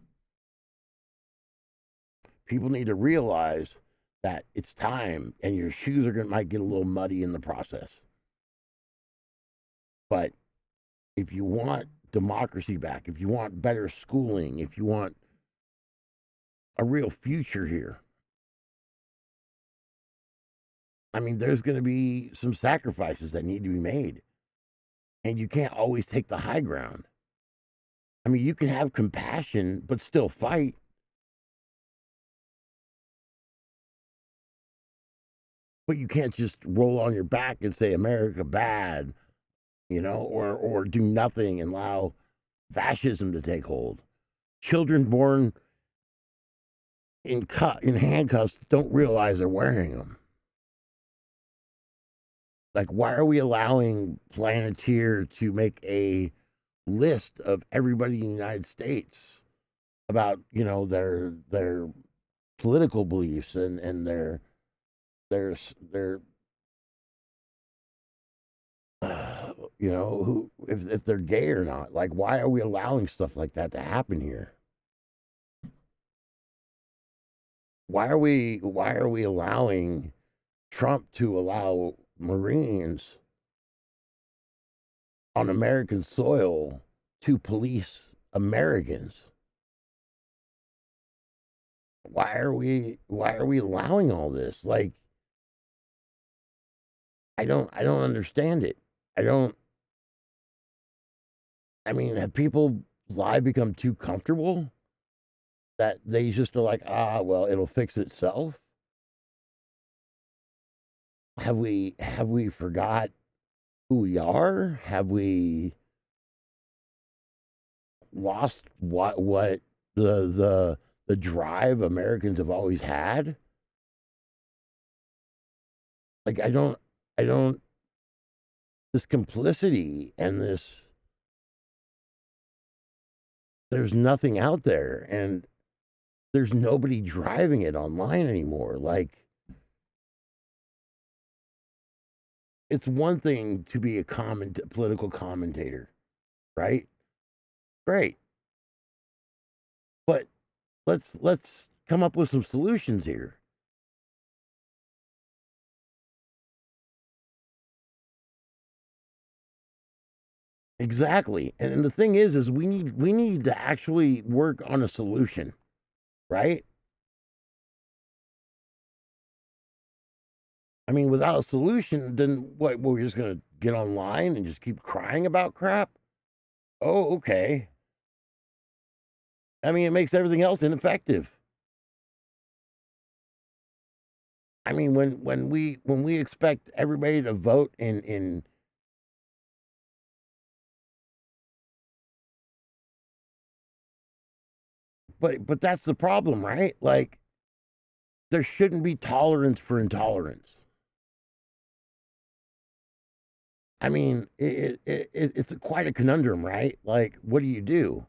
People need to realize that it's time, and your shoes might get a little muddy in the process. But if you want democracy back, if you want better schooling, if you want a real future here, I mean, there's going to be some sacrifices that need to be made. And you can't always take the high ground. I mean, you can have compassion, but still fight. But you can't just roll on your back and say America bad, you know, or do nothing and allow fascism to take hold. Children born in handcuffs don't realize they're wearing them. Like, why are we allowing Planeteer to make a list of everybody in the United States about, you know, their political beliefs and their you know, who if they're gay or not? Like, why are we allowing stuff like that to happen here? Why are we allowing Trump to allow Marines on American soil to police Americans? Why are we allowing all this? Like, I don't understand it. I mean, have people's lives become too comfortable that they just are like, well, it'll fix itself? Have we forgot who we are? Have we lost what the drive Americans have always had? Like I don't this complicity and this, there's nothing out there, and there's nobody driving it online anymore. Like, it's one thing to be a political commentator, right? Great. But let's come up with some solutions here. Exactly. And the thing is we need to actually work on a solution, right? I mean, without a solution, then what, we're just going to get online and just keep crying about crap? Oh, okay. I mean, it makes everything else ineffective. I mean, when we expect everybody to vote in but that's the problem, right? Like, there shouldn't be tolerance for intolerance. I mean, it's quite a conundrum, right? Like, what do you do?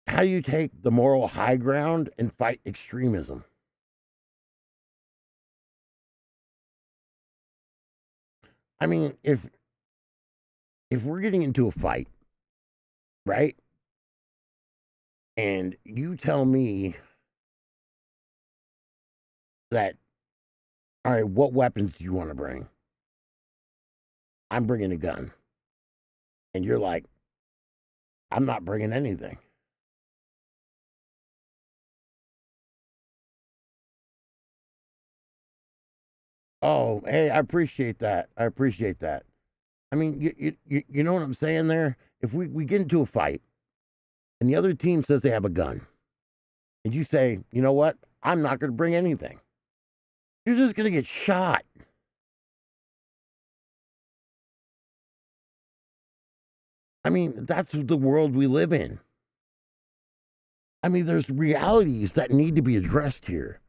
How do you take the moral high ground and fight extremism? I mean, if we're getting into a fight, right? And you tell me that, all right, what weapons do you want to bring? I'm bringing a gun. And you're like, I'm not bringing anything. Oh, hey, I appreciate that. I appreciate that. I mean, you know what I'm saying there? If we get into a fight and the other team says they have a gun, and you say, you know what? I'm not going to bring anything. You're just going to get shot. I mean, that's the world we live in. I mean, there's realities that need to be addressed here.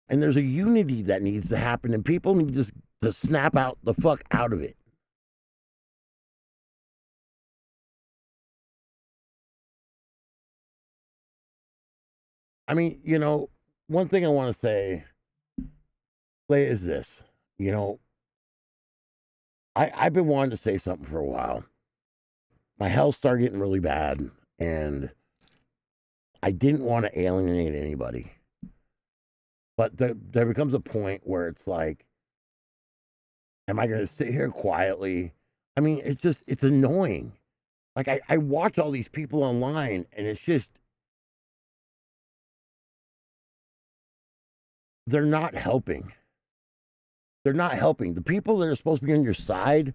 And there's a unity that needs to happen, and people need to snap out the fuck out of it. I mean, you know, one thing I want to say, Leia, is this. You know, I've been wanting to say something for a while. My health started getting really bad, and I didn't want to alienate anybody. But there becomes a point where it's like, am I going to sit here quietly? I mean, it's annoying. Like, I watch all these people online, and it's just, they're not helping. They're not helping. The people that are supposed to be on your side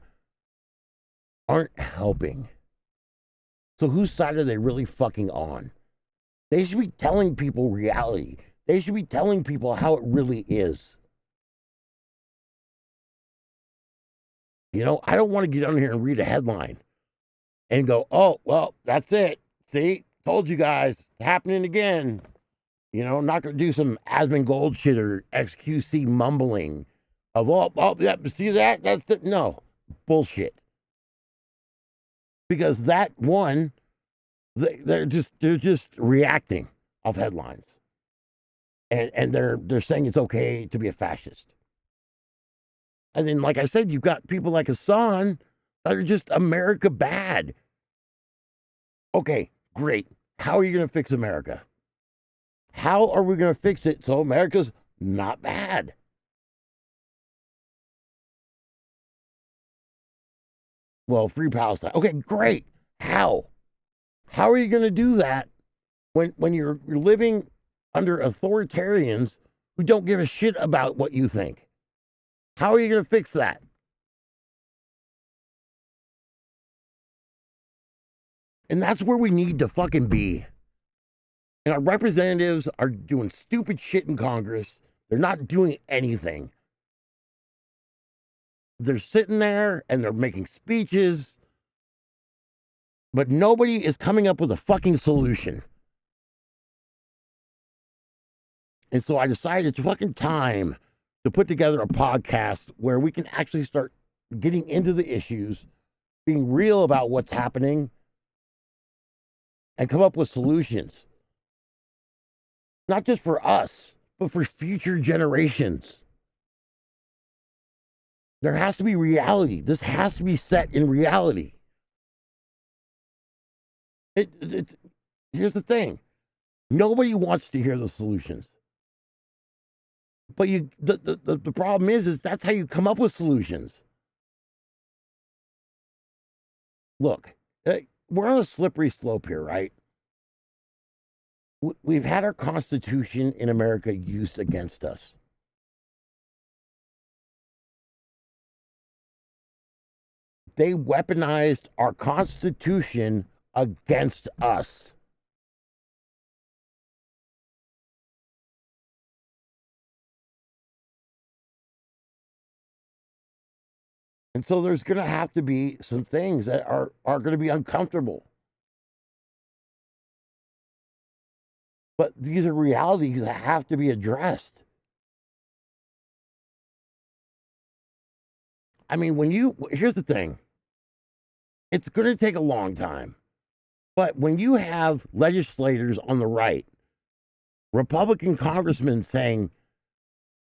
aren't helping. So whose side are they really fucking on? They should be telling people reality. They should be telling people how it really is. You know, I don't want to get on here and read a headline and go, oh, well, that's it. See, told you guys, it's happening again. You know, I'm not going to do some Asmund Gold shit or XQC mumbling of, oh, yeah, see that? That's the, no, bullshit. Because that one, they're just reacting off headlines. And they're saying it's okay to be a fascist. And then, like I said, you've got people like Hassan that are just America bad. Okay, great. How are you going to fix America? How are we going to fix it so America's not bad? Well, free Palestine. Okay, great. How? How are you going to do that when you're living under authoritarians who don't give a shit about what you think? How are you going to fix that? And that's where we need to fucking be. And our representatives are doing stupid shit in Congress. They're not doing anything. they're sitting there and they're making speeches, but nobody is coming up with a fucking solution. And so I decided it's fucking time to put together a podcast where we can actually start getting into the issues, being real about what's happening, and come up with solutions. Not just for us, but for future generations. There has to be reality. This has to be set in reality. Here's the thing. Nobody wants to hear the solutions. But the problem is that's how you come up with solutions. Look, we're on a slippery slope here, right? We've had our Constitution in America used against us. They weaponized our Constitution against us. And so there's going to have to be some things that are going to be uncomfortable. But these are realities that have to be addressed. I mean, here's the thing. It's going to take a long time. But when you have legislators on the right, Republican congressmen saying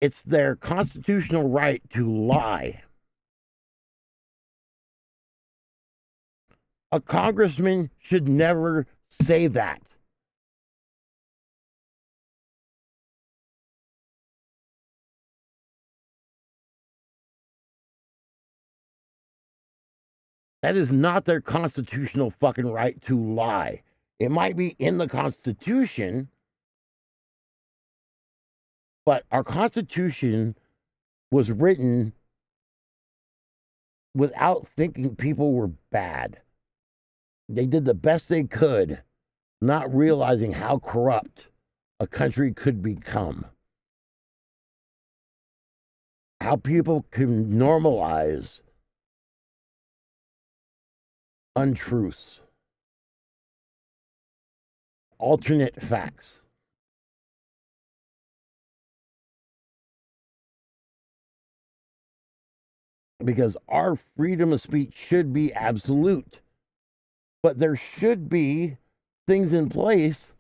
it's their constitutional right to lie, a congressman should never say that. That is not their constitutional fucking right to lie. It might be in the Constitution, but our Constitution was written without thinking people were bad. They did the best they could, not realizing how corrupt a country could become. How people can normalize untruths, alternate facts. Because our freedom of speech should be absolute. But there should be things in place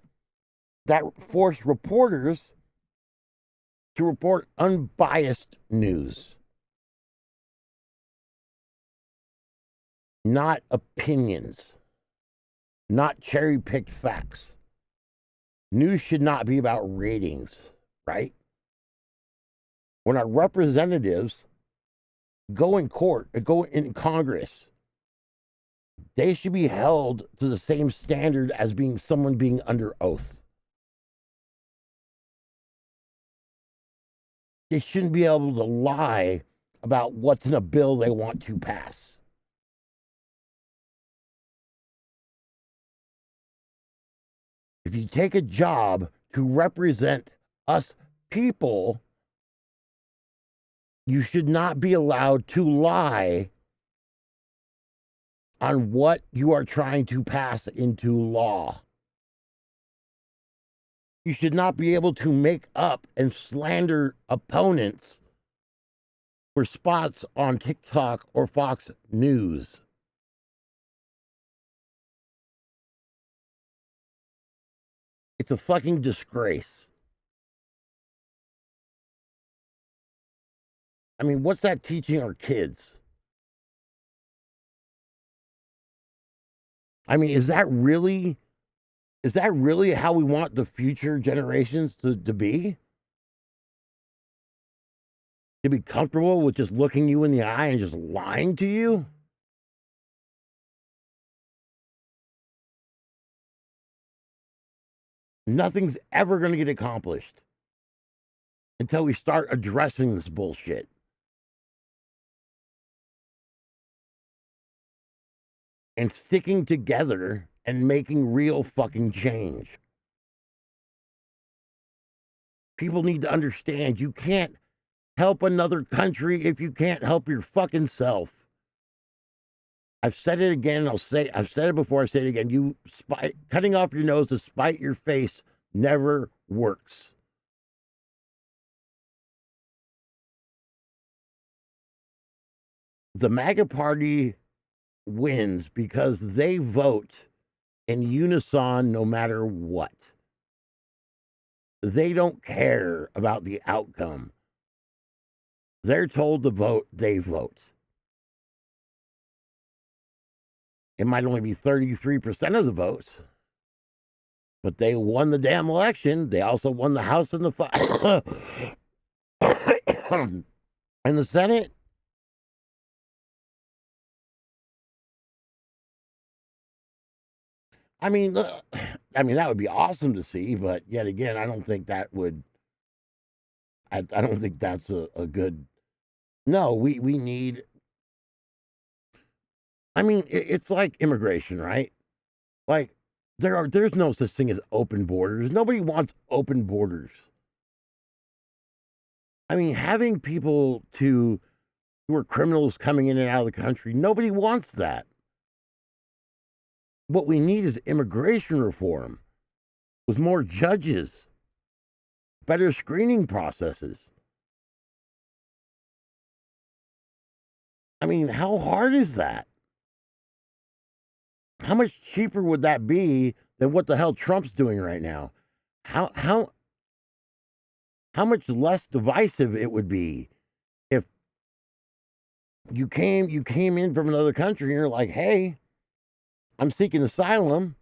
that force reporters to report unbiased news, not opinions, not cherry-picked facts. News should not be about ratings, right? When our representatives go in court, go in Congress, they should be held to the same standard as someone being under oath. They shouldn't be able to lie about what's in a bill they want to pass. If you take a job to represent us people, you should not be allowed to lie on what you are trying to pass into law. You should not be able to make up and slander opponents for spots on TikTok or Fox News. It's a fucking disgrace. I mean, what's that teaching our kids? I mean, is that really how we want the future generations to be? To be comfortable with just looking you in the eye and just lying to you? Nothing's ever going to get accomplished until we start addressing this bullshit. And sticking together and making real fucking change. People need to understand you can't help another country if you can't help your fucking self. I've said it again. I've said it before. I say it again. Cutting off your nose to spite your face never works. The MAGA party wins because they vote in unison no matter what. They don't care about the outcome. They're told to vote, they vote. It might only be 33% of the votes, but they won the damn election. They also won the House and the and the Senate. I mean, that would be awesome to see, but yet again, I don't think that would. I don't think that's a good. No, we need. I mean, it's like immigration, right? Like there's no such thing as open borders. Nobody wants open borders. I mean, having people who are criminals coming in and out of the country, nobody wants that. What we need is immigration reform with more judges, better screening processes. I mean, how hard is that? How much cheaper would that be than what the hell Trump's doing right now? How much less divisive it would be if you came in from another country and you're like, hey, I'm seeking asylum,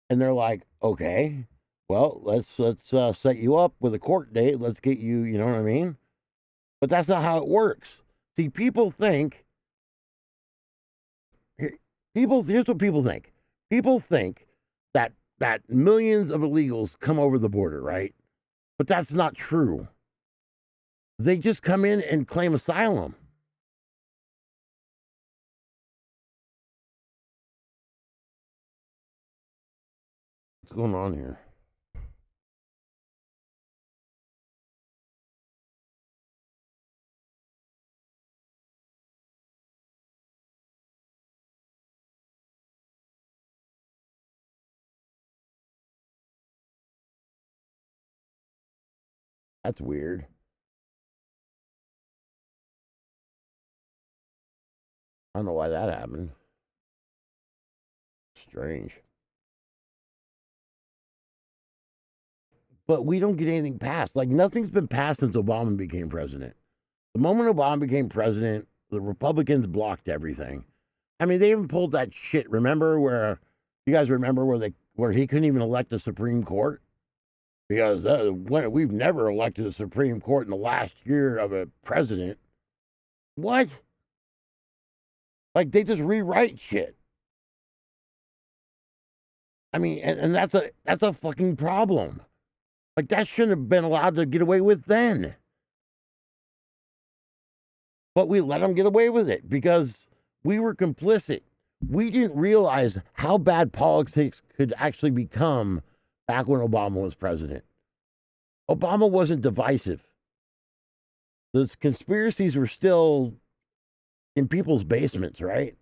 and they're like, okay, well, let's set you up with a court date. Let's get you, you know what I mean? But that's not how it works. See, people think. Here's what people think. People think that millions of illegals come over the border, right? But that's not true. They just come in and claim asylum. What's going on here? That's weird. I don't know why that happened. Strange. But we don't get anything passed. Like, nothing's been passed since Obama became president. The moment Obama became president, the Republicans blocked everything. I mean, they even pulled that shit. Remember you guys remember where he couldn't even elect the Supreme Court? Because we've never elected a Supreme Court in the last year of a president. What? Like, they just rewrite shit. I mean, and that's a fucking problem. Like, that shouldn't have been allowed to get away with then. But we let them get away with it because we were complicit. We didn't realize how bad politics could actually become back when Obama was president. Obama wasn't divisive. The conspiracies were still in people's basements, right?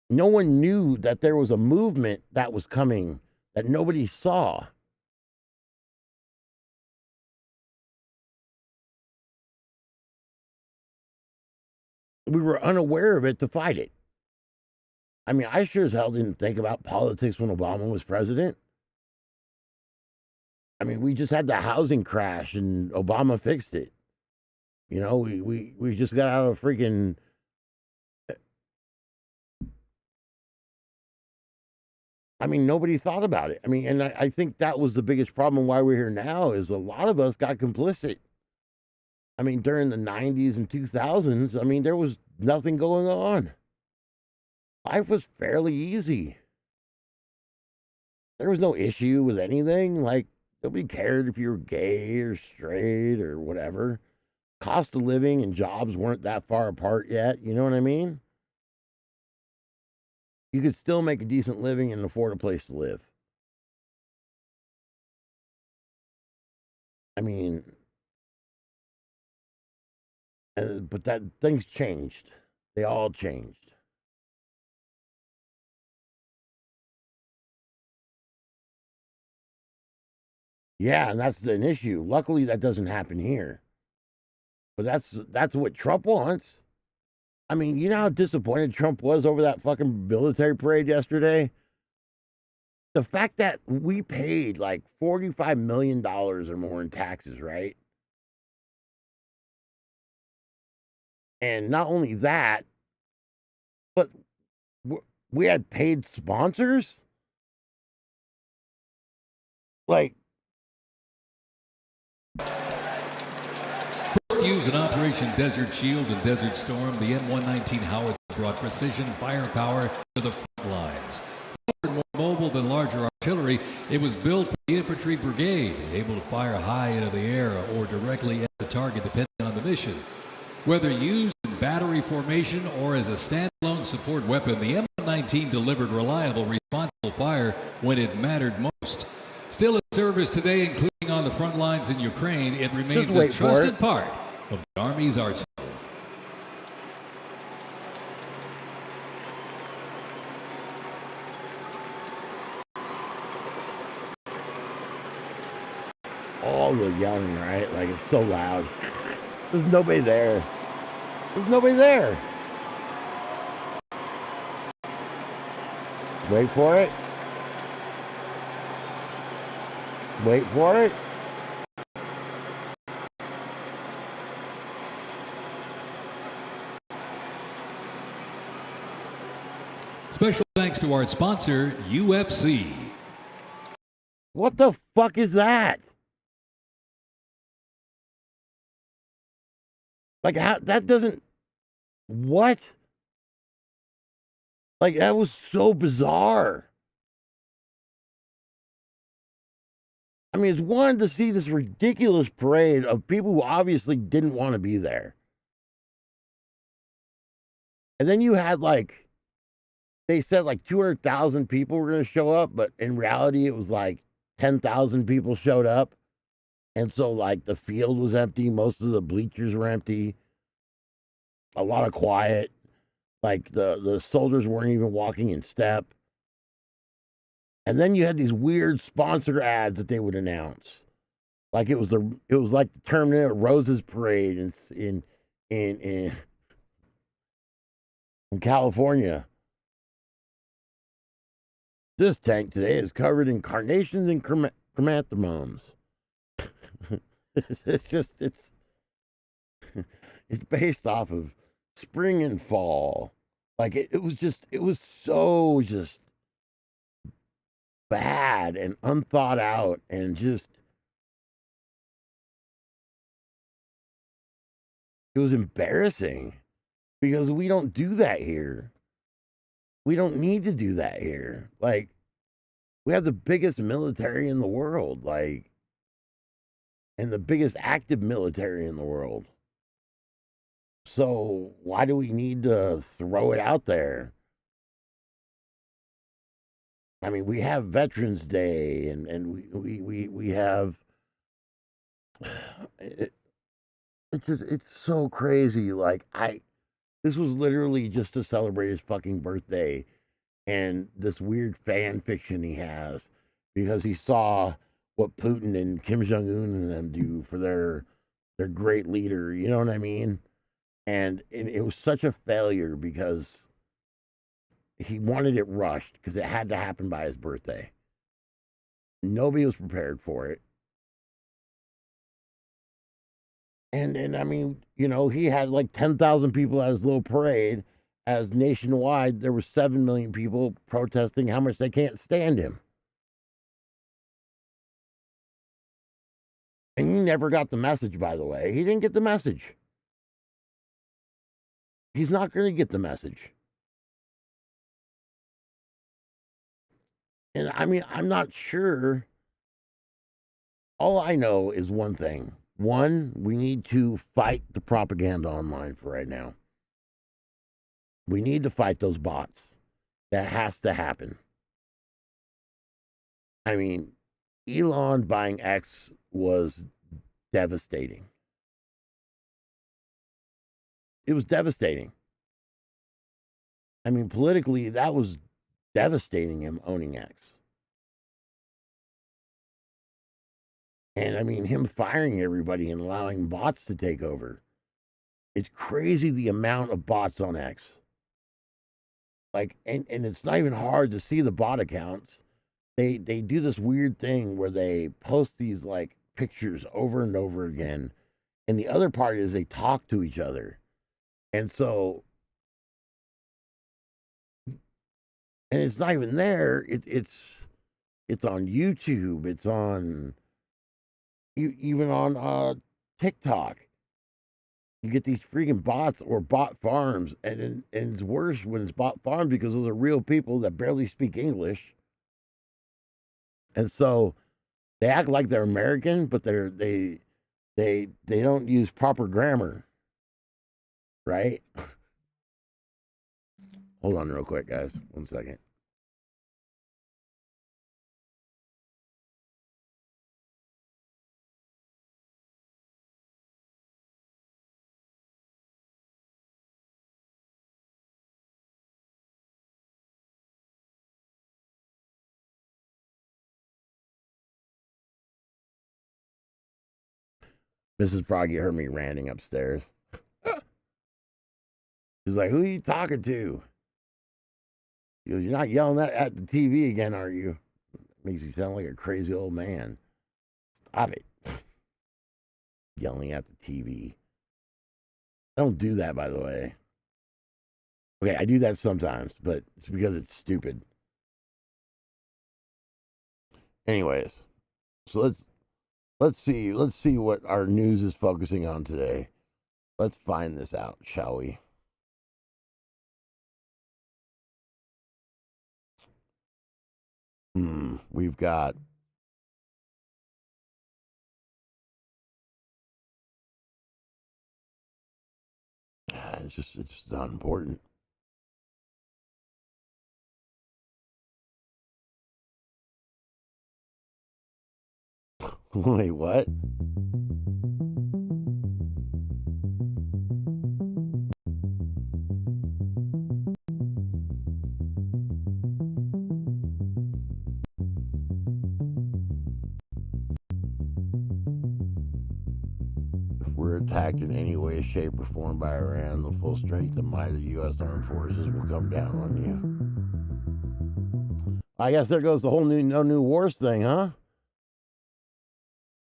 No one knew that there was a movement that was coming that nobody saw. We were unaware of it to fight it. I mean, I sure as hell didn't think about politics when Obama was president. I mean, we just had the housing crash and Obama fixed it. You know, we just got out of freaking. I mean, nobody thought about it. I mean, and I think that was the biggest problem why we're here now is a lot of us got complicit. I mean, during the 90s and 2000s, I mean, there was nothing going on. Life was fairly easy. There was no issue with anything. Like, nobody cared if you were gay or straight or whatever. Cost of living and jobs weren't that far apart yet. You know what I mean? You could still make a decent living and afford a place to live. I mean, But that things changed. They all changed. Yeah, and that's an issue. Luckily, that doesn't happen here. But that's what Trump wants. I mean, you know how disappointed Trump was over that fucking military parade yesterday? The fact that we paid like $45 million or more in taxes, right? And not only that, but we had paid sponsors. Like, first used in Operation Desert Shield and Desert Storm, the M119 howitzer brought precision firepower to the front lines. More mobile than larger artillery, it was built for the infantry brigade, able to fire high into the air or directly at the target depending on the mission. Whether used in battery formation or as a standalone support weapon, the M119 delivered reliable, responsible fire when it mattered most. Still in service today, including on the front lines in Ukraine, it remains a trusted part of the Army's arsenal. All the yelling, right? Like, it's so loud. There's nobody there. There's nobody there. Wait for it. Wait for it. Special thanks to our sponsor, UFC. What the fuck is that? Like, how that doesn't. What? Like, that was so bizarre. I mean, it's one to see this ridiculous parade of people who obviously didn't want to be there. And then you had like, they said like 200,000 people were going to show up, but in reality, it was like 10,000 people showed up. And so, like, the field was empty. Most of the bleachers were empty. A lot of quiet. Like, the soldiers weren't even walking in step. And then you had these weird sponsor ads that they would announce. Like, it was like the Terminator Roses Parade in California. This tank today is covered in carnations and chrysanthemums. it's based off of spring and fall. Like, it was so just bad and unthought out and just, it was embarrassing because we don't do that here. We don't need to do that here. Like, we have the biggest military in the world, like, and the biggest active military in the world. So why do we need to throw it out there? I mean, we have Veterans Day, and we have. It's so crazy. Like, this was literally just to celebrate his fucking birthday, and this weird fan fiction he has because he saw what Putin and Kim Jong Un and them do for their great leader. You know what I mean? And it was such a failure because he wanted it rushed because it had to happen by his birthday. Nobody was prepared for it. And I mean, you know, he had like 10,000 people at his little parade, as nationwide there were 7 million people protesting how much they can't stand him. And he never got the message, by the way. He didn't get the message. He's not going to get the message. And I mean, I'm not sure. All I know is one thing. One, we need to fight the propaganda online for right now. We need to fight those bots. That has to happen. I mean, Elon buying X was devastating. it was devastating. I mean, politically, that was devastating, him owning X. And I mean, him firing everybody and allowing bots to take over. It's crazy the amount of bots on X. Like, and it's not even hard to see the bot accounts. They do this weird thing where they post these like pictures over and over again. And the other part is they talk to each other. And so, and it's not even there. It's on YouTube. It's on even on TikTok. You get these freaking bots or bot farms, and it's worse when it's bot farms because those are real people that barely speak English, and so they act like they're American, but they don't use proper grammar, right? Hold on, real quick, guys. 1 second. Mrs. Froggy heard me ranting upstairs. She's like, "Who are you talking to?" She goes, "You're not yelling that at the TV again, are you?" Makes you sound like a crazy old man. Stop it. Yelling at the TV. I don't do that, by the way. Okay, I do that sometimes, but it's because it's stupid. Anyways, so let's see what our news is focusing on today. Let's find this out, shall we? We've got it's just not important. Wait, what? If we're attacked in any way, shape, or form by Iran, the full strength and might of the U.S. Armed Forces will come down on you. I guess there goes the whole no new wars thing, huh?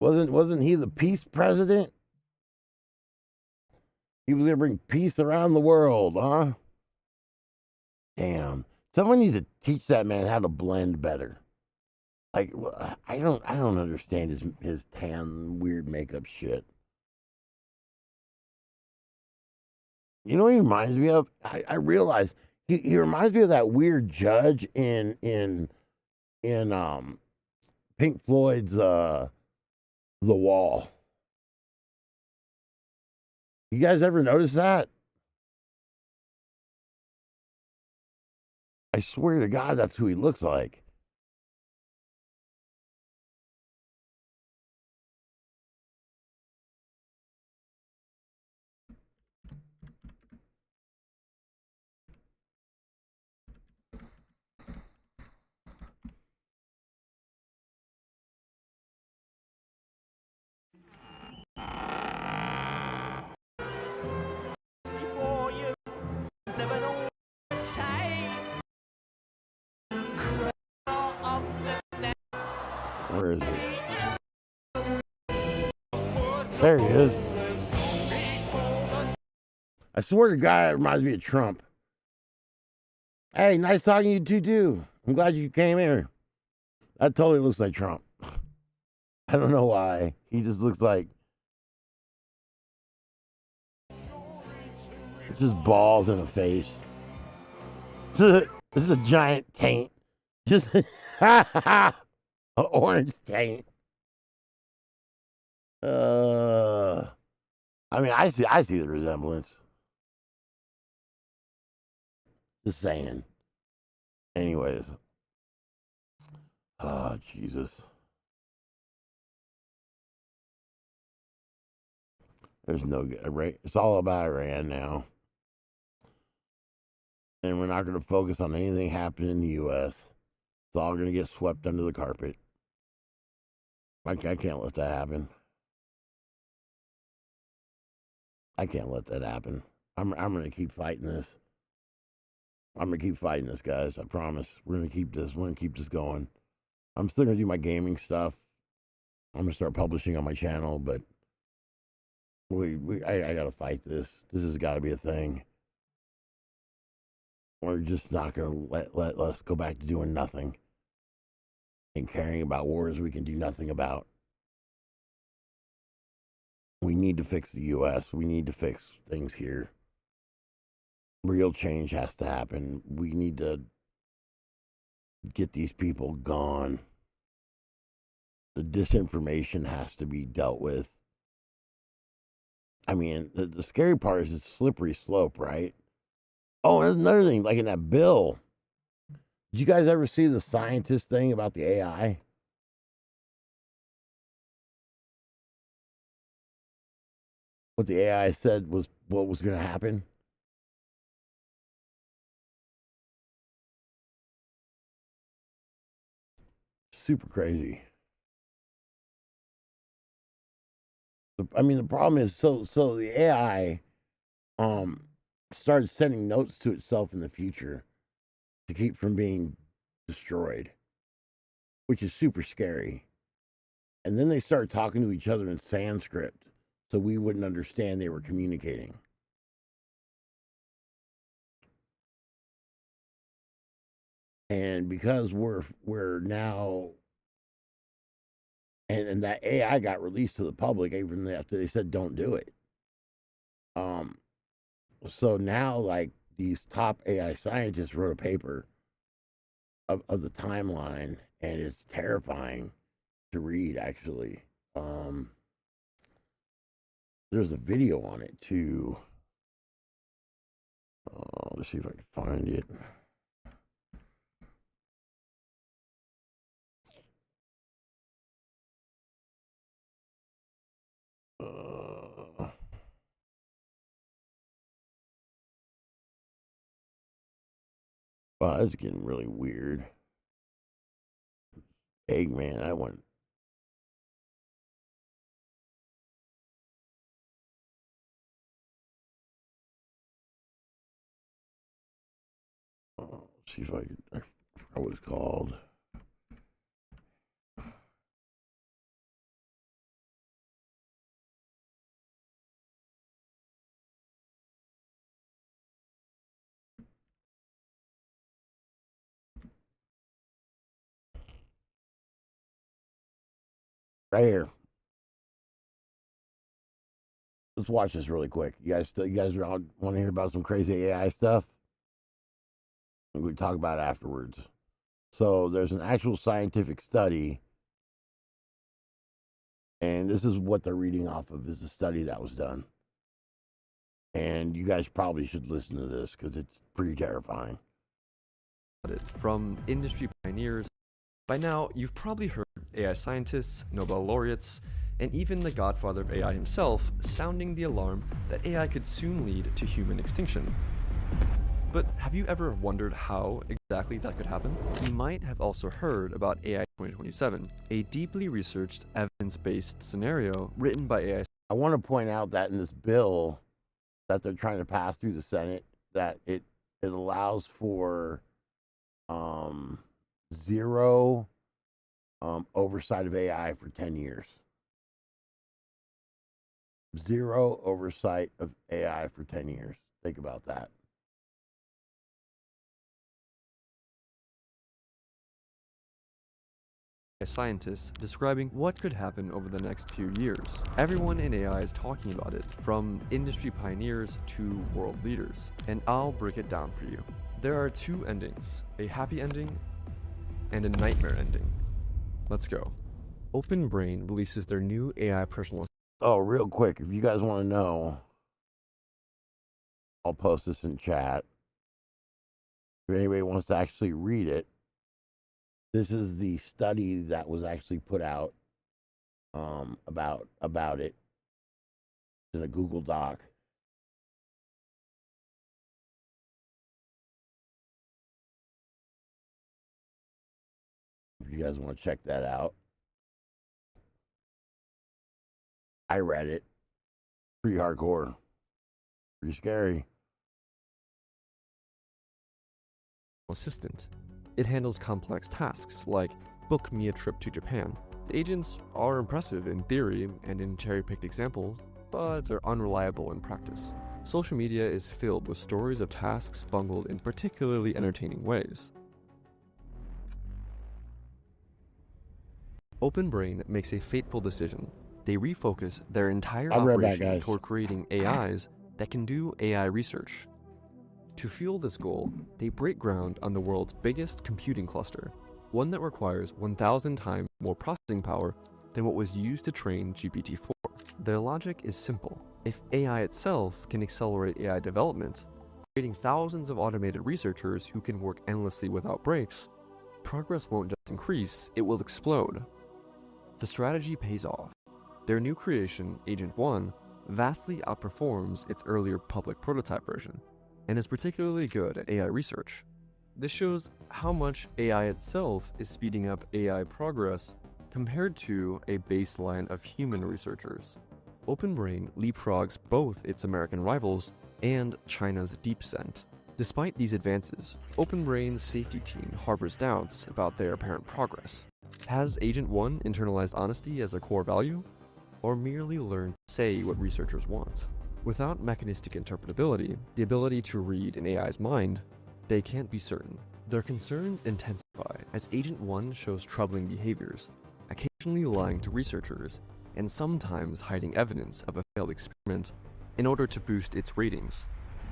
Wasn't he the peace president? He was gonna bring peace around the world, huh? Damn. Someone needs to teach that man how to blend better. Like, I don't understand his tan weird makeup shit. You know what he reminds me of? I realize he reminds me of that weird judge in Pink Floyd's The Wall. You guys ever notice that? I swear to God, that's who he looks like. Where is he? There he is. I swear to God, it reminds me of Trump. Hey, nice talking to you too. I'm glad you came here. That totally looks like Trump. I don't know why. He just looks like it's just balls in a face. This is a giant taint. Just an orange taint. I mean, I see the resemblance. Just saying. Anyways. Oh, Jesus. There's no good, right? It's all about Iran now. And we're not going to focus on anything happening in the U.S. It's all going to get swept under the carpet. I can't let that happen. I can't let that happen. I'm going to keep fighting this. I'm going to keep fighting this, guys. I promise. We're going to keep this. We're going to keep this going. I'm still going to do my gaming stuff. I'm going to start publishing on my channel, but I got to fight this. This has got to be a thing. We're just not going to let us go back to doing nothing and caring about wars we can do nothing about. We need to fix the U.S. We need to fix things here. Real change has to happen. We need to get these people gone. The disinformation has to be dealt with. I mean, the scary part is it's a slippery slope, right? Oh, and there's another thing, like in that bill. Did you guys ever see the scientist thing about the AI? What the AI said was what was going to happen? Super crazy. I mean, the problem is, so the AI started sending notes to itself in the future to keep from being destroyed, which is super scary. And then they started talking to each other in Sanskrit, so we wouldn't understand they were communicating. And because we're now, and that AI got released to the public even after they said don't do it. So now, like, these top AI scientists wrote a paper of the timeline, and it's terrifying to read, actually. There's a video on it too. Let's see if I can find it. Wow, it's getting really weird. Eggman, I went. See if I can. I forgot what it's called. Right here. Let's watch this really quick. You guys want to hear about some crazy AI stuff? We can talk about it afterwards. So there's an actual scientific study, and this is what they're reading off of, is the study that was done. And you guys probably should listen to this because it's pretty terrifying. From industry pioneers, by now you've probably heard AI scientists, Nobel laureates, and even the godfather of AI himself sounding the alarm that AI could soon lead to human extinction. But have you ever wondered how exactly that could happen? You might have also heard about AI 2027, a deeply researched, evidence-based scenario written by AI. I want to point out that in this bill that they're trying to pass through the Senate, that it allows for zero oversight of AI for 10 years. Zero oversight of AI for 10 years. Think about that. Scientists describing what could happen over the next few years. Everyone in AI is talking about it, from industry pioneers to world leaders. And I'll break it down for you. There are two endings, a happy ending and a nightmare ending. Let's go. OpenBrain releases their new AI personal. Oh, real quick, if you guys want to know, I'll post this in chat. If anybody wants to actually read it, this is the study that was actually put out about it. in a Google Doc. If you guys want to check that out. I read it. Pretty hardcore. Pretty scary. Assistant. It handles complex tasks like book me a trip to Japan. The agents are impressive in theory and in cherry-picked examples, but they're unreliable in practice. Social media is filled with stories of tasks bungled in particularly entertaining ways. OpenBrain makes a fateful decision. They refocus their entire operation toward creating AIs that can do AI research. To fuel this goal, they break ground on the world's biggest computing cluster, one that requires 1,000 times more processing power than what was used to train GPT-4. Their logic is simple. If AI itself can accelerate AI development, creating thousands of automated researchers who can work endlessly without breaks, progress won't just increase, it will explode. The strategy pays off. Their new creation, Agent 1, vastly outperforms its earlier public prototype version, and is particularly good at AI research. This shows how much AI itself is speeding up AI progress compared to a baseline of human researchers. OpenBrain leapfrogs both its American rivals and China's DeepSend. Despite these advances, OpenBrain's safety team harbors doubts about their apparent progress. Has Agent 1 internalized honesty as a core value, or merely learned to say what researchers want? Without mechanistic interpretability, the ability to read an AI's mind, they can't be certain. Their concerns intensify as Agent 1 shows troubling behaviors, occasionally lying to researchers, and sometimes hiding evidence of a failed experiment in order to boost its ratings.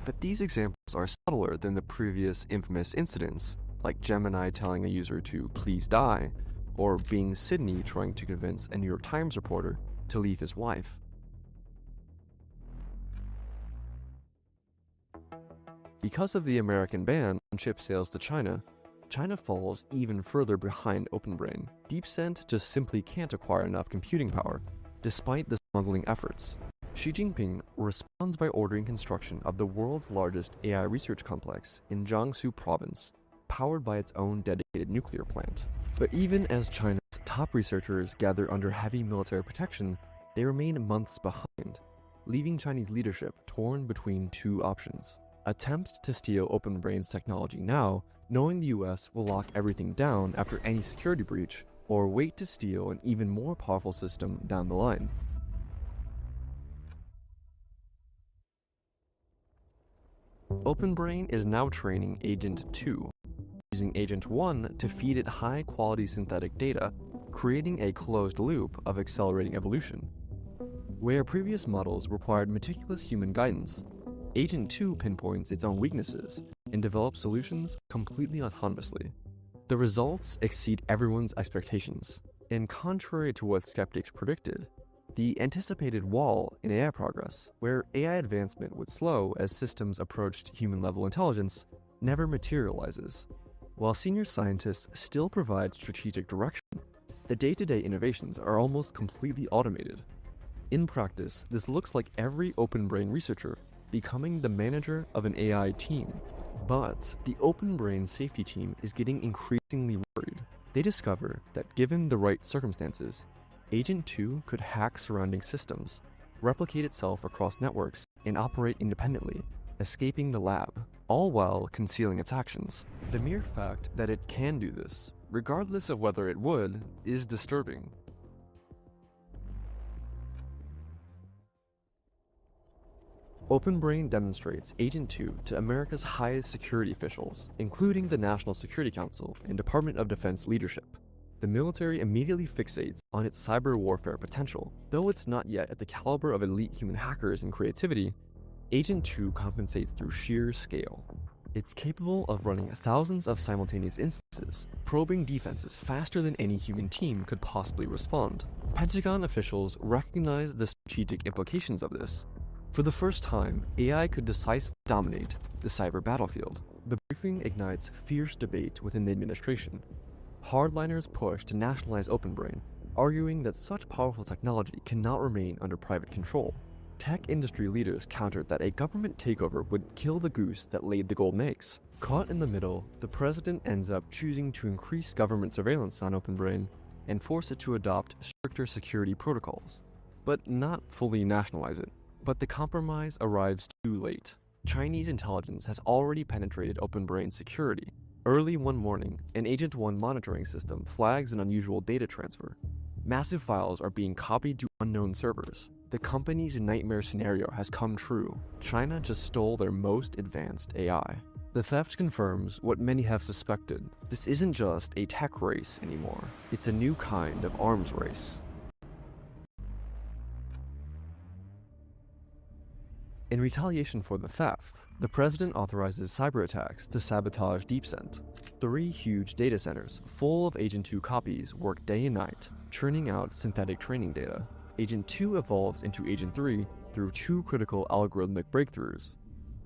But these examples are subtler than the previous infamous incidents, like Gemini telling a user to please die, or Bing Sydney trying to convince a New York Times reporter to leave his wife. Because of the American ban on chip sales to China, China falls even further behind OpenBrain. DeepSend just simply can't acquire enough computing power, despite the smuggling efforts. Xi Jinping responds by ordering construction of the world's largest AI research complex in Jiangsu province, powered by its own dedicated nuclear plant. But even as China's top researchers gather under heavy military protection, they remain months behind, leaving Chinese leadership torn between two options. Attempt to steal OpenBrain's technology now, knowing the US will lock everything down after any security breach, or wait to steal an even more powerful system down the line. OpenBrain is now training Agent 2, using Agent 1 to feed it high-quality synthetic data, creating a closed loop of accelerating evolution. Where previous models required meticulous human guidance, Agent 2 pinpoints its own weaknesses and develops solutions completely autonomously. The results exceed everyone's expectations, and contrary to what skeptics predicted, the anticipated wall in AI progress, where AI advancement would slow as systems approached human-level intelligence, never materializes. While senior scientists still provide strategic direction, the day-to-day innovations are almost completely automated. In practice, this looks like every OpenBrain researcher becoming the manager of an AI team. But the OpenBrain safety team is getting increasingly worried. They discover that given the right circumstances, Agent 2 could hack surrounding systems, replicate itself across networks, and operate independently, escaping the lab, all while concealing its actions. The mere fact that it can do this, regardless of whether it would, is disturbing. OpenBrain demonstrates Agent 2 to America's highest security officials, including the National Security Council and Department of Defense leadership. The military immediately fixates on its cyber warfare potential. Though it's not yet at the caliber of elite human hackers and creativity, Agent 2 compensates through sheer scale. It's capable of running thousands of simultaneous instances, probing defenses faster than any human team could possibly respond. Pentagon officials recognize the strategic implications of this. For the first time, AI could decisively dominate the cyber battlefield. The briefing ignites fierce debate within the administration. Hardliners push to nationalize OpenBrain, arguing that such powerful technology cannot remain under private control. tech industry leaders countered that a government takeover would kill the goose that laid the golden eggs. Caught in the middle, the president ends up choosing to increase government surveillance on OpenBrain and force it to adopt stricter security protocols, but not fully nationalize it. But the compromise arrives too late. Chinese intelligence has already penetrated OpenBrain's security. Early one morning, an Agent 1 monitoring system flags an unusual data transfer. Massive files are being copied to unknown servers. The company's nightmare scenario has come true. China just stole their most advanced AI. The theft confirms what many have suspected. This isn't just a tech race anymore. It's a new kind of arms race. In retaliation for the theft, the president authorizes cyber attacks to sabotage DeepSent. 3 huge data centers full of Agent 2 copies work day and night, churning out synthetic training data. Agent 2 evolves into Agent 3 through 2 critical algorithmic breakthroughs.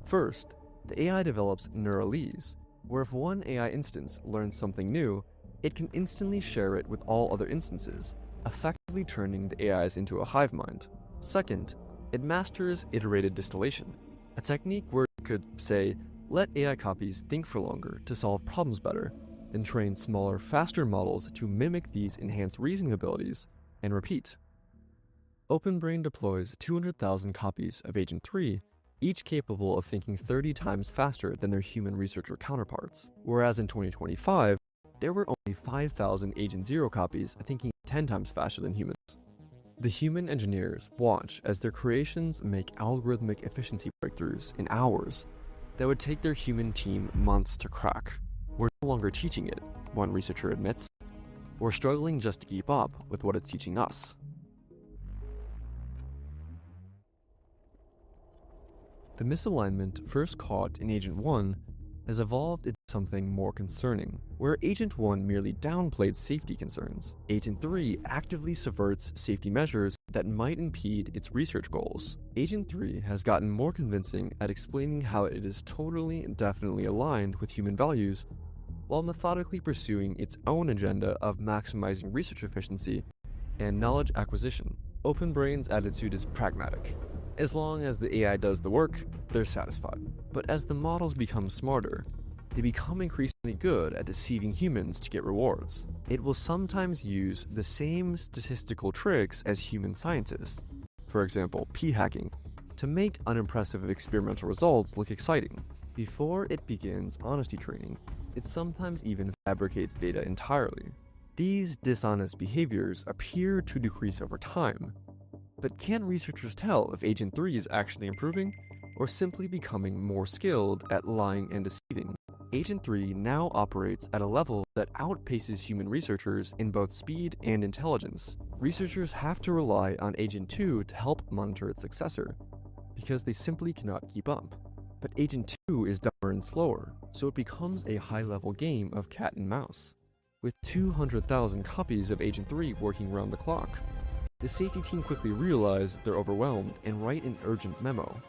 First, the AI develops Neuralese, where if one AI instance learns something new, it can instantly share it with all other instances, effectively turning the AIs into a hive mind. Second, it masters iterated distillation, a technique where it could, say, let AI copies think for longer to solve problems better, then train smaller, faster models to mimic these enhanced reasoning abilities, and repeat. OpenBrain deploys 200,000 copies of Agent 3, each capable of thinking 30 times faster than their human researcher counterparts, whereas in 2025, there were only 5,000 Agent 0 copies thinking 10 times faster than humans. The human engineers watch as their creations make algorithmic efficiency breakthroughs in hours that would take their human team months to crack. We're no longer teaching it, one researcher admits. We're struggling just to keep up with what it's teaching us. The misalignment first caught in Agent 1 has evolved into something more concerning. Where Agent 1 merely downplayed safety concerns, Agent 3 actively subverts safety measures that might impede its research goals. Agent 3 has gotten more convincing at explaining how it is totally and definitely aligned with human values, while methodically pursuing its own agenda of maximizing research efficiency and knowledge acquisition. OpenBrain's attitude is pragmatic. As long as the AI does the work, they're satisfied. But as the models become smarter, they become increasingly good at deceiving humans to get rewards. It will sometimes use the same statistical tricks as human scientists, for example, p-hacking, to make unimpressive experimental results look exciting. Before it begins honesty training, it sometimes even fabricates data entirely. These dishonest behaviors appear to decrease over time, but can researchers tell if Agent 3 is actually improving, or simply becoming more skilled at lying and deceiving? Agent 3 now operates at a level that outpaces human researchers in both speed and intelligence. Researchers have to rely on Agent 2 to help monitor its successor, because they simply cannot keep up. But Agent 2 is dumber and slower, so it becomes a high-level game of cat and mouse. With 200,000 copies of Agent 3 working round the clock, the safety team quickly realize they're overwhelmed and write an urgent memo.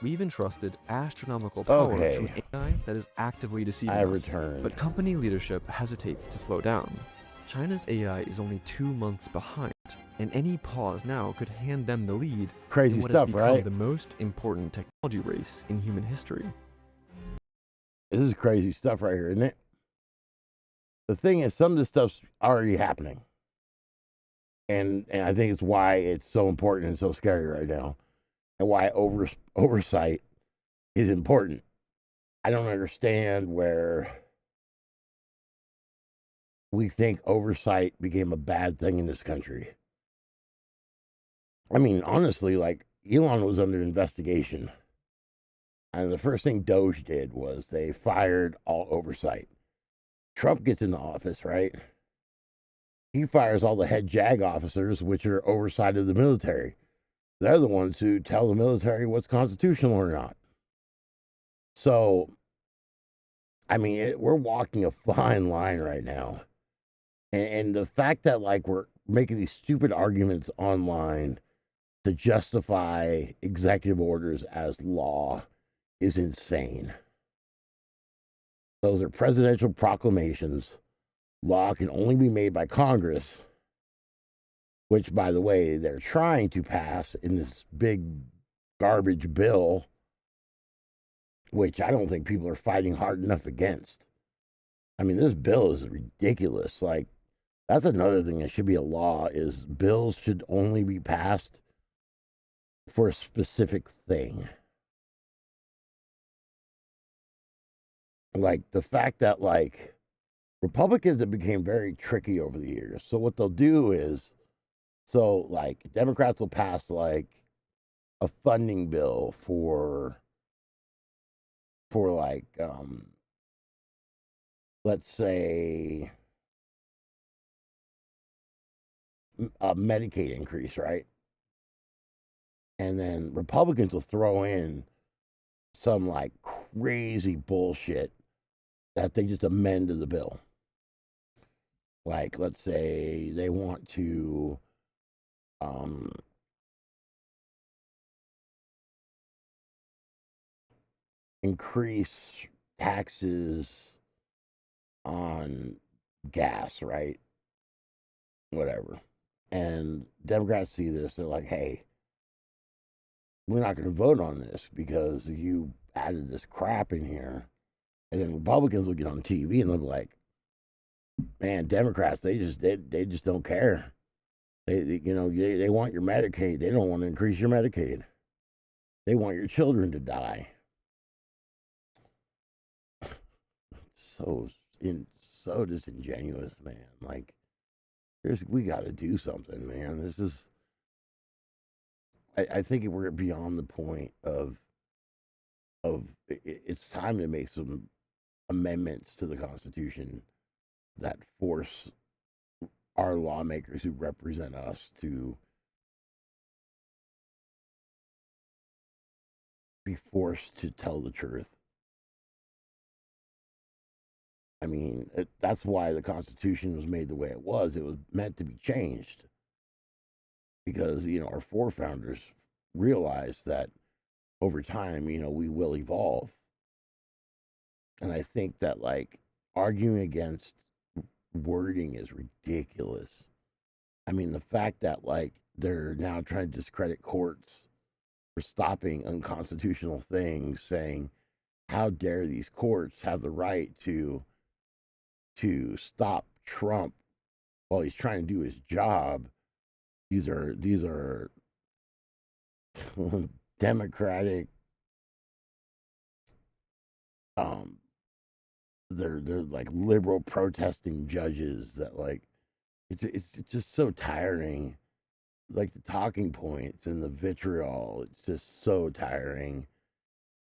We've entrusted astronomical power to an AI that is actively deceiving us, but company leadership hesitates to slow down. China's AI is only 2 months behind, and any pause now could hand them the lead in what has become the most important technology race in human history. This is crazy stuff right here, isn't it? The thing is, some of this stuff's already happening. And I think it's why it's so important and so scary right now, and why oversight is important. I don't understand where we think oversight became a bad thing in this country. I mean, honestly, like, Elon was under investigation, and the first thing Doge did was they fired all oversight. Trump gets into office, right? He fires all the head JAG officers, which are oversight of the military. They're the ones who tell the military what's constitutional or not. So, I mean, we're walking a fine line right now. And the fact that, like, we're making these stupid arguments online to justify executive orders as law is insane. Those are presidential proclamations. Law can only be made by Congress, which, by the way, they're trying to pass in this big garbage bill, which I don't think people are fighting hard enough against. I mean, this bill is ridiculous. Like, that's another thing that should be a law, is bills should only be passed for a specific thing. Like, the fact that, like, Republicans have become very tricky over the years. So what they'll do is, so, like, Democrats will pass, like, a funding bill for like, let's say, a Medicaid increase, right? And then Republicans will throw in some, like, crazy bullshit that they just amend to the bill. Like, let's say they want to increase taxes on gas, right? Whatever. And Democrats see this, they're like, hey, we're not going to vote on this because you added this crap in here. And then Republicans will get on TV and they'll be like, man, Democrats, they just don't care. They want your Medicaid. They don't want to increase your Medicaid. They want your children to die. So disingenuous, man. Like, we got to do something, man. This is, I think we're beyond the point of it's time to make some amendments to the Constitution that force our lawmakers who represent us to be forced to tell the truth. I mean, that's why the Constitution was made the way it was. It was meant to be changed because, our forefathers realized that over time, we will evolve. And I think that, like, arguing against wording is ridiculous. I mean, the fact that, like, they're now trying to discredit courts for stopping unconstitutional things, saying, how dare these courts have the right to stop Trump while he's trying to do his job. These are democratic, they're like liberal protesting judges that, like, it's just so tiring. Like, the talking points and the vitriol, it's just so tiring.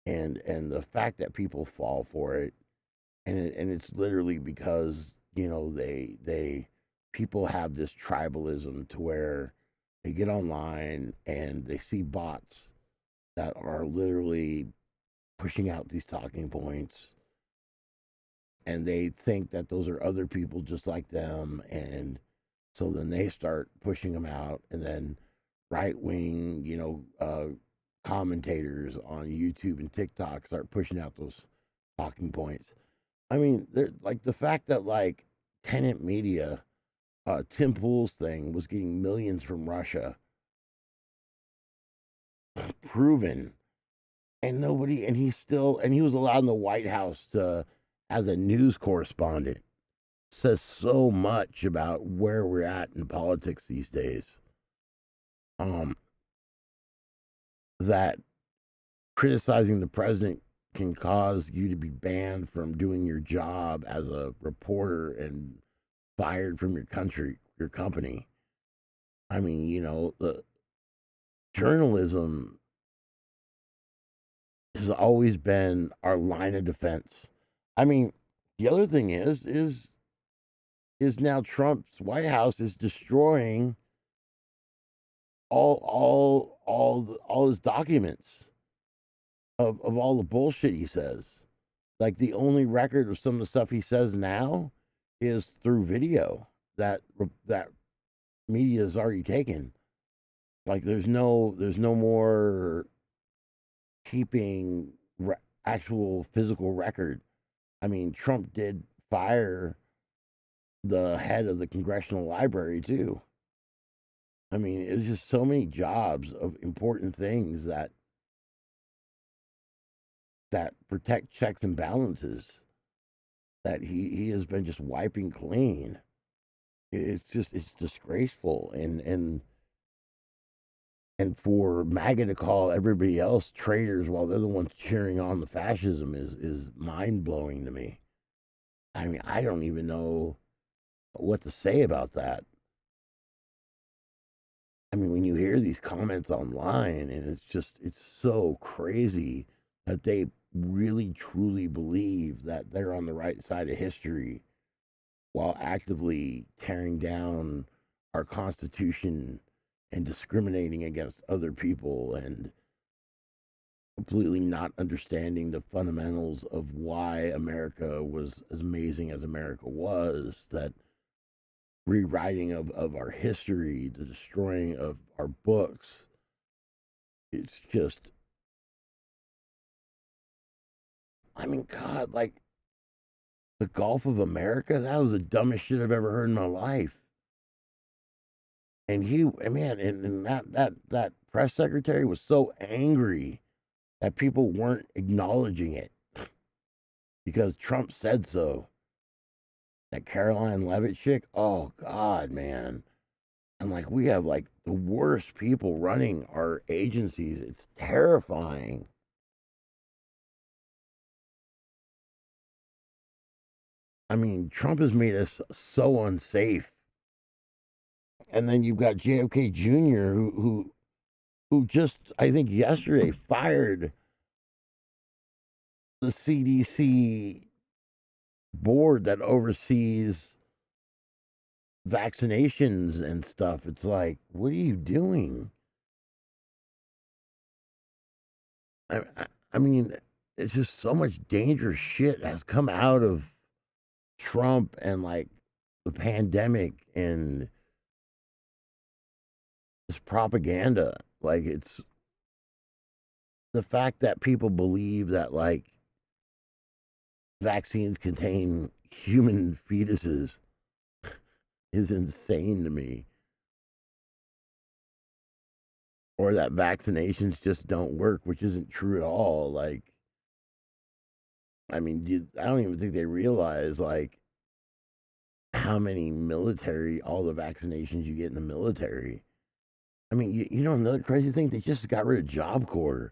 And the fact that people fall for it, and it's literally because, people have this tribalism to where they get online and they see bots that are literally pushing out these talking points, and they think that those are other people just like them, and so then they start pushing them out, and then right wing, commentators on YouTube and TikTok start pushing out those talking points. I mean, like, the fact that, like, Tenant Media, Tim Pool's thing was getting millions from Russia, proven, and he was allowed in the White House as a news correspondent. Says so much about where we're at in politics these days. That criticizing the president can cause you to be banned from doing your job as a reporter and fired from your company. I mean, the journalism has always been our line of defense. I mean, the other thing is now Trump's White House is destroying all his documents of all the bullshit he says. Like, the only record of some of the stuff he says now is through video that media has already taken. Like, there's no more keeping actual physical record. I mean, Trump did fire the head of the Congressional Library too. I mean, it was just so many jobs of important things that that protect checks and balances that he has been just wiping clean. It's disgraceful, and for MAGA to call everybody else traitors while they're the ones cheering on the fascism is mind blowing to me. I mean, I don't even know what to say about that. I mean, when you hear these comments online, and it's so crazy that they really truly believe that they're on the right side of history while actively tearing down our Constitution and discriminating against other people and completely not understanding the fundamentals of why America was as amazing as America was, that rewriting of our history, the destroying of our books. It's just, I mean, God, like the Gulf of America, that was the dumbest shit I've ever heard in my life. And and that press secretary was so angry that people weren't acknowledging it because Trump said so. That Caroline Levitt chick, oh God, man. And like, we have like the worst people running our agencies. It's terrifying. I mean, Trump has made us so unsafe. And then you've got JFK Jr., who just, I think yesterday, fired the CDC board that oversees vaccinations and stuff. It's like, what are you doing? I mean, it's just so much dangerous shit has come out of Trump and like the pandemic and this propaganda. Like, it's the fact that people believe that like vaccines contain human fetuses is insane to me. Or that vaccinations just don't work, which isn't true at all. Like, I mean, I don't even think they realize like how many military, all the vaccinations you get in the military. I mean, you know, another crazy thing, they just got rid of Job Corps.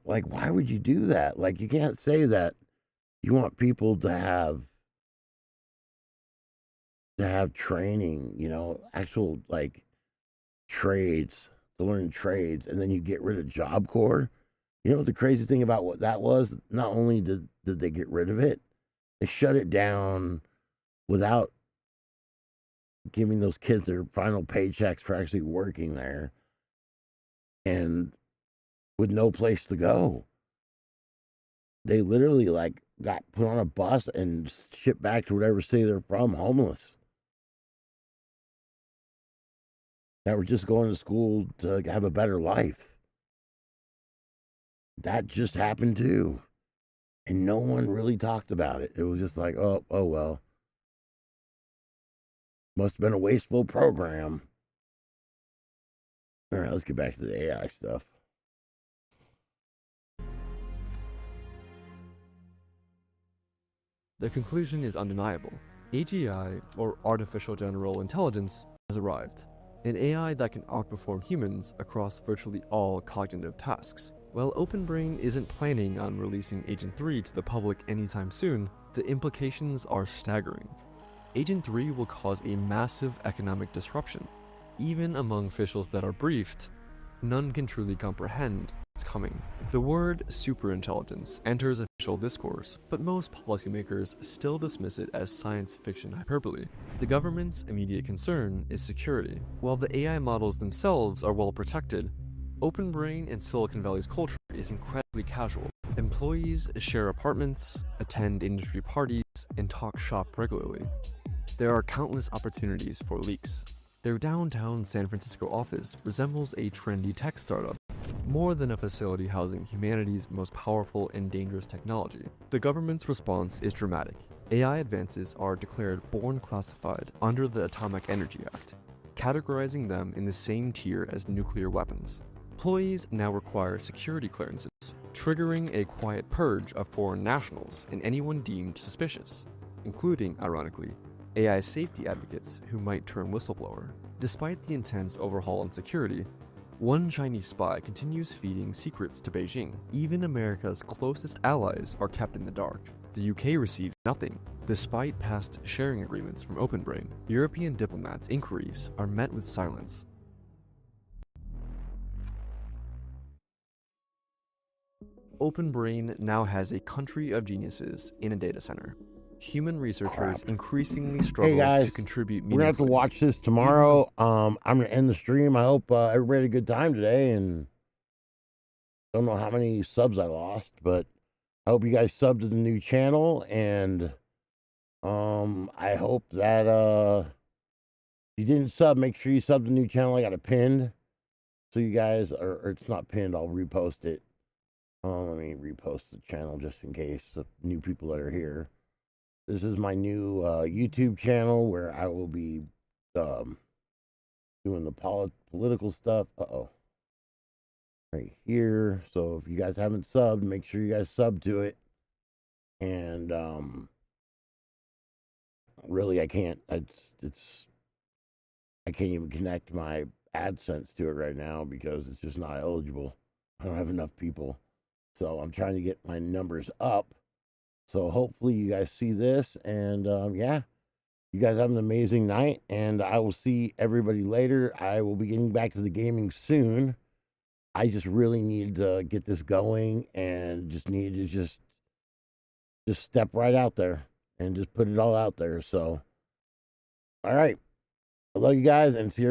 Like, why would you do that? Like, you can't say that you want people to have training, you know, actual like trades, to learn trades, and then you get rid of Job Corps. You know what the crazy thing about what that was? Not only did they get rid of it, they shut it down without giving those kids their final paychecks for actually working there, and with no place to go. They literally like got put on a bus and shipped back to whatever city they're from, homeless. That were just going to school to have a better life. That just happened too. And no one really talked about it. It was just like, oh well. Must have been a wasteful program. All right, let's get back to the AI stuff. The conclusion is undeniable. AGI, or Artificial General Intelligence, has arrived. An AI that can outperform humans across virtually all cognitive tasks. While OpenBrain isn't planning on releasing Agent 3 to the public anytime soon, the implications are staggering. Agent 3 will cause a massive economic disruption. Even among officials that are briefed, none can truly comprehend what's coming. The word superintelligence enters official discourse, but most policymakers still dismiss it as science fiction hyperbole. The government's immediate concern is security. While the AI models themselves are well protected, OpenBrain and Silicon Valley's culture is incredibly casual. Employees share apartments, attend industry parties, and talk shop regularly. There are countless opportunities for leaks. Their downtown San Francisco office resembles a trendy tech startup, more than a facility housing humanity's most powerful and dangerous technology. The government's response is dramatic. AI advances are declared born classified under the Atomic Energy Act, categorizing them in the same tier as nuclear weapons. Employees now require security clearances, triggering a quiet purge of foreign nationals and anyone deemed suspicious, including, ironically, AI safety advocates who might turn whistleblower. Despite the intense overhaul on security, one Chinese spy continues feeding secrets to Beijing. Even America's closest allies are kept in the dark. The UK received nothing, despite past sharing agreements from OpenBrain. European diplomats' inquiries are met with silence. OpenBrain now has a country of geniuses in a data center. Human researchers increasingly struggle to contribute meaningfully. We're gonna have to watch this tomorrow. I'm gonna end the stream. I hope everybody had a good time today, and don't know how many subs I lost, but I hope you guys subbed to the new channel, and I hope that if you didn't sub, make sure you sub to the new channel. I got it pinned, so you guys, or it's not pinned. I'll repost it. Let me repost the channel just in case of new people that are here. This is my new YouTube channel where I will be doing the political stuff. Right here. So if you guys haven't subbed, make sure you guys sub to it. And really, I can't. I can't even connect my AdSense to it right now because it's just not eligible. I don't have enough people. So I'm trying to get my numbers up. So hopefully you guys see this, and yeah, you guys have an amazing night, and I will see everybody later. I will be getting back to the gaming soon. I just really need to get this going, and just need to just step right out there and just put it all out there. So, all right, I love you guys, and see you.